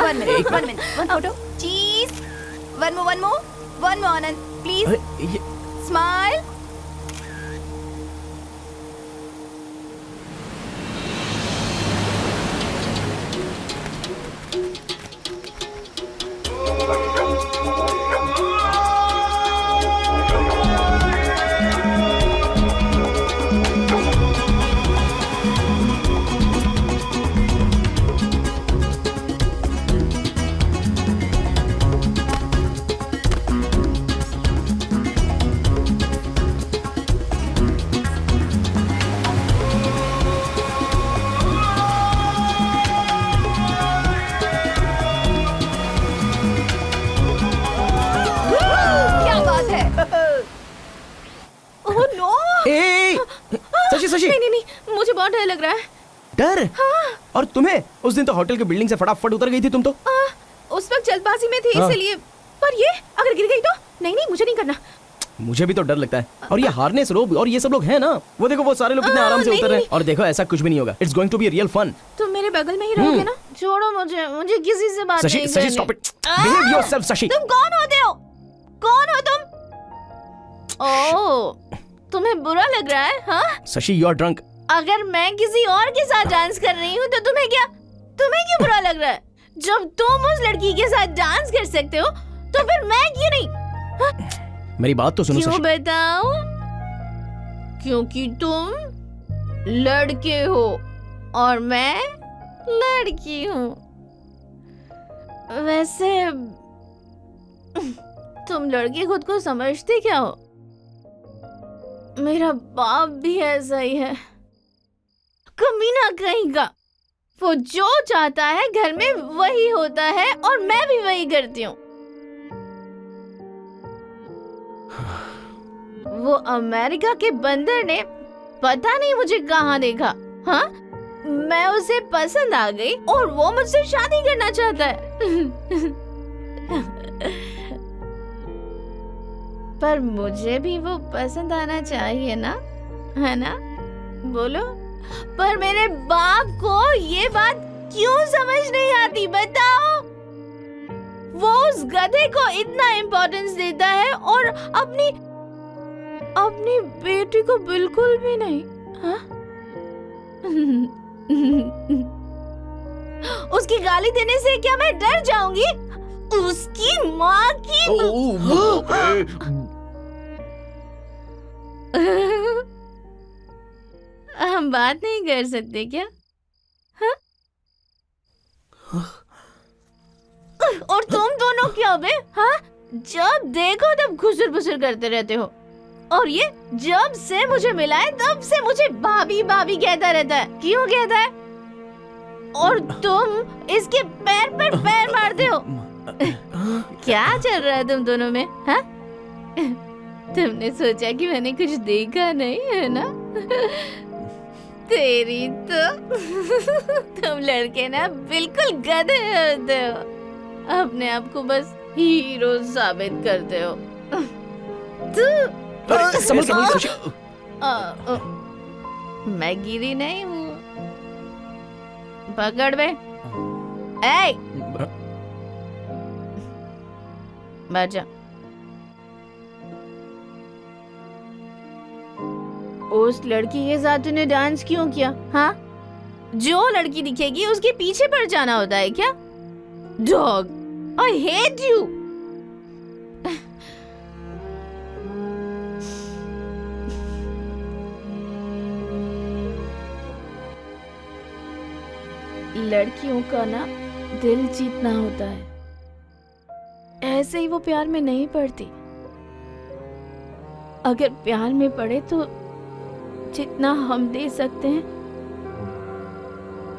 one minute, one photo, cheese, one more, Anand, please, smile. Shashi? नहीं नहीं नहीं, मुझे बहुत डर लग रहा है। डर? हाँ। और तुम्हें? उस दिन तो होटल की बिल्डिंग से फटाफट उतर गई थी तुम तो। उस वक्त जल्दबाजी में थी हाँ। इसलिए। पर ये अगर गिर गई तो? नहीं नहीं, मुझे नहीं करना। मुझे भी तो डर लगता है। और ये हार्नेस रोब और ये सब लोग हैं ना, वो देखो वो सारे लोग कितने आराम से नहीं, उतर रहे हैं। नहीं। और देखो ऐसा कुछ भी नहीं होगा। It's going to be real fun. तुम मेरे बगल में ही रहोगे ना? छोड़ो मुझे, मुझे किसी से बात शशि नहीं शशि करनी। Stop it. Behave yourself Shashi. तुम कौन होते हो? कौन हो तुम? ओह, तुम्हें बुरा लग रहा है? हाँ, शशि यू आर ड्रंक। अगर मैं किसी और के साथ डांस कर रही हूँ तो तुम्हें क्यों बुरा लग रहा है? जब तुम उस लड़की के साथ डांस कर सकते हो तो फिर मैं क्यों नहीं? हाँ? मेरी बात तो सुनो क्यों शशि। बताओ? क्योंकि तुम लड़के हो और मैं लड़की हूँ। वैसे तुम लड़के खुद को समझते क्या हो? मेरा बाप भी ऐसा ही है, कमीना कहीं का। वो जो चाहता है घर में वही होता है और मैं भी वही करती हूँ। वो अमेरिका के बंदर ने पता नहीं मुझे कहाँ देखा, हाँ? मैं उसे पसंद आ गई और वो मुझसे शादी करना चाहता है। पर मुझे भी वो पसंद आना चाहिए ना, है ना? बोलो। पर मेरे बाप को ये बात क्यों समझ नहीं आती, बताओ? वो उस गधे को इतना इम्पोर्टेंस देता है और अपनी बेटी को बिल्कुल भी नहीं, हाँ? उसकी गाली देने से क्या मैं डर जाऊंगी? उसकी माँ की हम बात नहीं कर सकते क्या? हाँ? और तुम दोनों क्या बे? हाँ? जब देखो तब घुसर फुसर करते रहते हो। और ये जब से मुझे मिला है तब से मुझे भाभी भाभी कहता रहता है। क्यों कहता है? और तुम इसके पैर पर पैर मारते हो। क्या चल रहा है तुम दोनों में? हाँ? तुमने सोचा कि मैंने कुछ देखा नहीं है ना? तेरी तो तुम लड़के ना बिल्कुल गधे होते हो, अपने आप को बस हीरो साबित करते हो। मैं गिरी नहीं हूँ, पकड़ बे। बैठ जा। उस लड़की के साथ तूने डांस क्यों किया? हाँ? जो लड़की दिखेगी उसके पीछे पड़ जाना होता है क्या? Dog, I hate you. लड़कियों का ना दिल जीतना होता है, ऐसे ही वो प्यार में नहीं पड़ती। अगर प्यार में पड़े तो जितना हम दे सकते हैं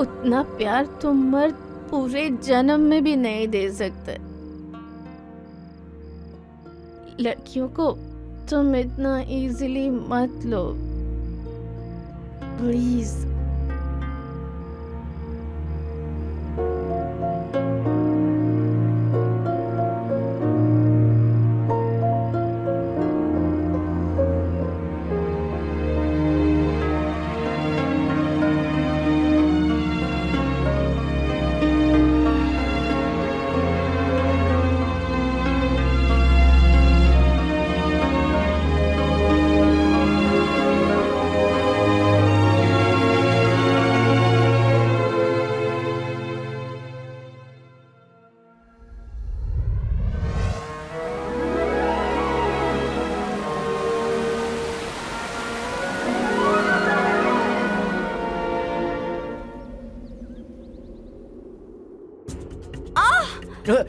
उतना प्यार तो मर्द पूरे जन्म में भी नहीं दे सकते। लड़कियों को तुम इतना इजीली मत लो प्लीज।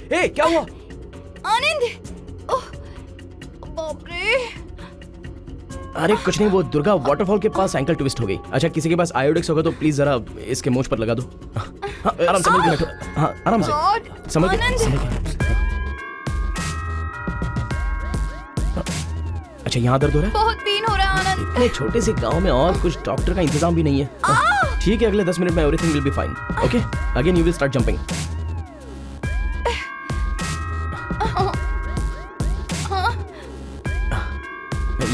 ए, क्या हुआ? आनंद, ओह, बाप रे। अरे कुछ नहीं, वो दुर्गा वाटरफॉल के पास एंकल ट्विस्ट हो गई। अच्छा किसी के पास आयोडेक्स होगा तो प्लीज जरा इसके मूंछ पर लगा दो। हाँ, आराम से बैठो। हाँ आराम से समझ गए। अच्छा यहाँ दर्द हो रहा है? बहुत पेन हो रहा है आनंद। इतने छोटे से गांव में और कुछ डॉक्टर का इंतजाम भी नहीं है। ठीक है, अगले 10 मिनट में everything will be fine. Okay, again you will start jumping.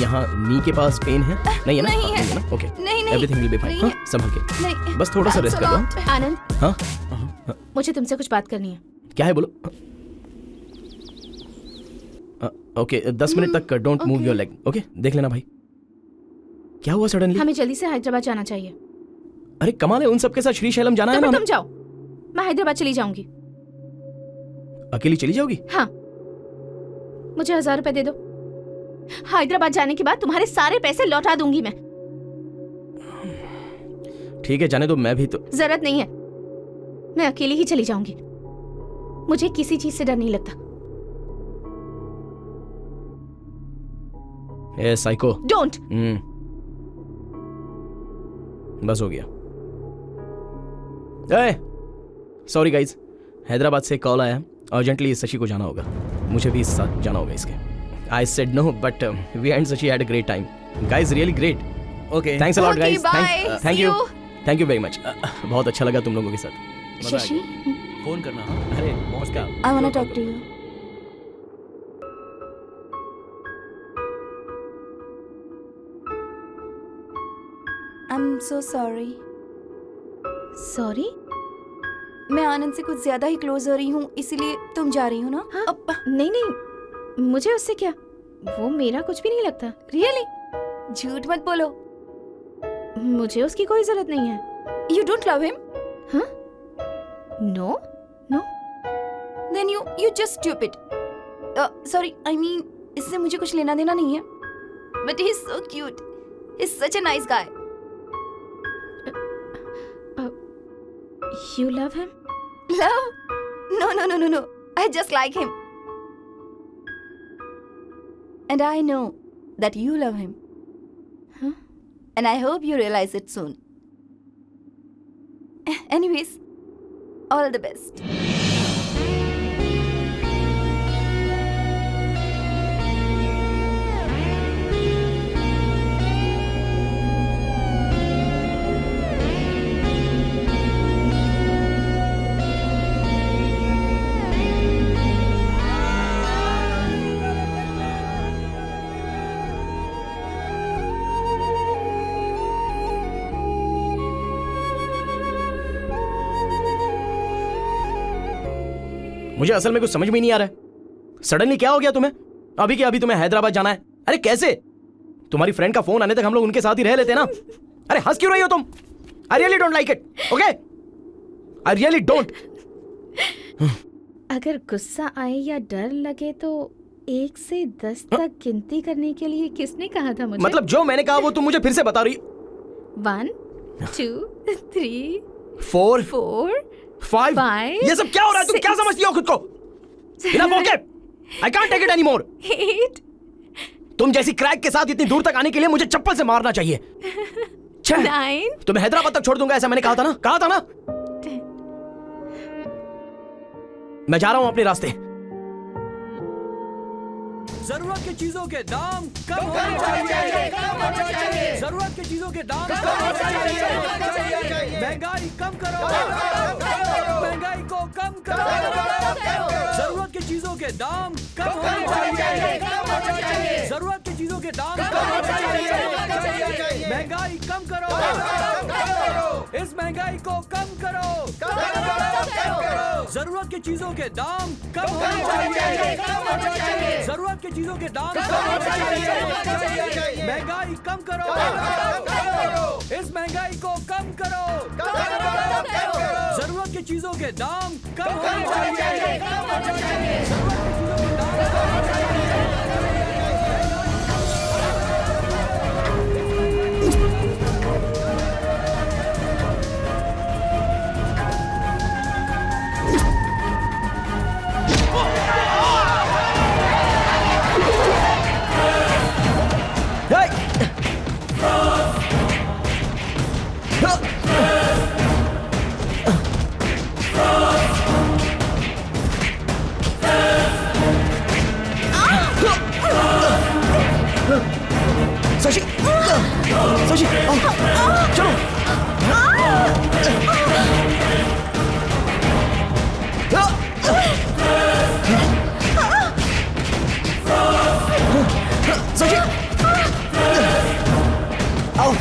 यहाँ नी के पास पेन है? नहीं है ना? नहीं है। ना? ओके, नहीं, नहीं। एवरीथिंग विल बी नहीं फाइन। है। संभल के, नहीं, बस थोड़ा सा रेस्ट कर लो। आनंद, हाँ, मुझे तुमसे कुछ बात करनी है। क्या है बोलो। ओके, 10 मिनट तक don't move your leg. Okay, देख लेना भाई। क्या हुआ सडनली? हमें जल्दी से हैदराबाद जाना चाहिए। अरे कमाल है, उन सबके साथ श्रीशैलम जाना है तो ना? तुम जाओ, मैं हैदराबाद चली जाऊंगी। अकेली चली जाओगी? हाँ, मुझे 1000 रुपए दे दो। हैदराबाद जाने के बाद तुम्हारे सारे पैसे लौटा दूंगी मैं। ठीक है, जाने दो, मैं भी तो। जरूरत नहीं है, मैं अकेली ही चली जाऊंगी। मुझे किसी चीज से डर नहीं लगता। ए साइको, डोंट। बस हो गया। ए सॉरी गाइज, हैदराबाद से कॉल आया, अर्जेंटली शशि को जाना होगा। मुझे भी इस साथ जाना होगा इसके। I said no but we and Shashi had a great time. Guys really great. Okay, thanks a lot guys. Thank you very much. बहुत अच्छा लगा तुम लोगों के साथ। शशि, फोन करना। अरे नमस्कार। I want to talk to you. I am so sorry. Sorry? मैं आनंद से कुछ ज्यादा ही क्लोज हो रही हूँ, इसीलिए तुम जा रही हो ना? हाँ? नहीं नहीं, मुझे उससे क्या, वो मेरा कुछ भी नहीं लगता। रियली? झूठ मत बोलो। मुझे उसकी कोई जरूरत नहीं है। You don't love him? हाँ? No no. Then you just stupid. Sorry, I mean इससे मुझे कुछ लेना देना नहीं है, but he is so cute, he is such a nice guy. You love him? Love? No. I just like him. And I know that you love him. Huh? And I hope you realize it soon. Anyways, all the best. मुझे असल में कुछ समझ में नहीं आ रहा है। Suddenly क्या हो गया तुम्हें? अभी के अभी तुम्हें हैदराबाद जाना है। अरे कैसे? तुम्हारी फ्रेंड का फोन आने तक हम लोग उनके साथ ही रह लेते ना। अरे हंस क्यों रही हो तुम? I really don't like it. Okay, I really don't. अगर गुस्सा आए या डर लगे तो 1 से 10 तक गिनती करने के लिए किसने कहा था मुझे? मतलब जो मैंने कहा वो तुम मुझे फिर से बता रही। 1 2 3 4 4 5 ये सब क्या हो रहा है? तुम क्या समझती हो खुद को? Enough, okay? I can't take it anymore. 8 तुम जैसी क्रैक के साथ इतनी दूर तक आने के लिए मुझे चप्पल से मारना चाहिए। 9 तुम्हें हैदराबाद तक छोड़ दूंगा, ऐसा मैंने कहा था ना? कहा था ना? मैं जा रहा हूं अपने रास्ते। जरूरत की चीजों के दाम कम होने चाहिए। जरूरत की चीजों के दाम कम होने चाहिए। महंगाई कम करो। महंगाई को कम करो। जरूरत की चीजों के दाम कम होने चाहिए। जरूरत की चीजों के दाम कम होने चाहिए। महंगाई कम करो। इस महंगाई को कम करो। जरूरत की चीजों के दाम कम होने चाहिए। जरूरत की चीजों के दाम कम होने चाहिए। महंगाई कम करो। इस महंगाई को कम करो। जरूरत की चीजों के दाम कम होने चाहिए। जरूरत की चीजों के दाम कम होने चाहिए। शशि शशि चलो शशि आओ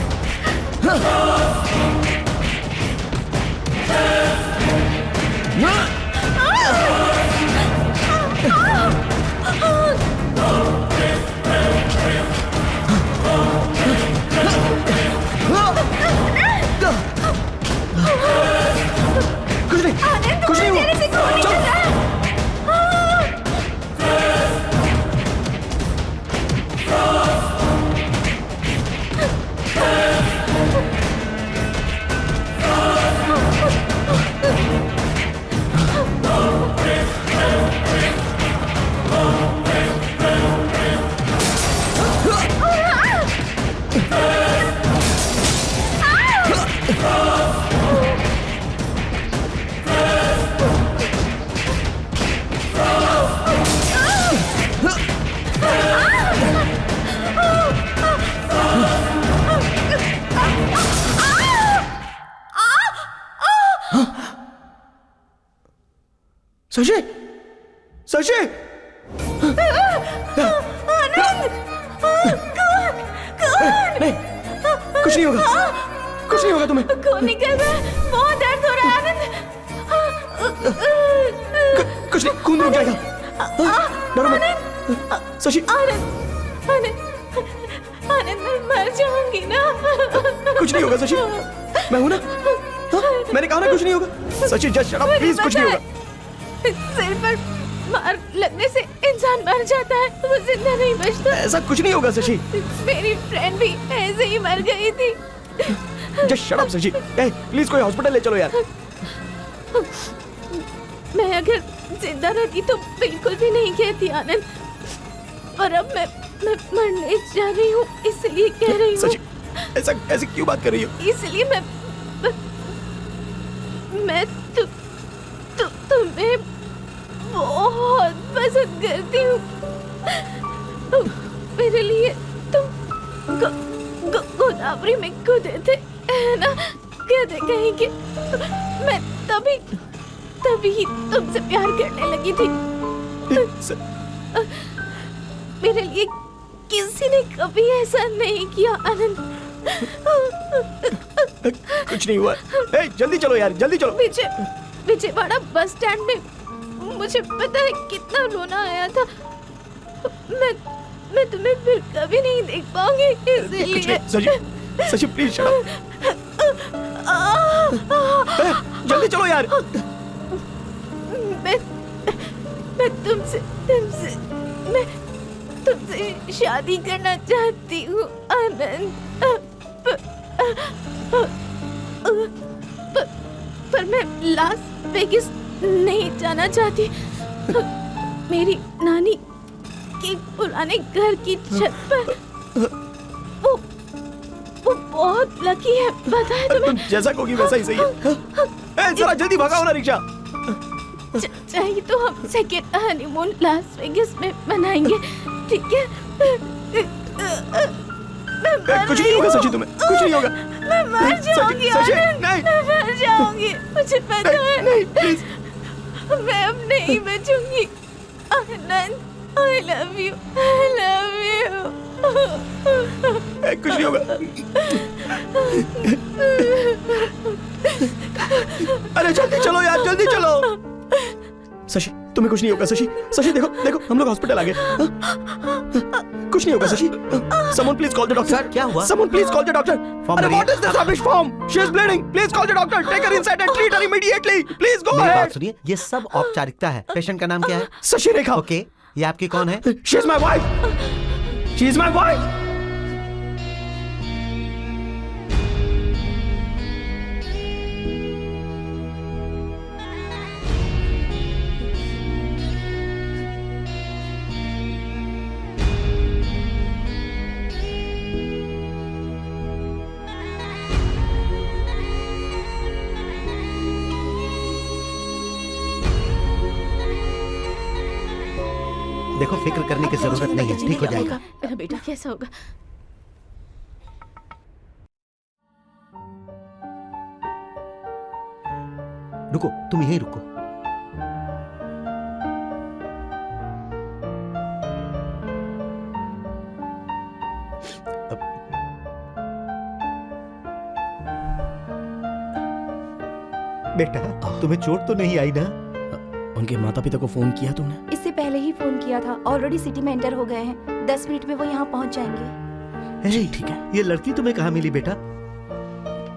कुछ नहीं हुआ शशि शशि नहीं कुछ नहीं होगा कुछ नहीं होगा तुम्हें खून निकल रहा है, बहुत दर्द हो रहा है आनंद। कुछ नहीं खून रुक जाएगा डरो मत शशि आनंद आनंद आनंद मैं मर जाऊंगी ना। कुछ नहीं होगा शशि मैं हूं ना मैंने कहा ना कुछ नहीं होगा Shashi just shut up please कुछ नहीं होगा सिर पर मार लगने से इंसान मर जाता है, वो जिंदा नहीं बचता। ऐसा कुछ नहीं होगा शशि मेरी फ्रेंड भी ऐसे ही मर गई थी। Just shut up Shashi please कोई हॉस्पिटल ले चलो यार मैं अगर जिंदा रहती तो बिल्कुल भी नहीं कहती आनंद, पर अब मैं मरने जा रही हूँ इसलिए कह रही हूँ। शशि ऐसा ऐसी क्यों बात कर रही हो इसलिए मैं तुम्हें बहुत पसंद करती हूँ। मेरे लिए तुम गोदावरी में कूदे थे ना, कहते कहीं कि मैं तभी तुमसे प्यार करने लगी थी। मेरे लिए किसी ने कभी ऐसा नहीं किया आनंद। कुछ नहीं हुआ जल्दी चलो यार जल्दी चलो विजयवाड़ा बस स्टैंड में मुझे पता है कितना रोना आया था। मैं तुम्हें फिर कभी नहीं देख पाऊंगी इसलिए। शशि प्लीज शट अप जल्दी चलो यार मैं तुमसे शादी करना चाहती हूँ आनंद, पर मैं लास वेगास नहीं जाना चाहती। मेरी नानी के पुराने घर की छत पर वो बहुत लकी है, पता है तुम्हें? तुम जैसा कहोगी वैसा ही सही है। जरा जल्दी भगाओ ना रिक्शा। चाहिए तो हम सेकेंड हनीमून लास वेगास में मनाएंगे, ठीक है? कुछ नहीं होगा शशि तुम्हें कुछ नहीं होगा। मैं मर जाऊंगी आनंद, मैं मर जाऊंगी मुझे पता है। नहीं प्लीज मैं अब नहीं बचूंगी आनंद। I love you, I love you। कुछ नहीं होगा। अरे जल्दी चलो यार जल्दी चलो। शशि तुम्हें कुछ नहीं होगा शशि शशि देखो देखो हम लोग हॉस्पिटल आ गए। कुछ नहीं होगा Shashi. Someone please call the doctor। Sir क्या हुआ? Someone please call the doctor। अरे what is this rubbish form? She is bleeding। Please call the doctor। Take her inside and treat her immediately। Please go मेरी ahead। बात सुनिए ये सब औपचारिकता है। पेशेंट का नाम क्या है? शशि रेखा। ओके ये आपकी कौन है? She is my wife। She is my wife। देखो फिक्र करने की जरूरत नहीं है, ठीक हो जाएगा। मेरा बेटा कैसा होगा? रुको, तुम यहीं रुको। बेटा, तुम्हें चोट तो नहीं आई ना? उनके माता पिता को फोन किया तुमने? इससे पहले ही फोन किया था, ऑलरेडी सिटी में एंटर हो गए हैं। 10 मिनट में वो यहाँ पहुँच जाएंगे। जी ठीक है। ये लड़की तुम्हें कहाँ मिली बेटा?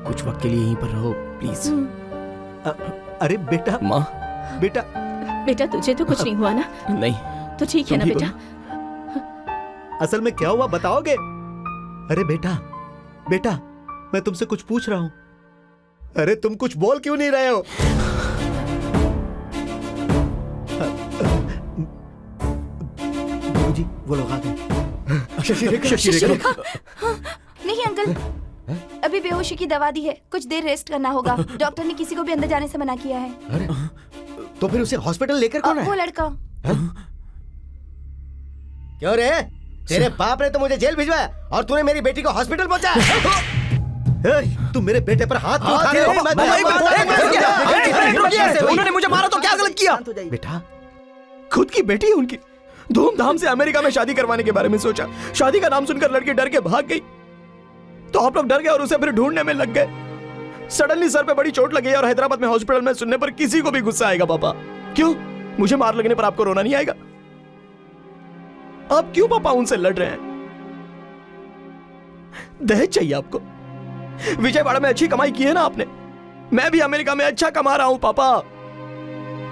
कुछ वक्त के लिए यहीं पर रहो प्लीज। अरे बेटा, माँ। बेटा बेटा तुझे तो कुछ नहीं हुआ ना? नहीं। तो ठीक है ना बेटा? असल में क्या हुआ बताओगे? अरे बेटा, बेटा मैं तुमसे कुछ पूछ रहा हूँ। अरे तुम कुछ बोल क्यों नहीं रहे हो? जी वो लोग आ गए। शशि रेखा। नहीं अंकल, अभी बेहोशी की दवा दी है, कुछ देर रेस्ट करना होगा। डॉक्टर ने किसी को भी अंदर जाने से मना किया है। अरे तो फिर उसे हॉस्पिटल लेकर कौन है? वो लड़का। क्यों रे? तेरे बाप ने तो मुझे जेल भिजवाया और तूने मेरी बेटी को हॉस्पिटल पहुंचाया। तुम मेरे बेटे पर हाथ क्यों उठा रहे हो? उन्होंने मुझे मारा तो क्या गलत किया? बेटा, खुद की बेटी है उनकी, धूमधाम से अमेरिका में शादी करवाने के बारे में सोचा। शादी का नाम सुनकर लड़की डर के भाग गई, तो आप लोग डर गए और उसे फिर ढूंढने में लग गए। सडनली सर पे बड़ी चोट लगी और हैदराबाद में हॉस्पिटल में सुनने पर किसी को भी गुस्सा आएगा पापा। क्यों? मुझे मार लगने पर आपको रोना नहीं आएगा? आप क्यों पापा उनसे लड़ रहे हैं? दहेज चाहिए आपको? विजयवाड़ा में अच्छी कमाई की है ना आपने, मैं भी अमेरिका में अच्छा कमा रहा हूं पापा।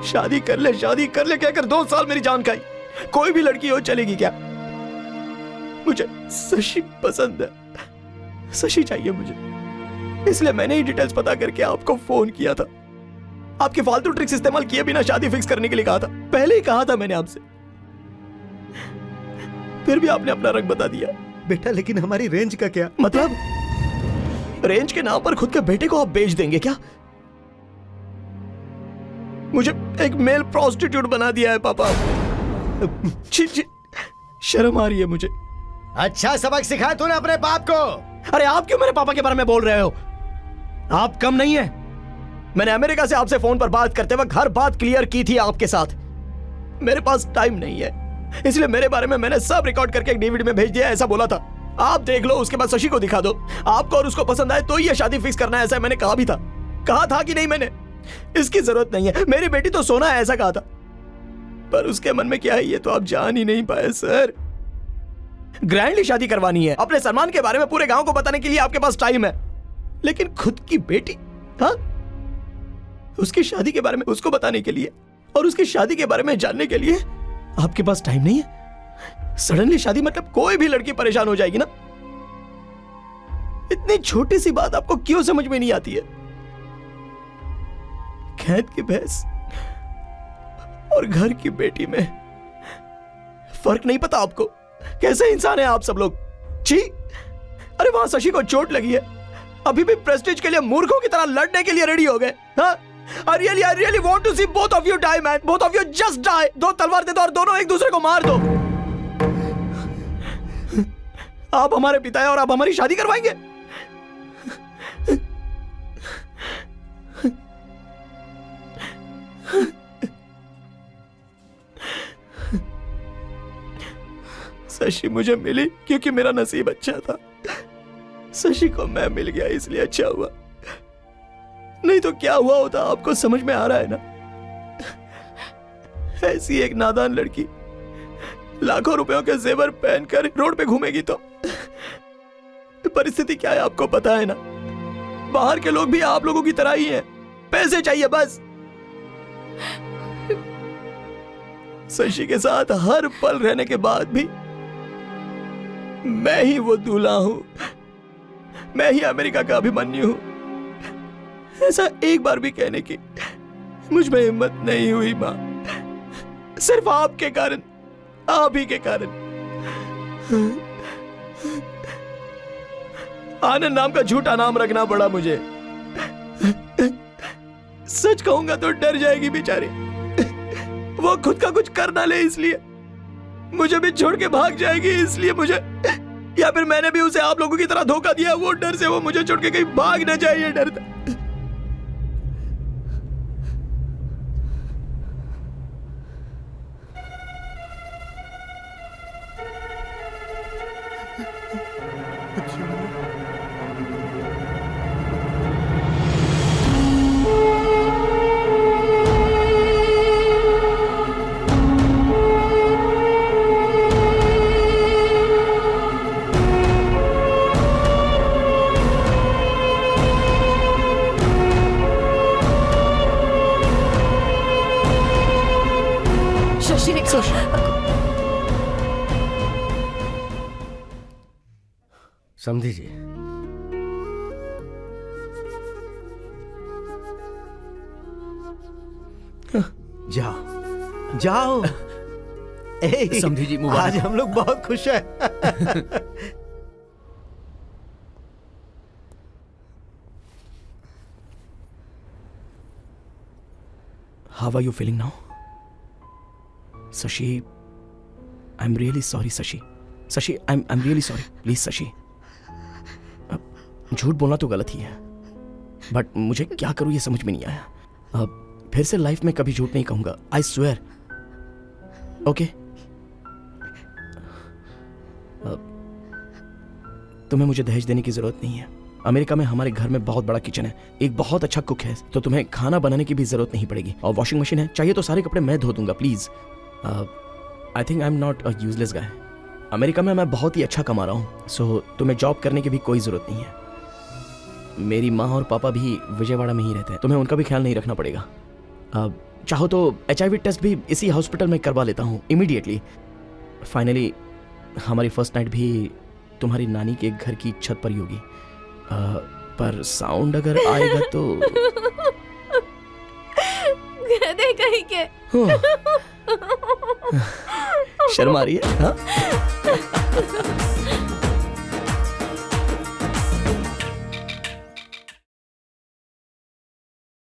शादी कर ले कहकर 2 साल मेरी जान खाई। कोई भी लड़की हो चलेगी क्या? मुझे शशि पसंद है, शशि चाहिए मुझे, इसलिए मैंने ही डिटेल्स पता करके आपको फोन किया था। आपके फालतू ट्रिक्स इस्तेमाल किए बिना शादी फिक्स करने के लिए कहा था, पहले ही कहा था मैंने आपसे, फिर भी आपने अपना रंग बता दिया। बेटा लेकिन हमारी रेंज का क्या? मतलब रेंज के नाम पर खुद के बेटे को आप बेच देंगे क्या? मुझे एक मेल प्रोस्टिट्यूट बना दिया है पापा। छी, शर्म आ रही है मुझे। अच्छा सबक सिखाया तूने अपने बाप को। अरे आप क्यों मेरे पापा के बारे में बोल रहे हो? आप कम नहीं है। मैंने अमेरिका से आपसे फोन पर बात करते वक्त हर बात क्लियर की थी आपके साथ। मेरे पास टाइम नहीं है, इसलिए मेरे बारे में मैंने सब रिकॉर्ड करके एक डीवीडी में भेज दिया, ऐसा बोला था। आप देख लो, उसके बाद शशि को दिखा दो। आपको और उसको पसंद आए तो ये शादी फिक्स करना है, ऐसा मैंने कहा भी था। कहा था कि नहीं मैंने? इसकी जरूरत नहीं है, मेरी बेटी तो सोना है, ऐसा कहा था। पर उसके मन में क्या है ये तो आप जान ही नहीं पाए सर। ग्रैंडली शादी करवानी है, अपने सलमान के बारे में पूरे गांव को बताने के लिए आपके पास टाइम है, लेकिन खुद की बेटी, हाँ, उसकी शादी के बारे में उसको बताने के लिए और उसकी शादी के बारे में जानने के लिए आपके पास टाइम नहीं है। सडनली शादी मतलब कोई भी लड़की परेशान हो जाएगी ना। इतनी छोटी सी बात आपको क्यों समझ में नहीं आती है? खेत की भैंस और घर की बेटी में फर्क नहीं पता आपको? कैसे इंसान है आप सब लोग? छी! अरे वहां शशि को चोट लगी है, अभी भी प्रेस्टीज के लिए मूर्खों की तरह लड़ने के लिए रेडी हो गए। हाँ? I really want to see both of you die, man. Both of you just die. 2 तलवार दे दो और दोनों एक दूसरे को मार दो। आप हमारे पिता हैं और आप हमारी शादी करवाएंगे? शशि मुझे मिली क्योंकि मेरा नसीब अच्छा था। शशि को मैं मिल गया इसलिए अच्छा हुआ, नहीं तो क्या हुआ होता आपको समझ में आ रहा है ना? ऐसी एक नादान लड़की लाखों रुपयों के जेवर पहनकर रोड पे घूमेगी तो परिस्थिति क्या है आपको पता है ना? बाहर के लोग भी आप लोगों की तरह ही हैं, पैसे चाहिए बस। शशि के साथ हर पल रहने के बाद भी मैं ही वो दूल्हा हूं, मैं ही अमेरिका का अभिमन्यु हूं, ऐसा एक बार भी कहने की मुझ में हिम्मत नहीं हुई मां। सिर्फ आपके कारण, आप ही के कारण। आनंद नाम का झूठा नाम रखना पड़ा मुझे। सच कहूंगा तो डर जाएगी बेचारी, वो खुद का कुछ कर ना ले इसलिए, मुझे भी छोड़ के भाग जाएगी इसलिए मुझे, या फिर मैंने भी उसे आप लोगों की तरह धोखा दिया, वो डर से वो मुझे छोड़ के कहीं भाग ना जाए, ये डर था। समझी जी। जाओ जाओ। ए, समझी जी, मुबारक। आज हम लोग बहुत खुश हैं। How are you feeling now? Sashi, I'm really sorry, Sashi. Sashi, I'm really sorry. Please, Sashi. झूठ बोलना तो गलत ही है, बट मुझे क्या करूं ये समझ में नहीं आया। अब फिर से लाइफ में कभी झूठ नहीं कहूंगा। I swear. ओके? तुम्हें मुझे दहेज देने की जरूरत नहीं है। अमेरिका में हमारे घर में बहुत बड़ा किचन है, एक बहुत अच्छा कुक है, तो तुम्हें खाना बनाने की भी जरूरत नहीं पड़ेगी। और वॉशिंग मशीन है, चाहिए तो सारे कपड़े मैं धो दूंगा। Please, I think I am not a useless guy. America में मैं बहुत ही अच्छा कमा रहा हूँ, सो तुम्हें जॉब करने की भी कोई जरूरत नहीं है। मेरी माँ और पापा भी विजयवाड़ा में ही रहते हैं, तुम्हें उनका भी ख्याल नहीं रखना पड़ेगा। चाहो तो HIV टेस्ट भी इसी हॉस्पिटल में करवा लेता हूँ इमीडिएटली। फाइनली हमारी फर्स्ट नाइट भी तुम्हारी नानी के घर की छत पर ही होगी। पर साउंड अगर आएगा तो गधे कहीं के। शर्म आ रही है? हाँ?